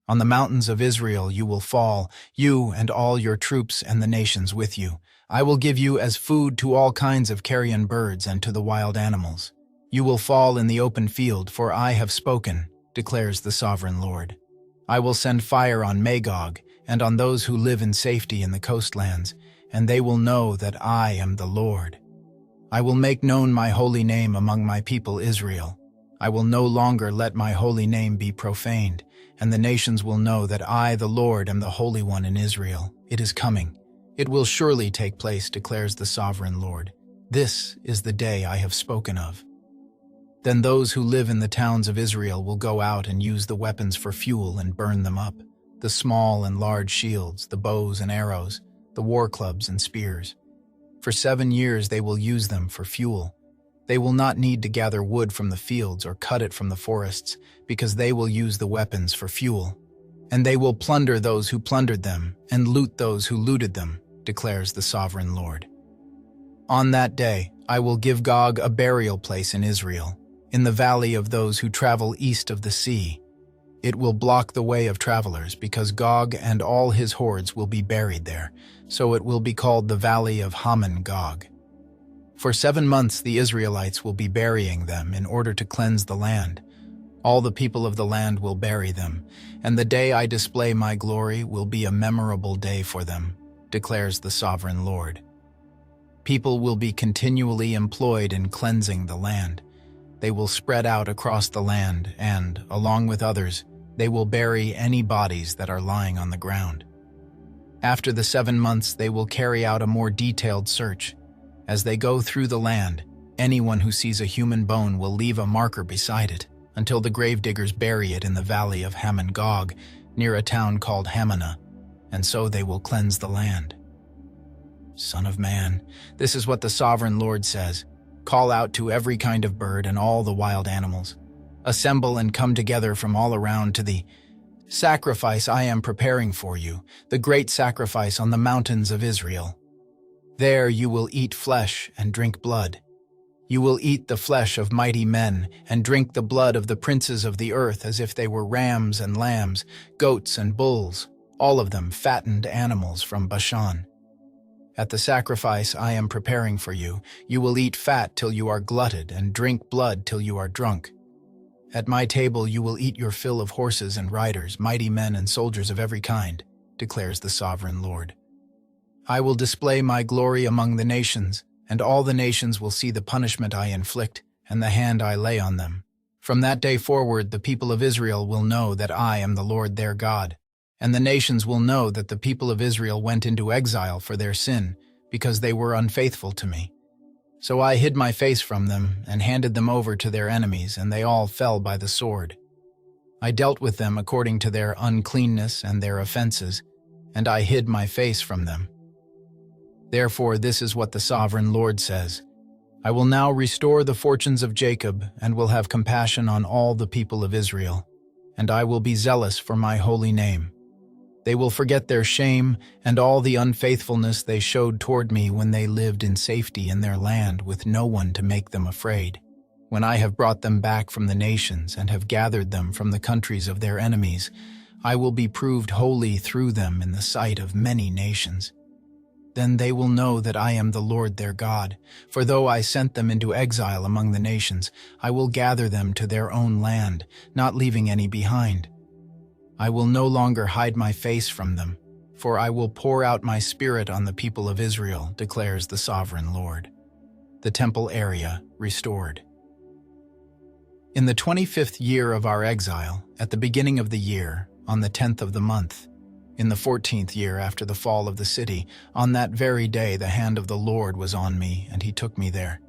On the mountains of Israel you will fall, you and all your troops and the nations with you. I will give you as food to all kinds of carrion birds and to the wild animals. You will fall in the open field, for I have spoken, declares the sovereign Lord. I will send fire on Magog and on those who live in safety in the coastlands, and they will know that I am the Lord. I will make known my holy name among my people Israel. I will no longer let my holy name be profaned, and the nations will know that I, the Lord, am the Holy One in Israel. It is coming. It will surely take place, declares the sovereign Lord. This is the day I have spoken of. Then those who live in the towns of Israel will go out and use the weapons for fuel and burn them up, the small and large shields, the bows and arrows, the war clubs and spears. For 7 years they will use them for fuel. They will not need to gather wood from the fields or cut it from the forests, because they will use the weapons for fuel. And they will plunder those who plundered them and loot those who looted them, declares the sovereign Lord. On that day, I will give Gog a burial place in Israel, in the valley of those who travel east of the sea. It will block the way of travelers, because Gog and all his hordes will be buried there, so it will be called the Valley of Haman Gog. For 7 months the Israelites will be burying them in order to cleanse the land. All the people of the land will bury them, and the day I display my glory will be a memorable day for them, declares the sovereign Lord. People will be continually employed in cleansing the land. They will spread out across the land and, along with others, they will bury any bodies that are lying on the ground. After the 7 months, they will carry out a more detailed search. As they go through the land, anyone who sees a human bone will leave a marker beside it until the gravediggers bury it in the valley of Haman Gog, near a town called Hamanah, and so they will cleanse the land. Son of man, this is what the sovereign Lord says. Call out to every kind of bird and all the wild animals. Assemble and come together from all around to the sacrifice I am preparing for you, the great sacrifice on the mountains of Israel. There you will eat flesh and drink blood. You will eat the flesh of mighty men and drink the blood of the princes of the earth as if they were rams and lambs, goats and bulls, all of them fattened animals from Bashan. At the sacrifice I am preparing for you, you will eat fat till you are glutted and drink blood till you are drunk. At my table you will eat your fill of horses and riders, mighty men and soldiers of every kind, declares the sovereign Lord. I will display my glory among the nations, and all the nations will see the punishment I inflict and the hand I lay on them. From that day forward the people of Israel will know that I am the Lord their God, and the nations will know that the people of Israel went into exile for their sin, because they were unfaithful to me. So I hid my face from them and handed them over to their enemies, and they all fell by the sword. I dealt with them according to their uncleanness and their offenses, and I hid my face from them. Therefore this is what the sovereign Lord says. I will now restore the fortunes of Jacob and will have compassion on all the people of Israel, and I will be zealous for my holy name. They will forget their shame and all the unfaithfulness they showed toward me when they lived in safety in their land with no one to make them afraid. When I have brought them back from the nations and have gathered them from the countries of their enemies, I will be proved holy through them in the sight of many nations. Then they will know that I am the Lord their God, for though I sent them into exile among the nations, I will gather them to their own land, not leaving any behind. I will no longer hide my face from them, for I will pour out my spirit on the people of Israel, declares the sovereign Lord. The temple area restored. In the 25th year of our exile, at the beginning of the year, on the 10th of the month, In the 14th year after the fall of the city, on that very day the hand of the Lord was on me, and he took me there.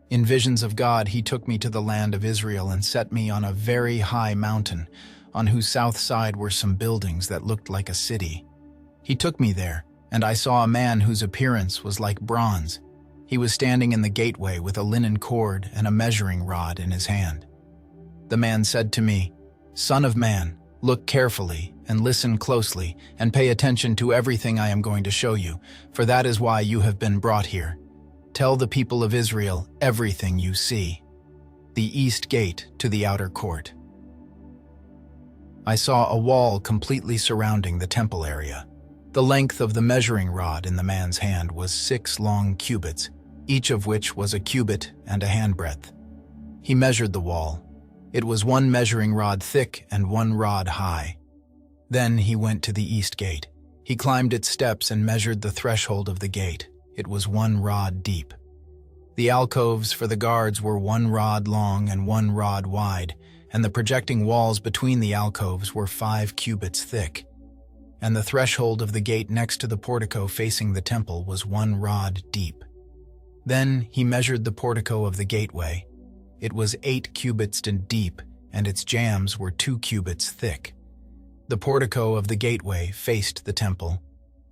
In visions of God he took me to the land of Israel and set me on a very high mountain, on whose south side were some buildings that looked like a city. He took me there, and I saw a man whose appearance was like bronze. He was standing in the gateway with a linen cord and a measuring rod in his hand. The man said to me, "Son of man, look carefully and listen closely and pay attention to everything I am going to show you, for that is why you have been brought here. Tell the people of Israel everything you see." The east gate to the outer court. I saw a wall completely surrounding the temple area. The length of the measuring rod in the man's hand was 6 long cubits, each of which was a cubit and a handbreadth. He measured the wall. It was 1 measuring rod thick and 1 rod high. Then he went to the east gate. He climbed its steps and measured the threshold of the gate. It was 1 rod deep. The alcoves for the guards were 1 rod long and 1 rod wide, and the projecting walls between the alcoves were 5 cubits thick. And the threshold of the gate next to the portico facing the temple was 1 rod deep. Then he measured the portico of the gateway. It was 8 cubits deep, and its jambs were 2 cubits thick. The portico of the gateway faced the temple.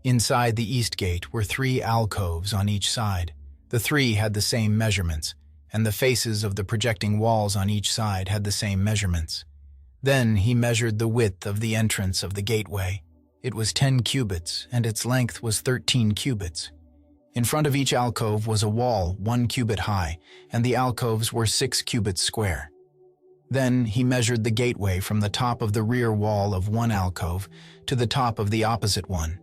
Inside the east gate were 3 alcoves on each side. The 3 had the same measurements, and the faces of the projecting walls on each side had the same measurements. Then he measured the width of the entrance of the gateway. It was 10 cubits, and its length was 13 cubits. In front of each alcove was a wall 1 cubit high, and the alcoves were 6 cubits square. Then he measured the gateway from the top of the rear wall of 1 alcove to the top of the opposite one.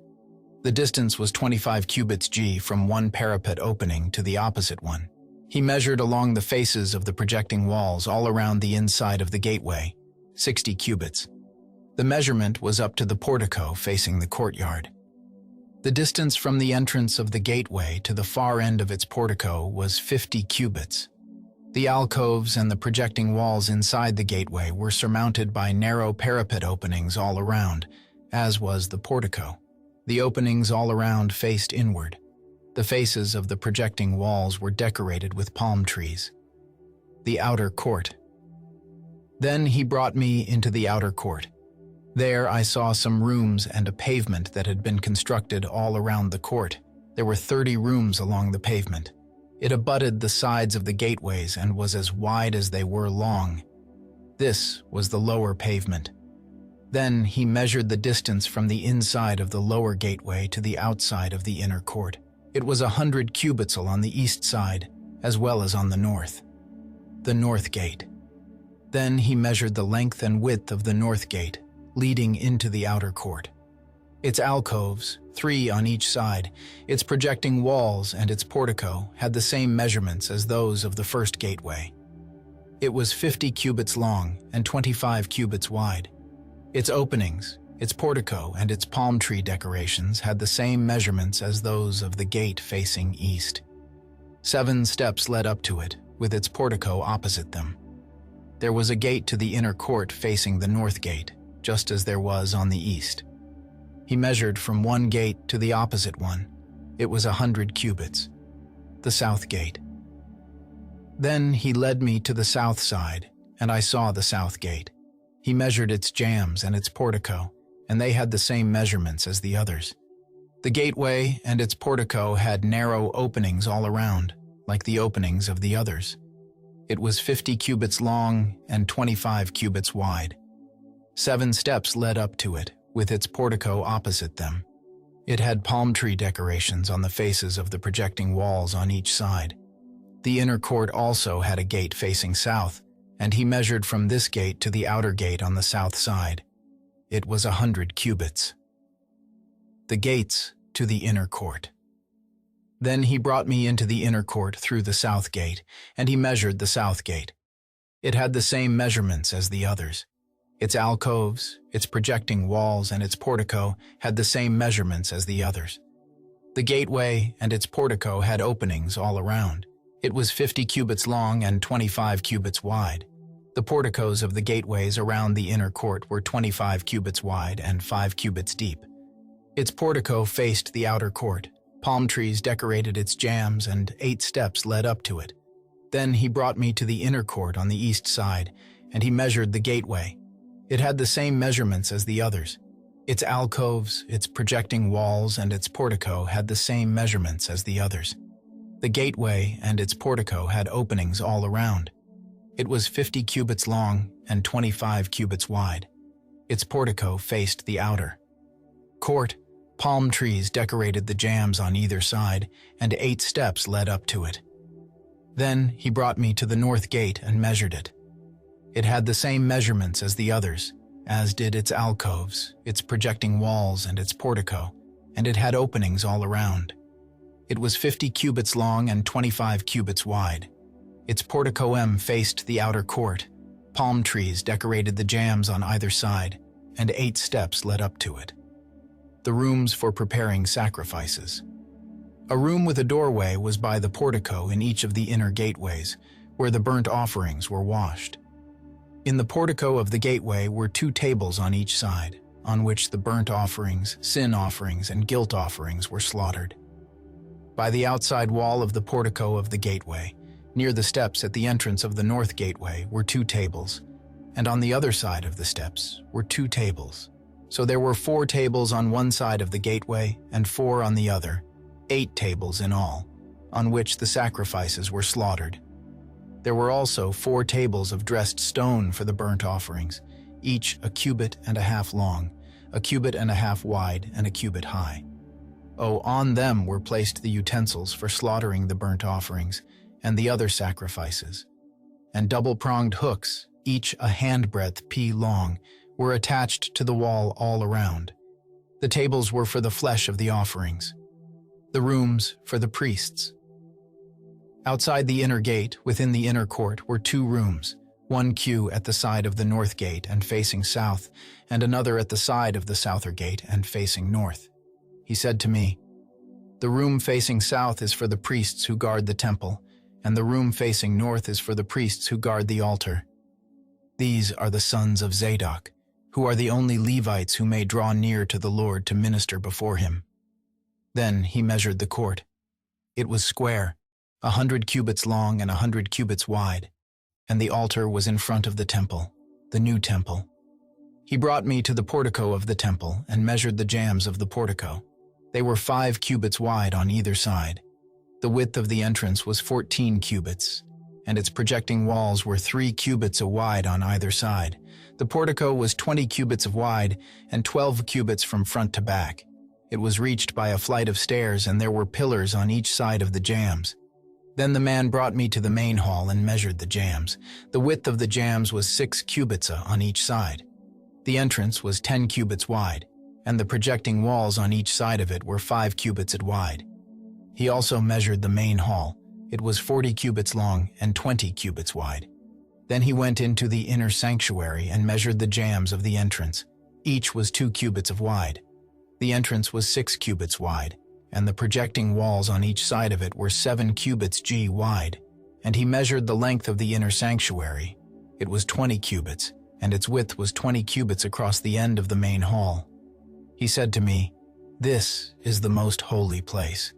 The distance was 25 cubits from 1 parapet opening to the opposite one. He measured along the faces of the projecting walls all around the inside of the gateway, 60 cubits. The measurement was up to the portico facing the courtyard. The distance from the entrance of the gateway to the far end of its portico was 50 cubits. The alcoves and the projecting walls inside the gateway were surmounted by narrow parapet openings all around, as was the portico. The openings all around faced inward. The faces of the projecting walls were decorated with palm trees. The outer court. Then he brought me into the outer court. There I saw some rooms and a pavement that had been constructed all around the court. There were 30 rooms along the pavement. It abutted the sides of the gateways and was as wide as they were long. This was the lower pavement. Then he measured the distance from the inside of the lower gateway to the outside of the inner court. It was 100 cubits on the east side, as well as on the north. The north gate. Then he measured the length and width of the north gate, leading into the outer court. Its alcoves, 3 on each side, its projecting walls and its portico had the same measurements as those of the first gateway. It was 50 cubits long and 25 cubits wide. Its openings, its portico, and its palm tree decorations had the same measurements as those of the gate facing east. 7 steps led up to it, with its portico opposite them. There was a gate to the inner court facing the north gate, just as there was on the east. He measured from one gate to the opposite one. It was 100 cubits. The south gate. Then he led me to the south side, and I saw the south gate. He measured its jambs and its portico, and they had the same measurements as the others. The gateway and its portico had narrow openings all around, like the openings of the others. It was 50 cubits long and 25 cubits wide. 7 steps led up to it, with its portico opposite them. It had palm tree decorations on the faces of the projecting walls on each side. The inner court also had a gate facing south, and he measured from this gate to the outer gate on the south side. It was 100 cubits. The gates to the inner court. Then he brought me into the inner court through the south gate, and he measured the south gate. It had the same measurements as the others. Its alcoves, its projecting walls, and its portico had the same measurements as the others. The gateway and its portico had openings all around. It was 50 cubits long and 25 cubits wide. The porticos of the gateways around the inner court were 25 cubits wide and 5 cubits deep. Its portico faced the outer court. Palm trees decorated its jambs, and 8 steps led up to it. Then he brought me to the inner court on the east side, and he measured the gateway. It had the same measurements as the others. Its alcoves, its projecting walls, and its portico had the same measurements as the others. The gateway and its portico had openings all around. It was 50 cubits long and 25 cubits wide. Its portico faced the outer court. Palm trees decorated the jambs on either side, and 8 steps led up to it. Then he brought me to the north gate and measured it. It had the same measurements as the others, as did its alcoves, its projecting walls, and its portico, and it had openings all around. It was 50 cubits long and 25 cubits wide. Its portico faced the outer court. Palm trees decorated the jambs on either side, and 8 steps led up to it. The rooms for preparing sacrifices. A room with a doorway was by the portico in each of the inner gateways, where the burnt offerings were washed. In the portico of the gateway were 2 tables on each side, on which the burnt offerings, sin offerings, and guilt offerings were slaughtered. By the outside wall of the portico of the gateway, near the steps at the entrance of the north gateway, were 2 tables, and on the other side of the steps were 2 tables. So there were 4 tables on one side of the gateway and 4 on the other, 8 tables in all, on which the sacrifices were slaughtered. There were also 4 tables of dressed stone for the burnt offerings, each a cubit and a half long, a cubit and a half wide, and a cubit high. On them were placed the utensils for slaughtering the burnt offerings and the other sacrifices. And double-pronged hooks, each a handbreadth long, were attached to the wall all around. The tables were for the flesh of the offerings, the rooms for the priests. Outside the inner gate, within the inner court, were 2 rooms, one queue at the side of the north gate and facing south, and another at the side of the souther gate and facing north. He said to me, "The room facing south is for the priests who guard the temple, and the room facing north is for the priests who guard the altar. These are the sons of Zadok, who are the only Levites who may draw near to the Lord to minister before him." Then he measured the court. It was square, 100 cubits long and 100 cubits wide, and the altar was in front of the temple, the new temple. He brought me to the portico of the temple and measured the jambs of the portico. They were 5 cubits wide on either side. The width of the entrance was 14 cubits, and its projecting walls were 3 cubits wide on either side. The portico was 20 cubits wide and 12 cubits from front to back. It was reached by a flight of stairs, and there were pillars on each side of the jambs. Then the man brought me to the main hall and measured the jambs. The width of the jambs was 6 cubits on each side. The entrance was 10 cubits wide, and the projecting walls on each side of it were 5 cubits wide. He also measured the main hall. It was 40 cubits long and 20 cubits wide. Then he went into the inner sanctuary and measured the jambs of the entrance. Each was 2 cubits wide. The entrance was 6 cubits wide, and the projecting walls on each side of it were 7 cubits wide. And he measured the length of the inner sanctuary. It was 20 cubits, and its width was 20 cubits across the end of the main hall. He said to me, "This is the most holy place."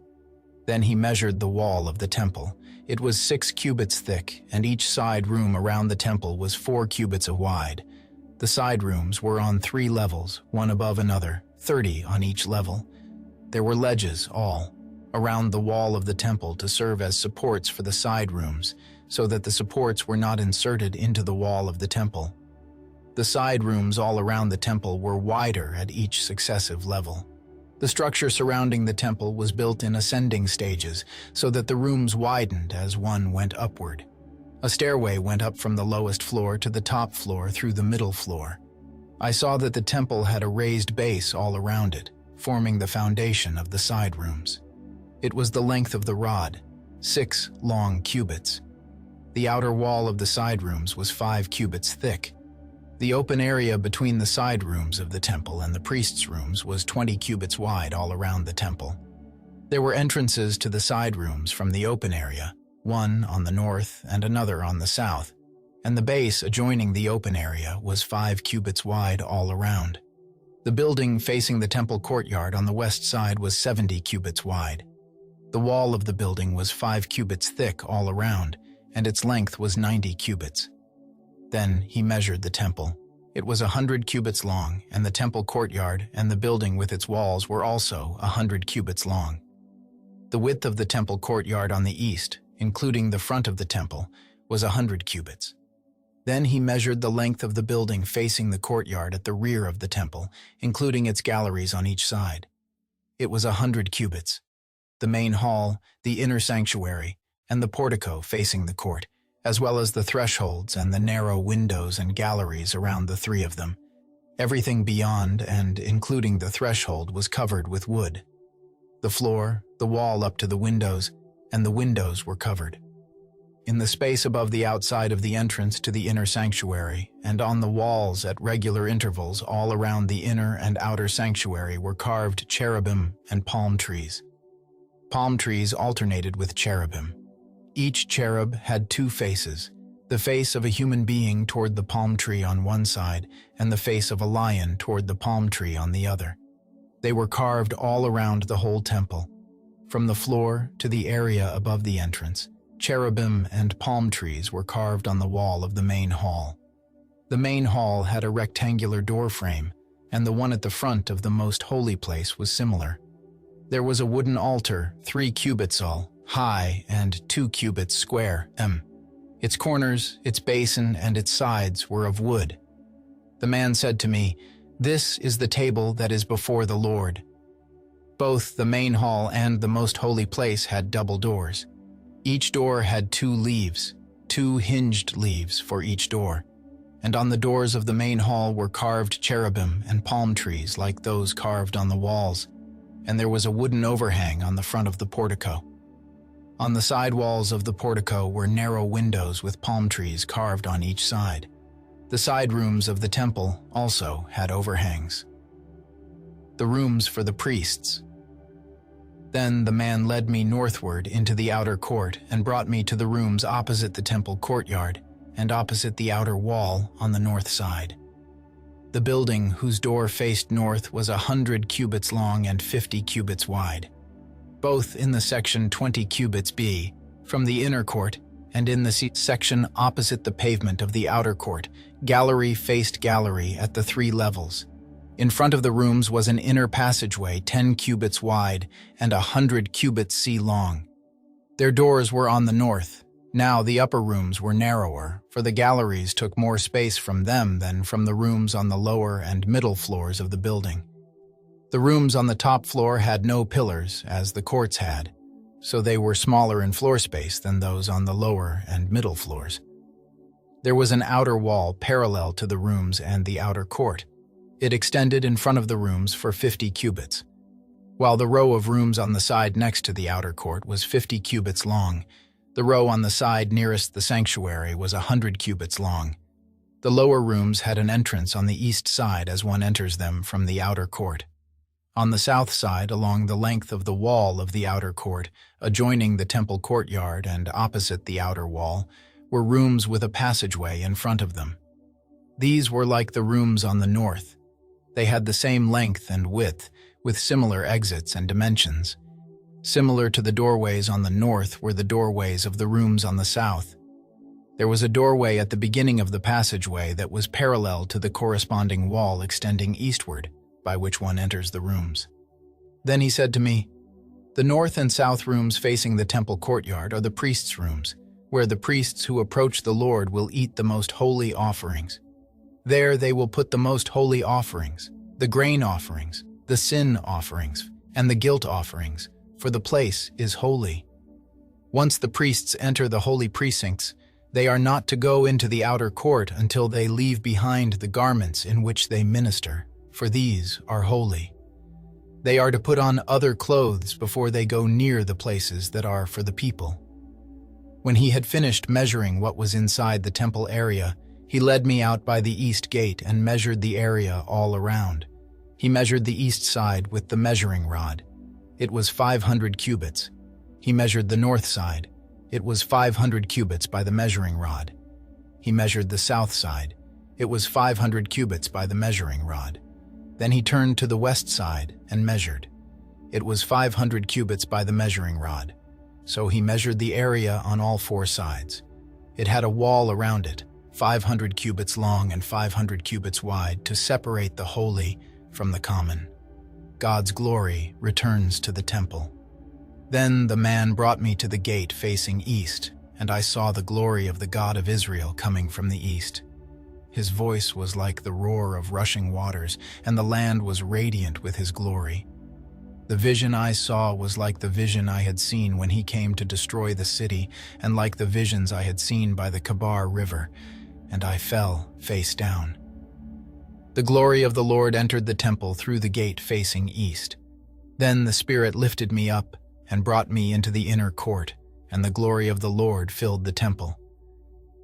Then he measured the wall of the temple. It was 6 cubits thick, and each side room around the temple was 4 cubits wide. The side rooms were on 3 levels, one above another, 30 on each level. There were ledges, all, around the wall of the temple to serve as supports for the side rooms, so that the supports were not inserted into the wall of the temple. The side rooms all around the temple were wider at each successive level. The structure surrounding the temple was built in ascending stages, so that the rooms widened as one went upward. A stairway went up from the lowest floor to the top floor through the middle floor. I saw that the temple had a raised base all around it, forming the foundation of the side rooms. It was the length of the rod, 6 long cubits. The outer wall of the side rooms was 5 cubits thick. The open area between the side rooms of the temple and the priests' rooms was 20 cubits wide all around the temple. There were entrances to the side rooms from the open area, one on the north and another on the south. and the base adjoining the open area was 5 cubits wide all around. The building facing the temple courtyard on the west side was 70 cubits wide. The wall of the building was 5 cubits thick all around, and its length was 90 cubits. Then he measured the temple. It was 100 cubits long, and the temple courtyard and the building with its walls were also 100 cubits long. The width of the temple courtyard on the east, including the front of the temple, was 100 cubits. Then he measured the length of the building facing the courtyard at the rear of the temple, including its galleries on each side. It was 100 cubits. The main hall, the inner sanctuary, and the portico facing the court, as well as the thresholds and the narrow windows and galleries around the three of them. Everything beyond and including the threshold was covered with wood. The floor, the wall up to the windows, and the windows were covered. In the space above the outside of the entrance to the inner sanctuary, and on the walls at regular intervals all around the inner and outer sanctuary were carved cherubim and palm trees. Palm trees alternated with cherubim. Each cherub had 2 faces, the face of a human being toward the palm tree on one side and the face of a lion toward the palm tree on the other. They were carved all around the whole temple. From the floor to the area above the entrance, cherubim and palm trees were carved on the wall of the main hall. The main hall had a rectangular door frame, and the one at the front of the most holy place was similar. There was a wooden altar, 3 cubits high and 2 cubits square. Its corners, its basin, and its sides were of wood. The man said to me, "This is the table that is before the Lord." Both the main hall and the most holy place had double doors. Each door had 2 leaves, 2 hinged leaves for each door, and on the doors of the main hall were carved cherubim and palm trees like those carved on the walls, and there was a wooden overhang on the front of the portico. On the side walls of the portico were narrow windows with palm trees carved on each side. The side rooms of the temple also had overhangs. The rooms for the priests. Then the man led me northward into the outer court and brought me to the rooms opposite the temple courtyard and opposite the outer wall on the north side. The building, whose door faced north, was 100 cubits long and 50 cubits wide, both in the section 20 cubits B, from the inner court, and in the section opposite the pavement of the outer court, gallery faced gallery at the 3 levels. In front of the rooms was an inner passageway 10 cubits wide and 100 cubits C long. Their doors were on the north. Now the upper rooms were narrower, for the galleries took more space from them than from the rooms on the lower and middle floors of the building. The rooms on the top floor had no pillars, as the courts had, so they were smaller in floor space than those on the lower and middle floors. There was an outer wall parallel to the rooms and the outer court. It extended in front of the rooms for 50 cubits. While the row of rooms on the side next to the outer court was 50 cubits long, the row on the side nearest the sanctuary was 100 cubits long. The lower rooms had an entrance on the east side as one enters them from the outer court. On the south side, along the length of the wall of the outer court, adjoining the temple courtyard and opposite the outer wall, were rooms with a passageway in front of them. These were like the rooms on the north. They had the same length and width, with similar exits and dimensions. Similar to the doorways on the north were the doorways of the rooms on the south. There was a doorway at the beginning of the passageway that was parallel to the corresponding wall extending eastward, by which one enters the rooms. Then he said to me, "The north and south rooms facing the temple courtyard are the priests' rooms, where the priests who approach the Lord will eat the most holy offerings. There they will put the most holy offerings, the grain offerings, the sin offerings, and the guilt offerings, for the place is holy. Once the priests enter the holy precincts, they are not to go into the outer court until they leave behind the garments in which they minister, for these are holy. They are to put on other clothes before they go near the places that are for the people." When he had finished measuring what was inside the temple area, he led me out by the east gate and measured the area all around. He measured the east side with the measuring rod. It was 500 cubits. He measured the north side. It was 500 cubits by the measuring rod. He measured the south side. It was 500 cubits by the measuring rod. Then he turned to the west side and measured. It was 500 cubits by the measuring rod. So he measured the area on all four sides. It had a wall around it, 500 cubits long and 500 cubits wide, to separate the holy from the common. God's glory returns to the temple. Then the man brought me to the gate facing east, and I saw the glory of the God of Israel coming from the east. His voice was like the roar of rushing waters, and the land was radiant with his glory. The vision I saw was like the vision I had seen when he came to destroy the city, and like the visions I had seen by the Kabar River, and I fell face down. The glory of the Lord entered the temple through the gate facing east. Then the Spirit lifted me up and brought me into the inner court, and the glory of the Lord filled the temple.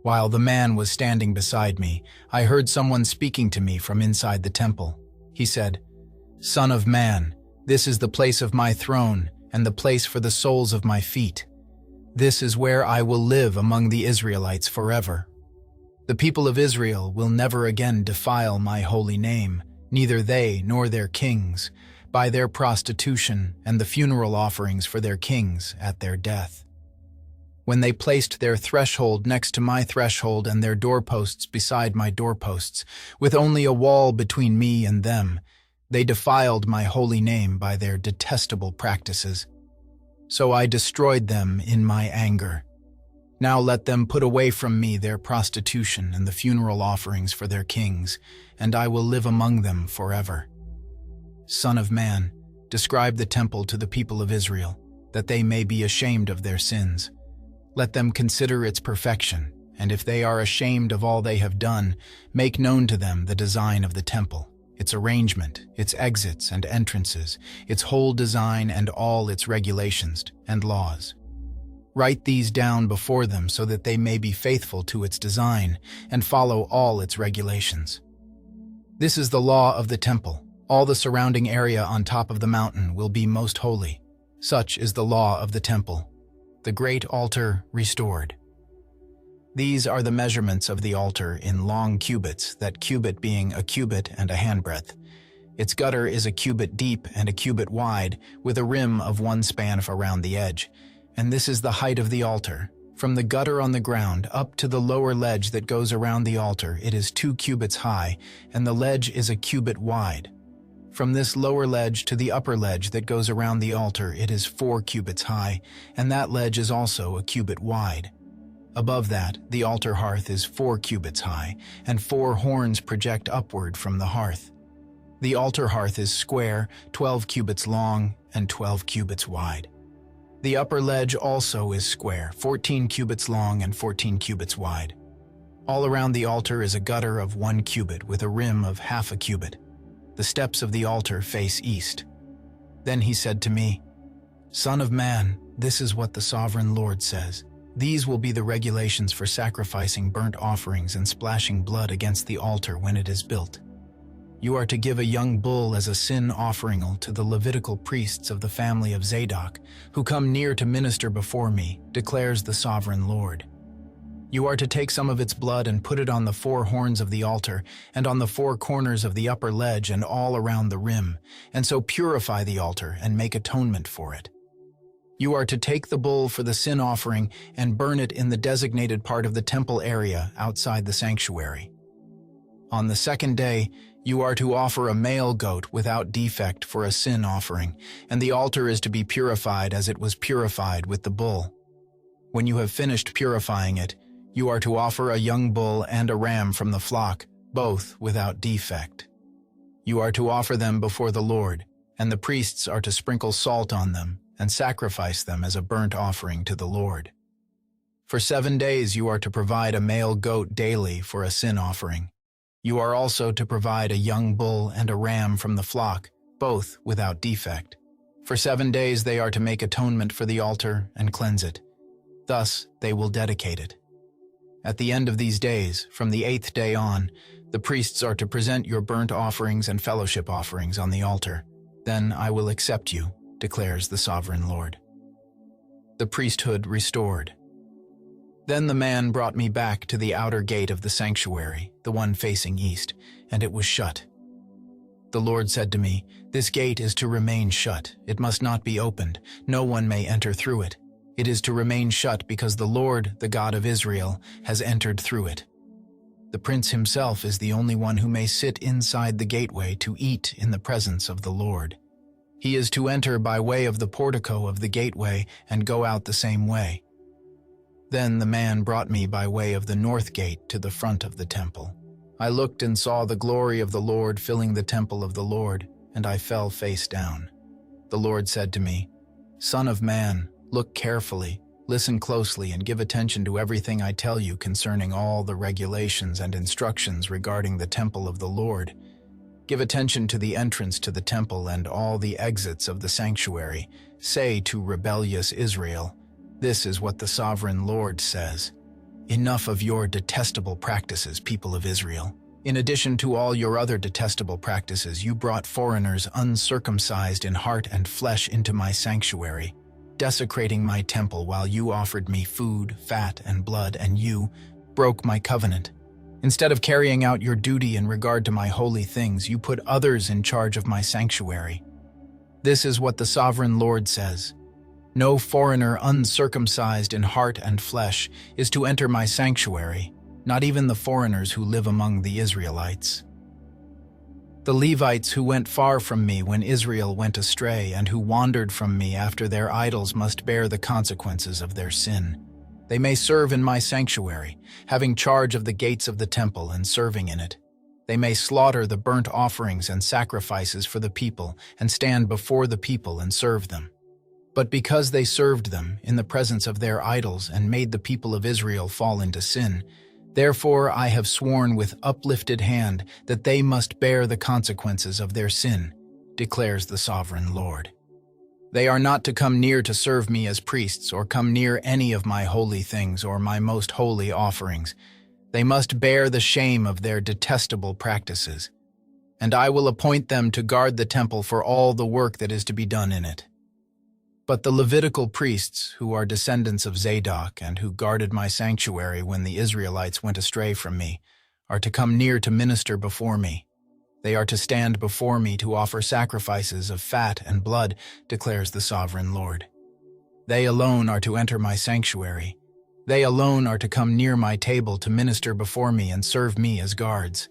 While the man was standing beside me, I heard someone speaking to me from inside the temple. He said, "Son of man, this is the place of my throne and the place for the soles of my feet. This is where I will live among the Israelites forever. The people of Israel will never again defile my holy name, neither they nor their kings, by their prostitution and the funeral offerings for their kings at their death. When they placed their threshold next to my threshold and their doorposts beside my doorposts, with only a wall between me and them, they defiled my holy name by their detestable practices. So I destroyed them in my anger. Now let them put away from me their prostitution and the funeral offerings for their kings, and I will live among them forever. Son of man, describe the temple to the people of Israel, that they may be ashamed of their sins. Let them consider its perfection, and if they are ashamed of all they have done, make known to them the design of the temple, its arrangement, its exits and entrances, its whole design and all its regulations and laws. Write these down before them so that they may be faithful to its design and follow all its regulations. This is the law of the temple. All the surrounding area on top of the mountain will be most holy. Such is the law of the temple. The great altar restored. These are the measurements of the altar in long cubits, that cubit being a cubit and a handbreadth. Its gutter is a cubit deep and a cubit wide, with a rim of one span around the edge. And this is the height of the altar. From the gutter on the ground up to the lower ledge that goes around the altar, it is 2 cubits high, and the ledge is a cubit wide. From this lower ledge to the upper ledge that goes around the altar, it is 4 cubits high, and that ledge is also a cubit wide. Above that, the altar hearth is 4 cubits high, and 4 horns project upward from the hearth. The altar hearth is square, 12 cubits long, and 12 cubits wide. The upper ledge also is square, 14 cubits long and 14 cubits wide. All around the altar is a gutter of 1 cubit with a rim of half a cubit. The steps of the altar face east. Then he said to me, "Son of man, this is what the sovereign Lord says. These will be the regulations for sacrificing burnt offerings and splashing blood against the altar when it is built. You are to give a young bull as a sin offering to the Levitical priests of the family of Zadok, who come near to minister before me, declares the sovereign Lord. You are to take some of its blood and put it on the 4 horns of the altar, and on the 4 corners of the upper ledge and all around the rim, and so purify the altar and make atonement for it. You are to take the bull for the sin offering and burn it in the designated part of the temple area outside the sanctuary. On the 2nd day, you are to offer a male goat without defect for a sin offering, and the altar is to be purified as it was purified with the bull. When you have finished purifying it, you are to offer a young bull and a ram from the flock, both without defect. You are to offer them before the Lord, and the priests are to sprinkle salt on them and sacrifice them as a burnt offering to the Lord. For 7 days you are to provide a male goat daily for a sin offering. You are also to provide a young bull and a ram from the flock, both without defect. For 7 days they are to make atonement for the altar and cleanse it. Thus they will dedicate it. At the end of these days, from the 8th day on, the priests are to present your burnt offerings and fellowship offerings on the altar. Then I will accept you, declares the sovereign Lord. The priesthood restored. Then the man brought me back to the outer gate of the sanctuary, the one facing east, and it was shut. The Lord said to me, "This gate is to remain shut. It must not be opened. No one may enter through it. It is to remain shut because the Lord, the God of Israel, has entered through it. The prince himself is the only one who may sit inside the gateway to eat in the presence of the Lord. He is to enter by way of the portico of the gateway and go out the same way." Then the man brought me by way of the north gate to the front of the temple. I looked and saw the glory of the Lord filling the temple of the Lord, and I fell face down. The Lord said to me, "Son of man, look carefully, listen closely, and give attention to everything I tell you concerning all the regulations and instructions regarding the temple of the Lord. Give attention to the entrance to the temple and all the exits of the sanctuary. Say to rebellious Israel, 'This is what the sovereign Lord says. Enough of your detestable practices, people of Israel. In addition to all your other detestable practices, you brought foreigners uncircumcised in heart and flesh into my sanctuary, desecrating my temple while you offered me food, fat, and blood, and you broke my covenant. Instead of carrying out your duty in regard to my holy things, you put others in charge of my sanctuary. This is what the sovereign Lord says. No foreigner uncircumcised in heart and flesh is to enter my sanctuary, not even the foreigners who live among the Israelites. The Levites who went far from me when Israel went astray and who wandered from me after their idols must bear the consequences of their sin. They may serve in my sanctuary, having charge of the gates of the temple and serving in it. They may slaughter the burnt offerings and sacrifices for the people and stand before the people and serve them. But because they served them in the presence of their idols and made the people of Israel fall into sin, therefore I have sworn with uplifted hand that they must bear the consequences of their sin, declares the sovereign Lord. They are not to come near to serve me as priests or come near any of my holy things or my most holy offerings. They must bear the shame of their detestable practices. And I will appoint them to guard the temple for all the work that is to be done in it. But the Levitical priests, who are descendants of Zadok and who guarded my sanctuary when the Israelites went astray from me, are to come near to minister before me. They are to stand before me to offer sacrifices of fat and blood, declares the sovereign Lord. They alone are to enter my sanctuary. They alone are to come near my table to minister before me and serve me as guards.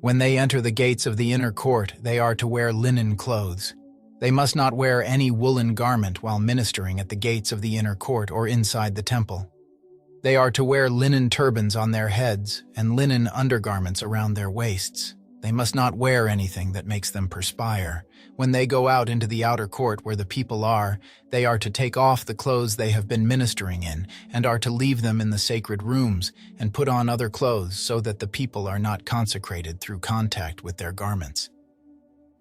When they enter the gates of the inner court, they are to wear linen clothes. They must not wear any woolen garment while ministering at the gates of the inner court or inside the temple. They are to wear linen turbans on their heads and linen undergarments around their waists. They must not wear anything that makes them perspire. When they go out into the outer court where the people are, they are to take off the clothes they have been ministering in and are to leave them in the sacred rooms and put on other clothes so that the people are not consecrated through contact with their garments.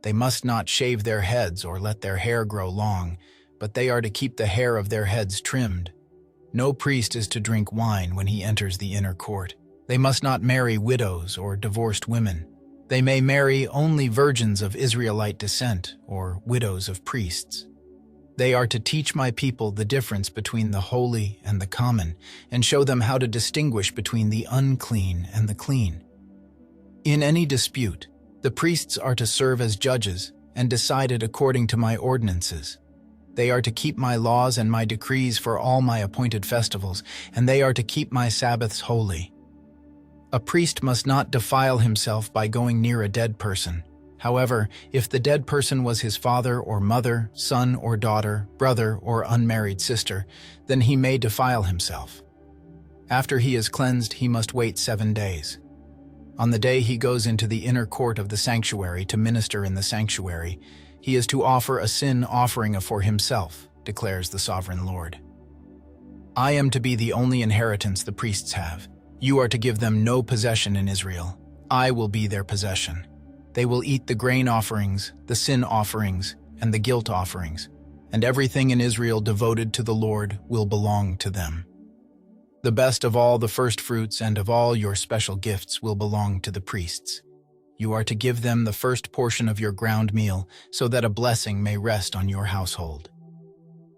They must not shave their heads or let their hair grow long, but they are to keep the hair of their heads trimmed. No priest is to drink wine when he enters the inner court. They must not marry widows or divorced women. They may marry only virgins of Israelite descent or widows of priests. They are to teach my people the difference between the holy and the common and show them how to distinguish between the unclean and the clean. In any dispute, the priests are to serve as judges and decide it according to my ordinances. They are to keep my laws and my decrees for all my appointed festivals, and they are to keep my Sabbaths holy. A priest must not defile himself by going near a dead person. However, if the dead person was his father or mother, son or daughter, brother or unmarried sister, then he may defile himself. After he is cleansed, he must wait 7 days. On the day he goes into the inner court of the sanctuary to minister in the sanctuary, he is to offer a sin offering for himself, declares the sovereign Lord. I am to be the only inheritance the priests have. You are to give them no possession in Israel. I will be their possession. They will eat the grain offerings, the sin offerings, and the guilt offerings, and everything in Israel devoted to the Lord will belong to them. The best of all the first fruits and of all your special gifts will belong to the priests. You are to give them the first portion of your ground meal so that a blessing may rest on your household.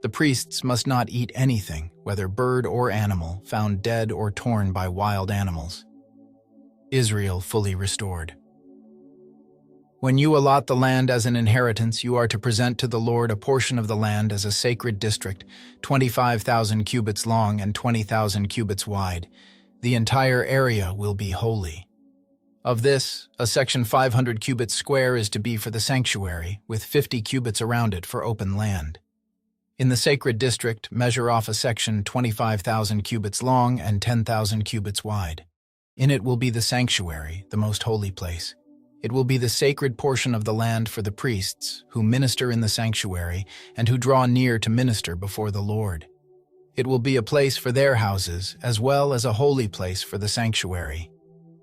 The priests must not eat anything, whether bird or animal, found dead or torn by wild animals. Israel fully restored. When you allot the land as an inheritance, you are to present to the Lord a portion of the land as a sacred district, 25,000 cubits long and 20,000 cubits wide. The entire area will be holy. Of this, a section 500 cubits square is to be for the sanctuary, with 50 cubits around it for open land. In the sacred district, measure off a section 25,000 cubits long and 10,000 cubits wide. In it will be the sanctuary, the most holy place. It will be the sacred portion of the land for the priests, who minister in the sanctuary and who draw near to minister before the Lord. It will be a place for their houses, as well as a holy place for the sanctuary.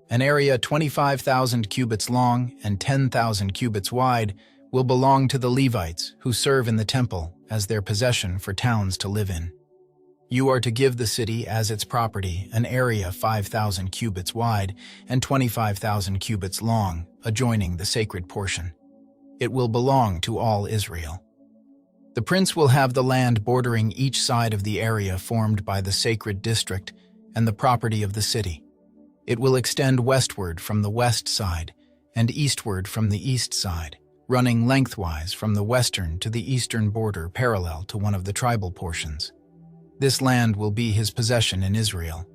An area 25,000 cubits long and 10,000 cubits wide will belong to the Levites, who serve in the temple, as their possession for towns to live in. You are to give the city as its property an area 5,000 cubits wide and 25,000 cubits long, adjoining the sacred portion. It will belong to all Israel. The prince will have the land bordering each side of the area formed by the sacred district and the property of the city. It will extend westward from the west side and eastward from the east side, running lengthwise from the western to the eastern border parallel to one of the tribal portions. This land will be his possession in Israel.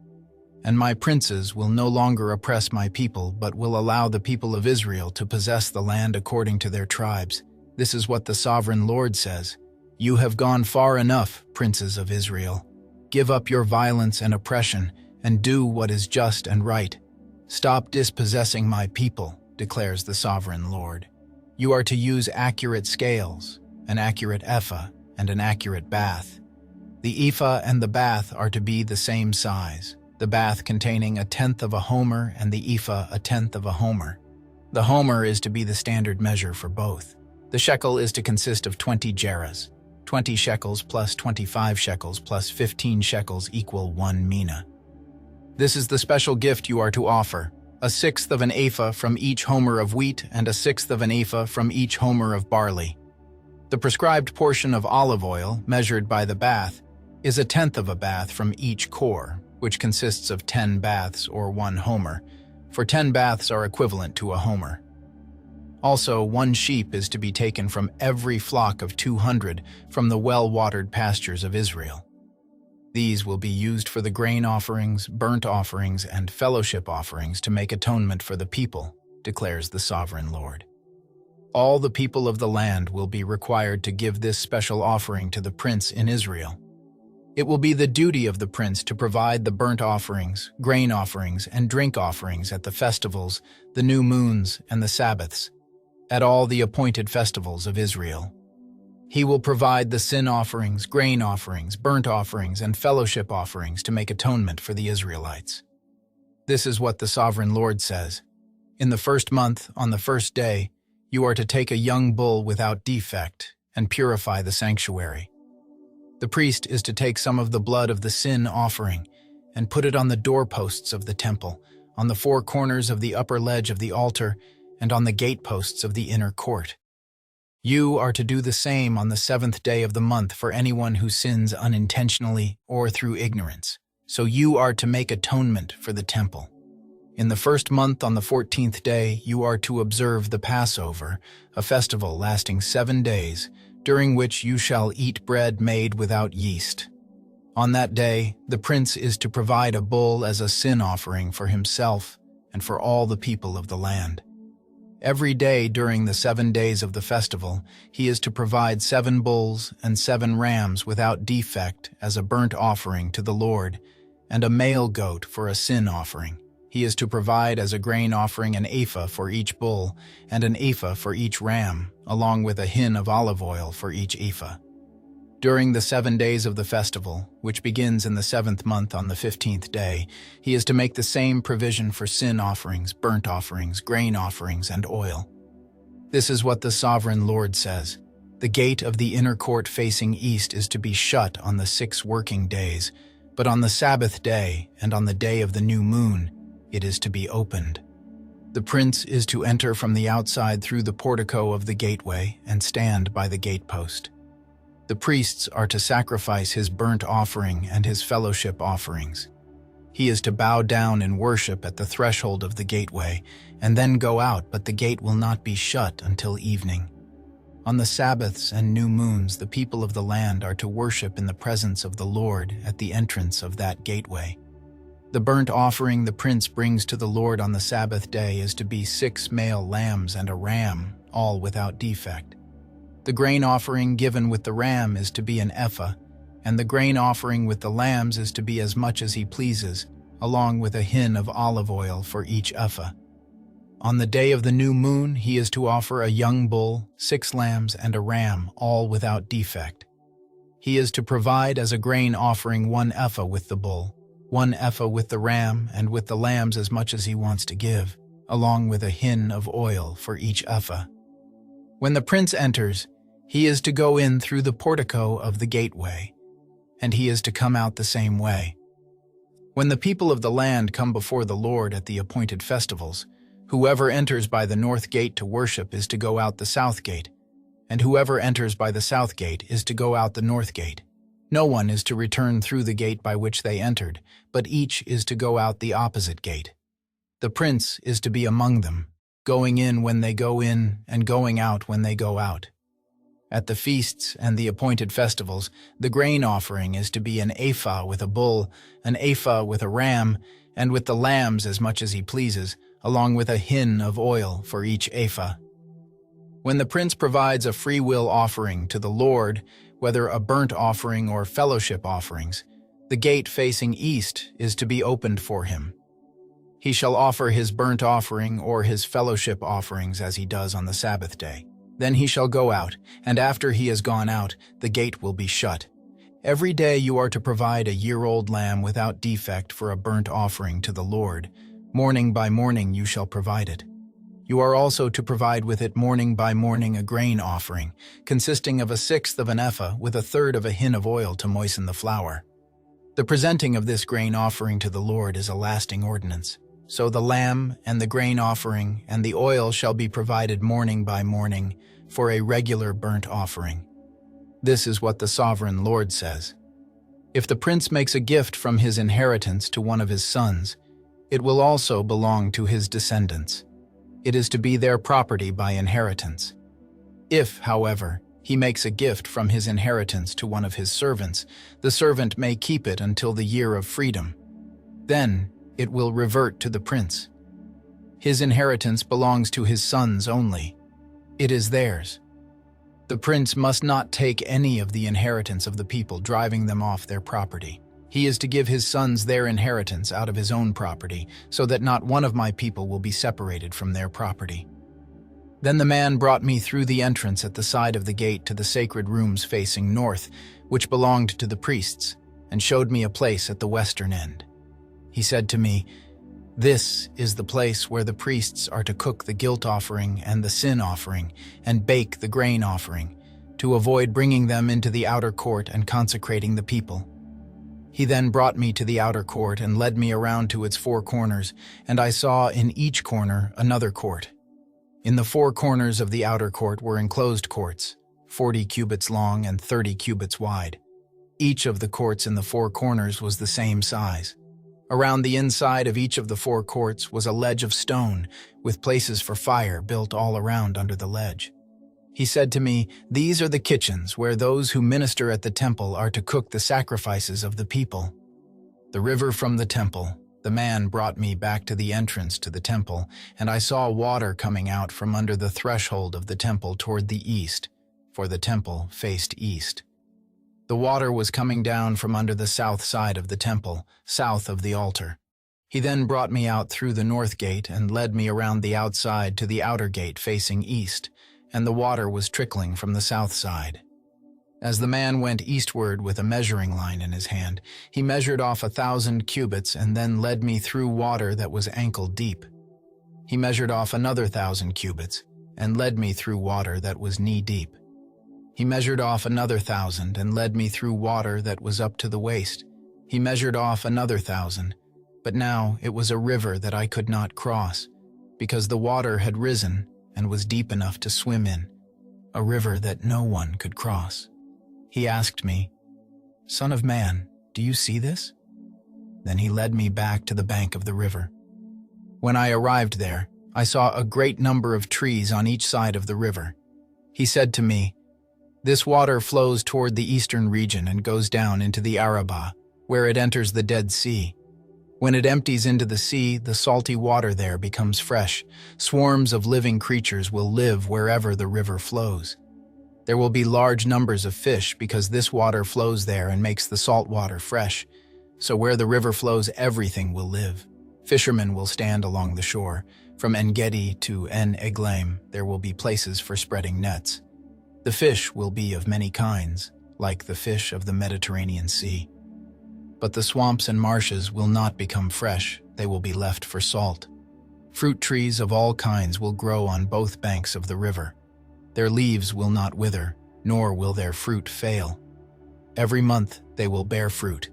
And my princes will no longer oppress my people, but will allow the people of Israel to possess the land according to their tribes. This is what the sovereign Lord says. You have gone far enough, princes of Israel. Give up your violence and oppression, and do what is just and right. Stop dispossessing my people, declares the sovereign Lord. You are to use accurate scales, an accurate ephah, and an accurate bath. The ephah and the bath are to be the same size, the bath containing 1/10 of a homer and the ephah 1/10 of a homer. The homer is to be the standard measure for both. The shekel is to consist of 20 gerahs. 20 shekels plus 25 shekels plus 15 shekels equal 1 mina. This is the special gift you are to offer, 1/6 of an ephah from each homer of wheat and 1/6 of an ephah from each homer of barley. The prescribed portion of olive oil, measured by the bath, is 1/10 of a bath from each core, which consists of 10 baths or 1 homer, for 10 baths are equivalent to a homer. Also, 1 sheep is to be taken from every flock of 200 from the well-watered pastures of Israel. These will be used for the grain offerings, burnt offerings, and fellowship offerings to make atonement for the people, declares the sovereign Lord. All the people of the land will be required to give this special offering to the prince in Israel. It will be the duty of the prince to provide the burnt offerings, grain offerings, and drink offerings at the festivals, the new moons, and the Sabbaths, at all the appointed festivals of Israel. He will provide the sin offerings, grain offerings, burnt offerings, and fellowship offerings to make atonement for the Israelites. This is what the sovereign Lord says. In the first month, on the first day, you are to take a young bull without defect and purify the sanctuary. The priest is to take some of the blood of the sin offering and put it on the doorposts of the temple, on the 4 corners of the upper ledge of the altar, and on the gateposts of the inner court. You are to do the same on the 7th day of the month for anyone who sins unintentionally or through ignorance. So you are to make atonement for the temple. In the first month on the 14th day, you are to observe the Passover, a festival lasting 7 days, during which you shall eat bread made without yeast. On that day, the prince is to provide a bull as a sin offering for himself and for all the people of the land. Every day during the 7 days of the festival, he is to provide 7 bulls and 7 rams without defect as a burnt offering to the Lord, and a male goat for a sin offering. He is to provide as a grain offering an ephah for each bull and an ephah for each ram, along with a hin of olive oil for each ephah. During the 7 days of the festival, which begins in the 7th month on the 15th day, he is to make the same provision for sin offerings, burnt offerings, grain offerings, and oil. This is what the sovereign Lord says. The gate of the inner court facing east is to be shut on the 6 working days, but on the Sabbath day and on the day of the new moon, it is to be opened. The prince is to enter from the outside through the portico of the gateway and stand by the gatepost. The priests are to sacrifice his burnt offering and his fellowship offerings. He is to bow down in worship at the threshold of the gateway, and then go out, but the gate will not be shut until evening. On the Sabbaths and new moons, the people of the land are to worship in the presence of the Lord at the entrance of that gateway. The burnt offering the prince brings to the Lord on the Sabbath day is to be 6 male lambs and a ram, all without defect. The grain offering given with the ram is to be an ephah, and the grain offering with the lambs is to be as much as he pleases, along with a hin of olive oil for each ephah. On the day of the new moon, he is to offer a young bull, 6 lambs, and a ram, all without defect. He is to provide as a grain offering 1 ephah with the bull, 1 ephah with the ram, and with the lambs as much as he wants to give, along with a hin of oil for each ephah. When the prince enters, he is to go in through the portico of the gateway, and he is to come out the same way. When the people of the land come before the Lord at the appointed festivals, whoever enters by the north gate to worship is to go out the south gate, and whoever enters by the south gate is to go out the north gate. No one is to return through the gate by which they entered, but each is to go out the opposite gate. The prince is to be among them, going in when they go in and going out when they go out. At the feasts and the appointed festivals, the grain offering is to be an ephah with a bull, an ephah with a ram, and with the lambs as much as he pleases, along with a hin of oil for each ephah. When the prince provides a freewill offering to the Lord, whether a burnt offering or fellowship offerings, the gate facing east is to be opened for him. He shall offer his burnt offering or his fellowship offerings as he does on the Sabbath day. Then he shall go out, and after he has gone out, the gate will be shut. Every day you are to provide a year-old lamb without defect for a burnt offering to the Lord. Morning by morning you shall provide it. You are also to provide with it morning by morning a grain offering, consisting of 1/6 of an ephah with 1/3 of a hin of oil to moisten the flour. The presenting of this grain offering to the Lord is a lasting ordinance. So the lamb and the grain offering and the oil shall be provided morning by morning for a regular burnt offering. This is what the sovereign Lord says. If the prince makes a gift from his inheritance to one of his sons, it will also belong to his descendants. It is to be their property by inheritance. If, however, he makes a gift from his inheritance to one of his servants, the servant may keep it until the year of freedom. Then it will revert to the prince. His inheritance belongs to his sons only. It is theirs. The prince must not take any of the inheritance of the people, driving them off their property. He is to give his sons their inheritance out of his own property, so that not one of my people will be separated from their property. Then the man brought me through the entrance at the side of the gate to the sacred rooms facing north, which belonged to the priests, and showed me a place at the western end. He said to me, "This is the place where the priests are to cook the guilt offering and the sin offering, and bake the grain offering, to avoid bringing them into the outer court and consecrating the people." He then brought me to the outer court and led me around to its 4 corners, and I saw in each corner another court. In the 4 corners of the outer court were enclosed courts, 40 cubits long and 30 cubits wide. Each of the courts in the 4 corners was the same size. Around the inside of each of the 4 courts was a ledge of stone, with places for fire built all around under the ledge. He said to me, "These are the kitchens where those who minister at the temple are to cook the sacrifices of the people." The river from the temple, the man brought me back to the entrance to the temple, and I saw water coming out from under the threshold of the temple toward the east, for the temple faced east. The water was coming down from under the south side of the temple, south of the altar. He then brought me out through the north gate and led me around the outside to the outer gate facing east, and the water was trickling from the south side. As the man went eastward with a measuring line in his hand, he measured off 1,000 cubits and then led me through water that was ankle deep. He measured off another 1,000 cubits and led me through water that was knee deep. He measured off another 1,000 and led me through water that was up to the waist. He measured off another 1,000, but now it was a river that I could not cross, because the water had risen and was deep enough to swim in, a river that no one could cross. He asked me, "Son of man, do you see this?" Then he led me back to the bank of the river. When I arrived there, I saw a great number of trees on each side of the river. He said to me, "This water flows toward the eastern region and goes down into the Arabah, where it enters the Dead Sea. When it empties into the sea, the salty water there becomes fresh. Swarms of living creatures will live wherever the river flows. There will be large numbers of fish because this water flows there and makes the salt water fresh. So where the river flows, everything will live. Fishermen will stand along the shore. From En-Gedi to En-Eglaim, there will be places for spreading nets. The fish will be of many kinds, like the fish of the Mediterranean Sea. But the swamps and marshes will not become fresh, they will be left for salt. Fruit trees of all kinds will grow on both banks of the river. Their leaves will not wither, nor will their fruit fail. Every month they will bear fruit,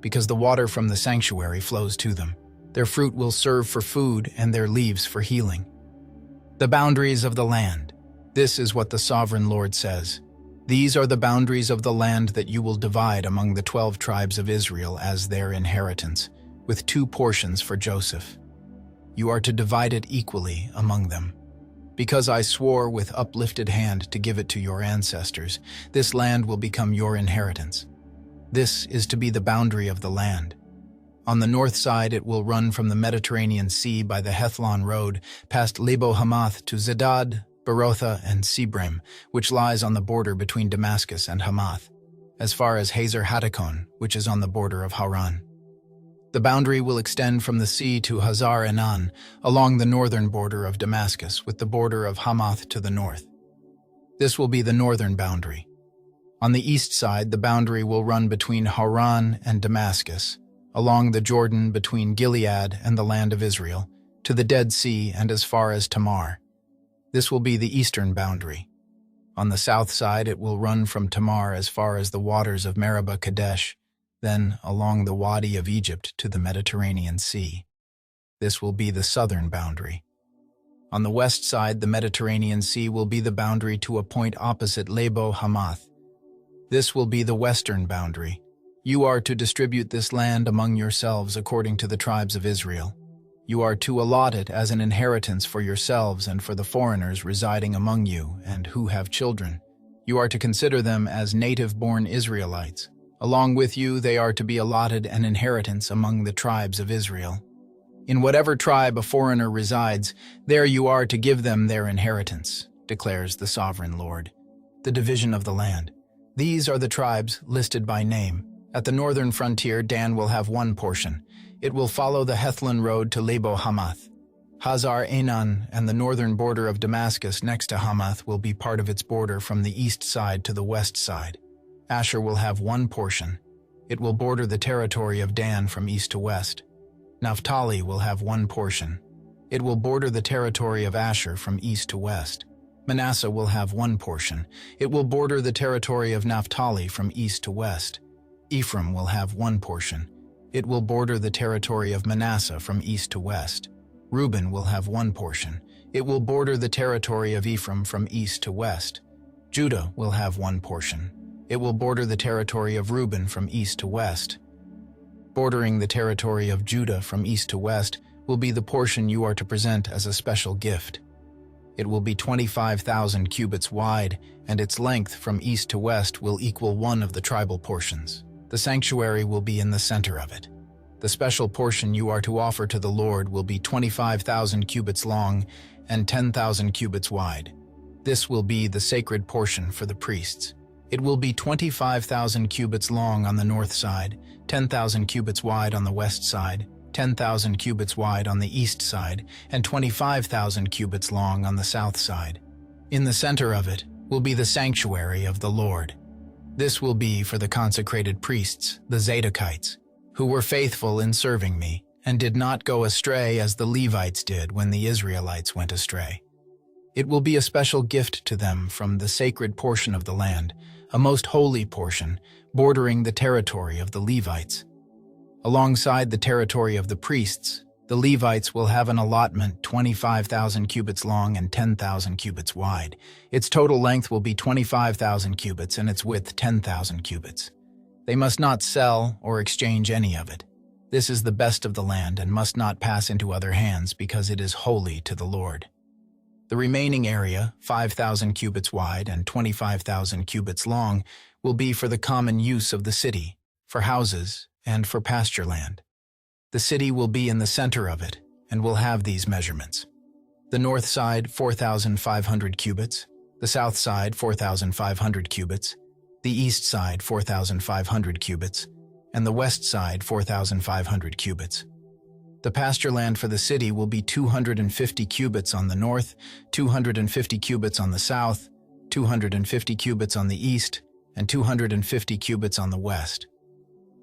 because the water from the sanctuary flows to them. Their fruit will serve for food and their leaves for healing." The boundaries of the land. This is what the Sovereign Lord says. "These are the boundaries of the land that you will divide among the 12 tribes of Israel as their inheritance, with 2 portions for Joseph. You are to divide it equally among them. Because I swore with uplifted hand to give it to your ancestors, this land will become your inheritance. This is to be the boundary of the land. On the north side it will run from the Mediterranean Sea by the Hethlon road, past Lebo Hamath to Zedad, Berotha, and Sibrim, which lies on the border between Damascus and Hamath, as far as Hazer Hattikon, which is on the border of Haran. The boundary will extend from the sea to Hazar Enan, along the northern border of Damascus, with the border of Hamath to the north. This will be the northern boundary. On the east side, the boundary will run between Haran and Damascus, along the Jordan between Gilead and the land of Israel, to the Dead Sea and as far as Tamar. This will be the eastern boundary. On the south side, it will run from Tamar as far as the waters of Meribah Kadesh, then along the Wadi of Egypt to the Mediterranean Sea. This will be the southern boundary. On the west side, the Mediterranean Sea will be the boundary to a point opposite Lebo Hamath. This will be the western boundary. You are to distribute this land among yourselves according to the tribes of Israel. You are to allot it as an inheritance for yourselves and for the foreigners residing among you and who have children. You are to consider them as native-born Israelites. Along with you, they are to be allotted an inheritance among the tribes of Israel. In whatever tribe a foreigner resides, there you are to give them their inheritance, declares the Sovereign Lord. The division of the land. These are the tribes listed by name. At the northern frontier, Dan will have 1 portion. It will follow the Hethlon road to Lebo Hamath. Hazar Enan and the northern border of Damascus next to Hamath will be part of its border from the east side to the west side. Asher will have 1 portion. It will border the territory of Dan from east to west. Naphtali will have 1 portion. It will border the territory of Asher from east to west. Manasseh will have 1 portion. It will border the territory of Naphtali from east to west. Ephraim will have 1 portion. It will border the territory of Manasseh from east to west. Reuben will have 1 portion. It will border the territory of Ephraim from east to west. Judah will have 1 portion. It will border the territory of Reuben from east to west. Bordering the territory of Judah from east to west will be the portion you are to present as a special gift. It will be 25,000 cubits wide, and its length from east to west will equal 1 of the tribal portions. The sanctuary will be in the center of it. The special portion you are to offer to the Lord will be 25,000 cubits long and 10,000 cubits wide. This will be the sacred portion for the priests. It will be 25,000 cubits long on the north side, 10,000 cubits wide on the west side, 10,000 cubits wide on the east side, and 25,000 cubits long on the south side. In the center of it will be the sanctuary of the Lord. This will be for the consecrated priests, the Zadokites, who were faithful in serving me and did not go astray as the Levites did when the Israelites went astray. It will be a special gift to them from the sacred portion of the land, a most holy portion, bordering the territory of the Levites. Alongside the territory of the priests, The Levites will have an allotment 25,000 cubits long and 10,000 cubits wide. Its total length will be 25,000 cubits and its width 10,000 cubits. They must not sell or exchange any of it. This is the best of the land and must not pass into other hands because it is holy to the Lord. The remaining area, 5,000 cubits wide and 25,000 cubits long, will be for the common use of the city, for houses, and for pasture land. The city will be in the center of it and will have these measurements. The north side, 4,500 cubits, the south side, 4,500 cubits, the east side, 4,500 cubits, and the west side, 4,500 cubits. The pasture land for the city will be 250 cubits on the north, 250 cubits on the south, 250 cubits on the east, and 250 cubits on the west.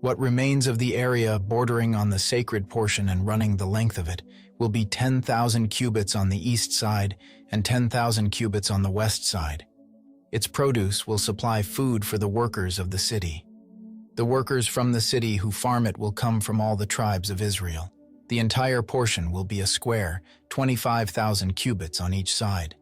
What remains of the area bordering on the sacred portion and running the length of it will be 10,000 cubits on the east side and 10,000 cubits on the west side. Its produce will supply food for the workers of the city. The workers from the city who farm it will come from all the tribes of Israel. The entire portion will be a square, 25,000 cubits on each side.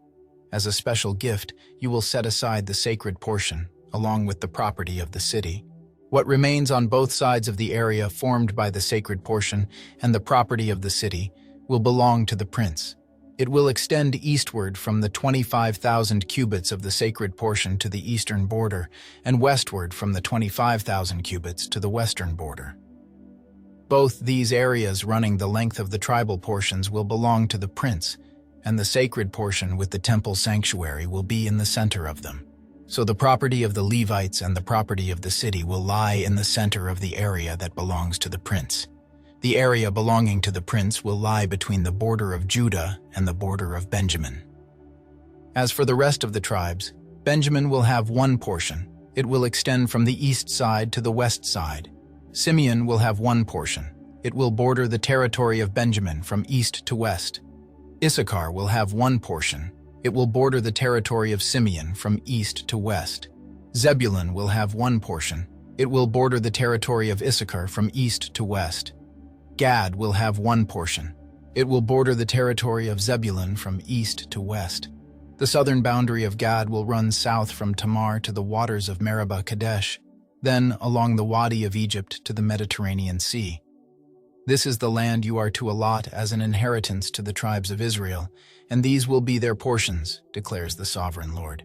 As a special gift, you will set aside the sacred portion, along with the property of the city. What remains on both sides of the area formed by the sacred portion and the property of the city will belong to the prince. It will extend eastward from the 25,000 cubits of the sacred portion to the eastern border and westward from the 25,000 cubits to the western border. Both these areas running the length of the tribal portions will belong to the prince, and the sacred portion with the temple sanctuary will be in the center of them. So the property of the Levites and the property of the city will lie in the center of the area that belongs to the prince. The area belonging to the prince will lie between the border of Judah and the border of Benjamin. As for the rest of the tribes, Benjamin will have one portion. It will extend from the east side to the west side. Simeon will have one portion. It will border the territory of Benjamin from east to west. Issachar will have one portion. It will border the territory of Simeon from east to west. Zebulun will have one portion. It will border the territory of Issachar from east to west. Gad will have one portion. It will border the territory of Zebulun from east to west. The southern boundary of Gad will run south from Tamar to the waters of Meribah Kadesh, then along the Wadi of Egypt to the Mediterranean Sea. This is the land you are to allot as an inheritance to the tribes of Israel, and these will be their portions, declares the sovereign Lord.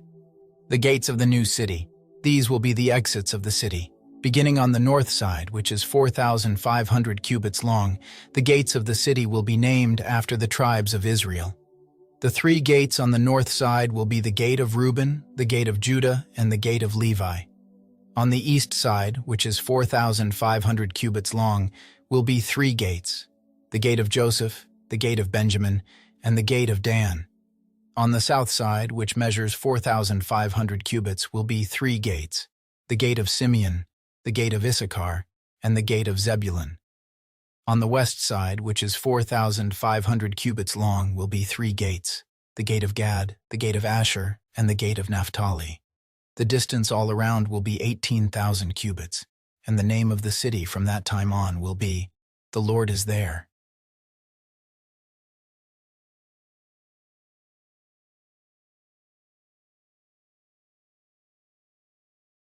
The gates of the new city. These will be the exits of the city. Beginning on the north side, which is 4,500 cubits long, the gates of the city will be named after the tribes of Israel. The three gates on the north side will be the gate of Reuben, the gate of Judah, and the gate of Levi. On the east side, which is 4,500 cubits long, will be three gates, the gate of Joseph, the gate of Benjamin, and the gate of Dan. On the south side, which measures 4,500 cubits, will be three gates, the gate of Simeon, the gate of Issachar, and the gate of Zebulun. On the west side, which is 4,500 cubits long, will be three gates, the gate of Gad, the gate of Asher, and the gate of Naphtali. The distance all around will be 18,000 cubits, and the name of the city from that time on will be, "The Lord is there."